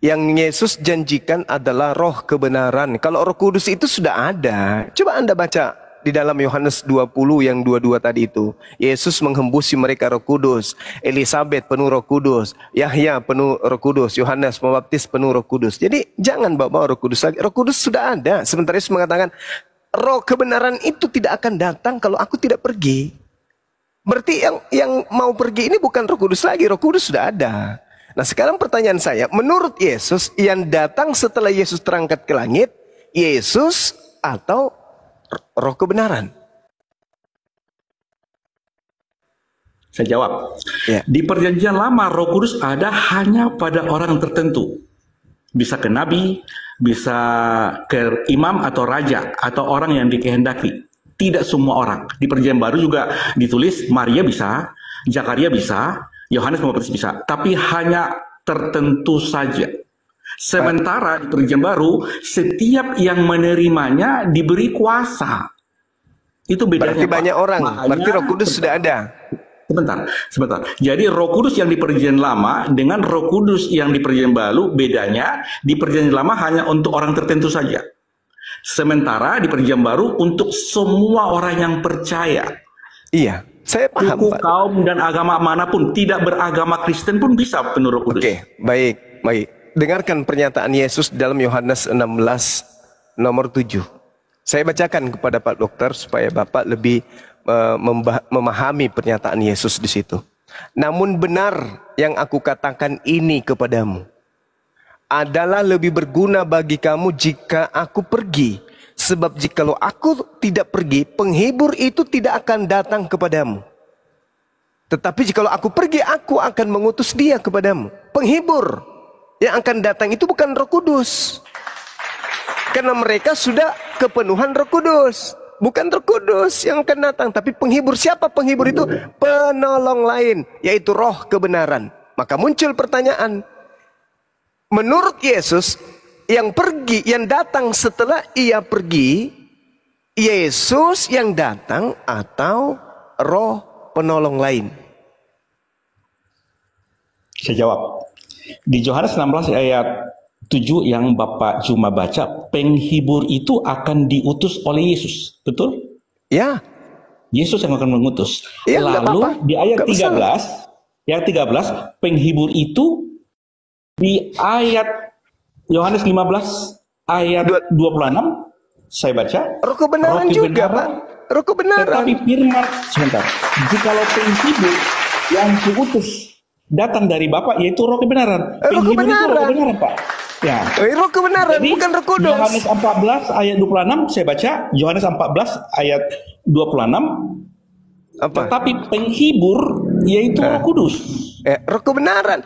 Yang Yesus janjikan adalah Roh kebenaran. Kalau Roh Kudus itu sudah ada. Coba Anda baca di dalam Yohanes 20 yang 22 tadi itu. Yesus menghembusi mereka Roh Kudus. Elisabet penuh Roh Kudus. Yahya penuh Roh Kudus. Yohanes Pembaptis penuh Roh Kudus. Jadi jangan bawa Roh Kudus lagi. Roh Kudus sudah ada. Sementara Yesus mengatakan roh kebenaran itu tidak akan datang kalau aku tidak pergi. Berarti yang mau pergi ini bukan Roh Kudus lagi. Roh Kudus sudah ada. Nah sekarang pertanyaan saya, menurut Yesus yang datang setelah Yesus terangkat ke langit, Yesus atau Roh kebenaran? Saya jawab. Di perjanjian lama Roh Kudus ada hanya pada orang tertentu. Bisa ke nabi, bisa ke imam atau raja atau orang yang dikehendaki. Tidak semua orang. Di perjanjian baru juga ditulis Maria bisa, Zakaria bisa, Yohanes Pembaptis bisa, tapi hanya tertentu saja. Sementara di perjanjian baru, setiap yang menerimanya diberi kuasa. Itu bedanya. Berarti banyak orang. Berarti Roh Kudus sudah ada. Sebentar. Jadi Roh Kudus yang di perjanjian lama dengan Roh Kudus yang di perjanjian baru, bedanya di perjanjian lama hanya untuk orang tertentu saja. Sementara di perjanjian baru untuk semua orang yang percaya. Iya, saya paham. Suku, kaum dan agama manapun, tidak beragama Kristen pun bisa penuh Roh Kudus. Oke, baik. Dengarkan pernyataan Yesus dalam Yohanes 16 nomor 7. Saya bacakan kepada Pak Dokter supaya Bapak lebih memahami pernyataan Yesus di situ. Namun benar yang aku katakan ini kepadamu adalah lebih berguna bagi kamu jika aku pergi. Sebab jikalau aku tidak pergi, penghibur itu tidak akan datang kepadamu. Tetapi jikalau aku pergi, aku akan mengutus dia kepadamu. Penghibur yang akan datang itu bukan Roh Kudus. Karena mereka sudah kepenuhan Roh Kudus. Bukan Roh Kudus yang akan datang, tapi penghibur. Siapa penghibur itu? Penolong lain, yaitu Roh kebenaran. Maka muncul pertanyaan. Menurut Yesus, yang pergi, yang datang setelah ia pergi, Yesus yang datang atau Roh penolong lain? Saya jawab. Di Yohanes 16 ayat 7 yang Bapak cuma baca, penghibur itu akan diutus oleh Yesus. Betul? Ya. Yesus yang akan mengutus. Ya, lalu di ayat 13, penghibur itu di ayat Yohanes 15 ayat 26 saya baca, Roh kebenaran juga, Pak. Roh kebenaran. Tetapi firman, sebentar, jikalau penghibur yang diutus datang dari Bapa, yaitu Roh kebenaran. Roh Penghibur itu kebenaran. Roh kebenaran, Pak. Ya. Roh kebenaran, Jadi, bukan Roh Kudus. Yohanes 14 ayat 26 saya baca, Yohanes 14 ayat 26. Apa? Tetapi penghibur yaitu Roh Kudus. Roh kebenaran.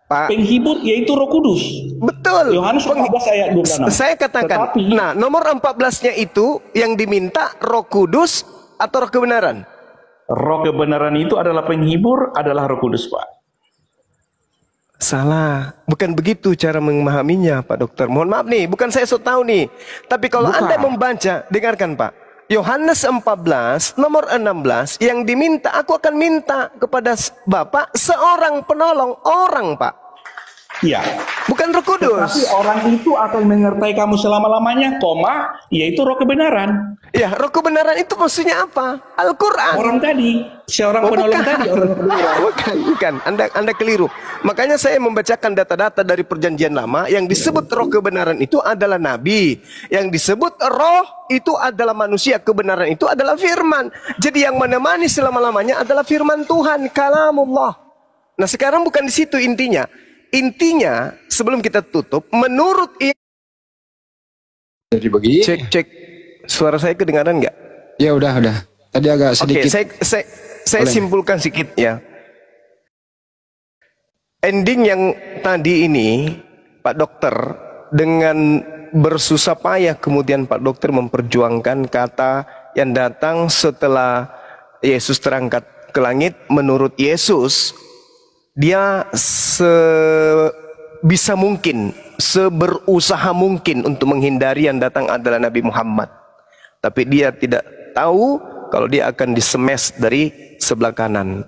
Pak. Penghibur yaitu Roh Kudus. Betul. Yohanes 14 ayat 26. Saya katakan, nah nomor 14-nya itu yang diminta Roh Kudus atau Roh kebenaran? Roh kebenaran itu adalah penghibur, adalah Roh Kudus, Pak. Salah, bukan begitu cara memahaminya, Pak Dokter. Mohon maaf nih, bukan saya sok tahu nih. Tapi kalau Anda membaca, dengarkan Pak. Yohanes 14 nomor 16 yang diminta, aku akan minta kepada Bapa seorang penolong orang, Pak. Iya. Bukan Roh Kudus. Tapi orang itu akan menyertai kamu selama-lamanya, yaitu Roh kebenaran. Ya, Roh kebenaran itu maksudnya apa? Al-Quran. Orang tadi, seorang penolong tadi. Bukan. Anda keliru. Makanya saya membacakan data-data dari perjanjian lama. Yang disebut Roh kebenaran itu adalah Nabi. Yang disebut Roh itu adalah manusia. Kebenaran itu adalah firman. Jadi yang menemani selama-lamanya adalah firman Tuhan, kalamullah. Nah sekarang bukan di situ intinya. Intinya sebelum kita tutup, menurut Jadi begini. cek suara saya kedengaran nggak? Ya udah. Tadi agak sedikit. Oke, saya simpulkan sedikit ya. Ending yang tadi ini, Pak Dokter, dengan bersusah payah kemudian Pak Dokter memperjuangkan kata yang datang setelah Yesus terangkat ke langit. Menurut Yesus, dia sebisa mungkin, seberusaha mungkin untuk menghindari yang datang adalah Nabi Muhammad. Tapi dia tidak tahu kalau dia akan disemes dari sebelah kanan.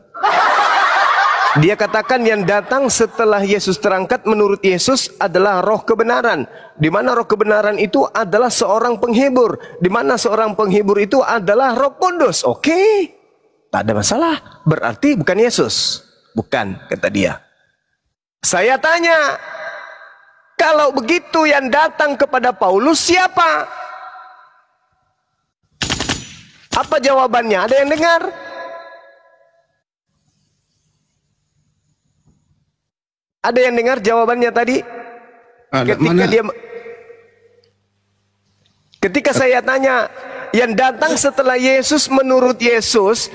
Dia katakan yang datang setelah Yesus terangkat menurut Yesus adalah Roh kebenaran. Di mana Roh kebenaran itu adalah seorang penghibur. Di mana seorang penghibur itu adalah Roh Kudus. Oke, tak ada masalah. Berarti bukan Yesus. Bukan, kata dia. Saya tanya, kalau begitu yang datang kepada Paulus siapa? Apa jawabannya? Ada yang dengar? Ada yang dengar jawabannya tadi? Ketika saya tanya, yang datang setelah Yesus menurut Yesus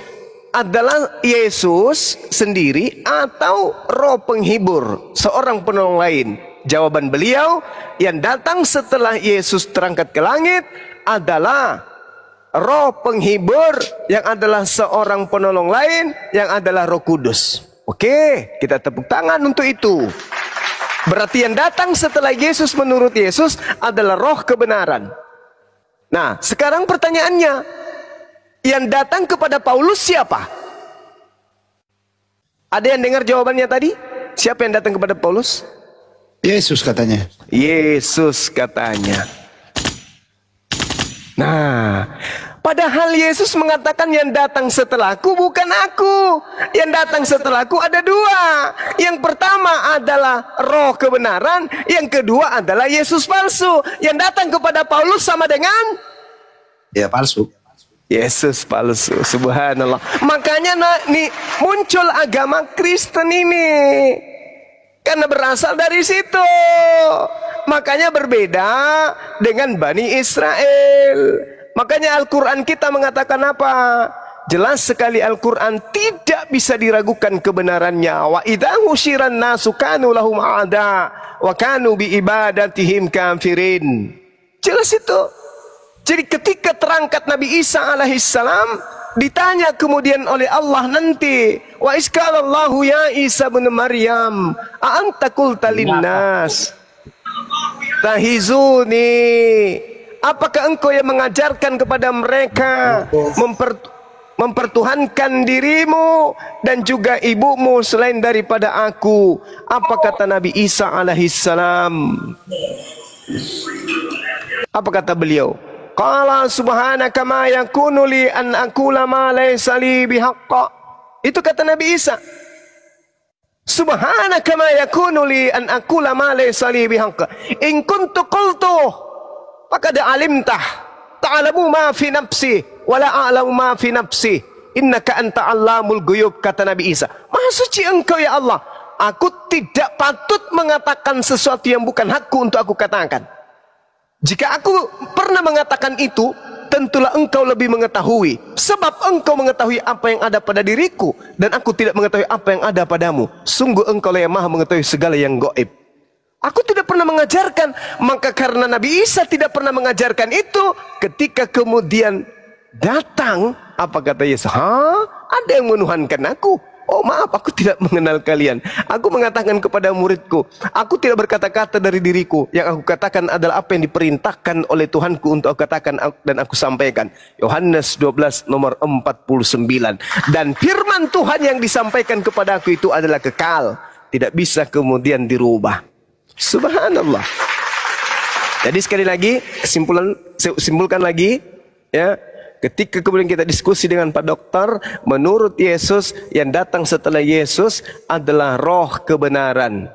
adalah Yesus sendiri atau Roh penghibur, seorang penolong lain? Jawaban beliau, yang datang setelah Yesus terangkat ke langit adalah Roh penghibur, yang adalah seorang penolong lain, yang adalah Roh Kudus. Oke, kita tepuk tangan untuk itu. Berarti yang datang setelah Yesus menurut Yesus adalah Roh kebenaran. Nah, sekarang pertanyaannya, yang datang kepada Paulus siapa? Ada yang dengar jawabannya tadi? Siapa yang datang kepada Paulus? Yesus katanya. Yesus katanya. Nah, padahal Yesus mengatakan yang datang setelahku bukan aku. Yang datang setelahku ada dua. Yang pertama adalah Roh kebenaran. Yang kedua adalah Yesus palsu. Yang datang kepada Paulus sama dengan? Ya palsu. Yesus palsu, subhanallah. Makanya nih muncul agama Kristen ini karena berasal dari situ. Makanya berbeda dengan Bani Israel. Makanya Al-Quran kita mengatakan apa? Jelas sekali Al-Quran tidak bisa diragukan kebenarannya. Wa idza husyiran nasu kanu lahum a'da wa kanu bi ibadatihim kafirin. Jelas itu. Jadi ketika terangkat Nabi Isa alaihissalam, ditanya kemudian oleh Allah nanti, wa iskalallahu ya Isa bin Maryam a anta qulta linnas tahizuni, apakah engkau yang mengajarkan kepada mereka mempertuhankan dirimu dan juga ibumu selain daripada aku? Apa kata Nabi Isa alaihissalam? Apa kata beliau? Qala subhanaka ma yakunu li an aqula ma laysa li bihaqqa. Itu kata Nabi Isa. Subhanaka ma yakunu li an aqula ma laysa li bihaqqa. In kuntu qultu faqad alimtah. Ta'lamu ma fi nafsi wa la a'lamu ma fi nafsi. Innaka anta 'allamul ghuyub, kata Nabi Isa. Maha suci engkau ya Allah. Aku tidak patut mengatakan sesuatu yang bukan hakku untuk aku katakan. Jika aku pernah mengatakan itu, tentulah engkau lebih mengetahui. Sebab engkau mengetahui apa yang ada pada diriku, dan aku tidak mengetahui apa yang ada padamu. Sungguh engkau yang maha mengetahui segala yang gaib. Aku tidak pernah mengajarkan. Maka karena Nabi Isa tidak pernah mengajarkan itu, ketika kemudian datang, apa kata Yesus? Ada yang menuhankan aku. Oh maaf, aku tidak mengenal kalian. Aku mengatakan kepada muridku, aku tidak berkata-kata dari diriku. Yang aku katakan adalah apa yang diperintahkan oleh Tuhanku untuk aku katakan dan aku sampaikan. Yohanes 12 nomor 49. Dan firman Tuhan yang disampaikan kepada aku itu adalah kekal, tidak bisa kemudian dirubah. Subhanallah. Jadi sekali lagi, simpulkan lagi, ya. Ketika kemudian kita diskusi dengan Pak Dokter, menurut Yesus yang datang setelah Yesus adalah roh kebenaran.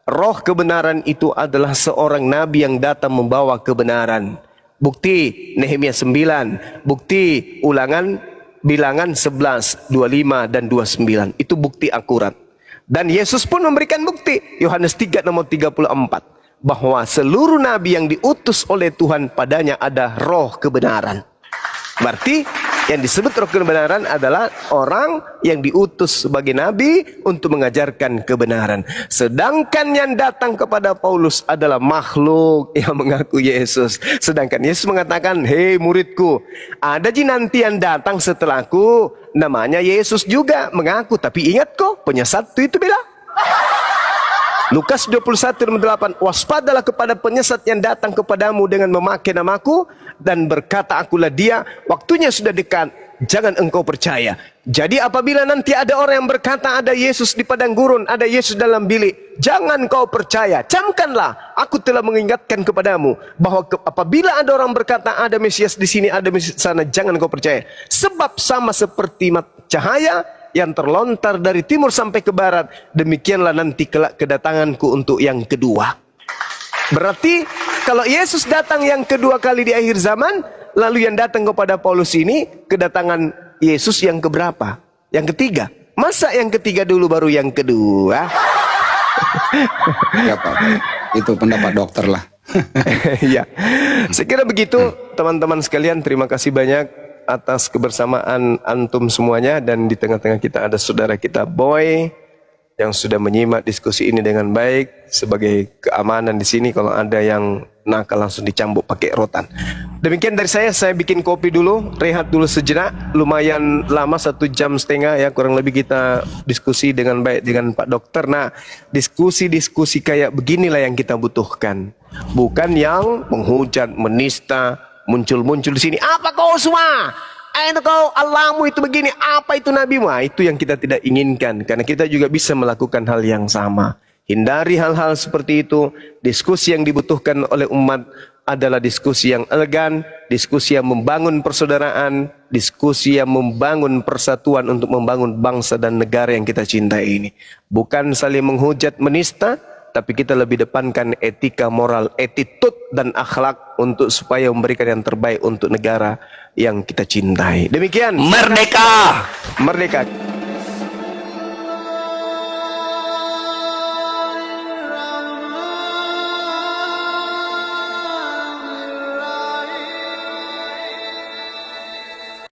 Roh kebenaran itu adalah seorang nabi yang datang membawa kebenaran. Bukti Nehemia 9, bukti Ulangan Bilangan 11, 25 dan 29. Itu bukti akurat. Dan Yesus pun memberikan bukti. Yohanes 3 nomor 34. Bahwa seluruh nabi yang diutus oleh Tuhan padanya ada roh kebenaran. Berarti yang disebut roh kebenaran adalah orang yang diutus sebagai nabi untuk mengajarkan kebenaran. Sedangkan yang datang kepada Paulus adalah makhluk yang mengaku Yesus. Sedangkan Yesus mengatakan, hei muridku, ada nanti yang datang setelahku, namanya Yesus juga mengaku. Tapi ingat kok, penyesat itu bila. Lukas 21:8, waspadalah kepada penyesat yang datang kepadamu dengan memakai namaku dan berkata akulah dia, waktunya sudah dekat, jangan engkau percaya. Jadi apabila nanti ada orang yang berkata ada Yesus di padang gurun, ada Yesus dalam bilik, jangan kau percaya. Camkanlah, aku telah mengingatkan kepadamu bahwa apabila ada orang berkata ada Mesias di sini, ada Mesias di sana, jangan kau percaya. Sebab sama seperti cahaya yang terlontar dari timur sampai ke barat, demikianlah nanti kelak kedatanganku untuk yang kedua. Berarti kalau Yesus datang yang kedua kali di akhir zaman, lalu yang datang kepada Paulus ini kedatangan Yesus yang keberapa? Yang ketiga. Masa yang ketiga dulu baru yang kedua? Ya Pak, itu pendapat dokter lah. Ya, saya kira begitu teman-teman sekalian. Terima kasih banyak atas kebersamaan antum semuanya, dan di tengah-tengah kita ada saudara kita Boy yang sudah menyimak diskusi ini dengan baik. Sebagai keamanan di sini, kalau ada yang nakal langsung dicambuk pakai rotan. Demikian dari saya bikin kopi dulu, rehat dulu sejenak. Lumayan lama, 1,5 jam ya, kurang lebih kita diskusi dengan baik dengan Pak Dokter. Nah, diskusi-diskusi kayak beginilah yang kita butuhkan, bukan yang menghujat, menista, muncul-muncul di sini. Apa kau semua? Ayo kau, Allahmu itu begini. Apa itu nabimu? Itu yang kita tidak inginkan. Karena kita juga bisa melakukan hal yang sama. Hindari hal-hal seperti itu. Diskusi yang dibutuhkan oleh umat adalah diskusi yang elegan, diskusi yang membangun persaudaraan, diskusi yang membangun persatuan untuk membangun bangsa dan negara yang kita cintai ini. Bukan saling menghujat, menista, tapi kita lebih depankan etika, moral, attitude dan akhlak untuk supaya memberikan yang terbaik untuk negara yang kita cintai. Demikian. Merdeka! Merdeka!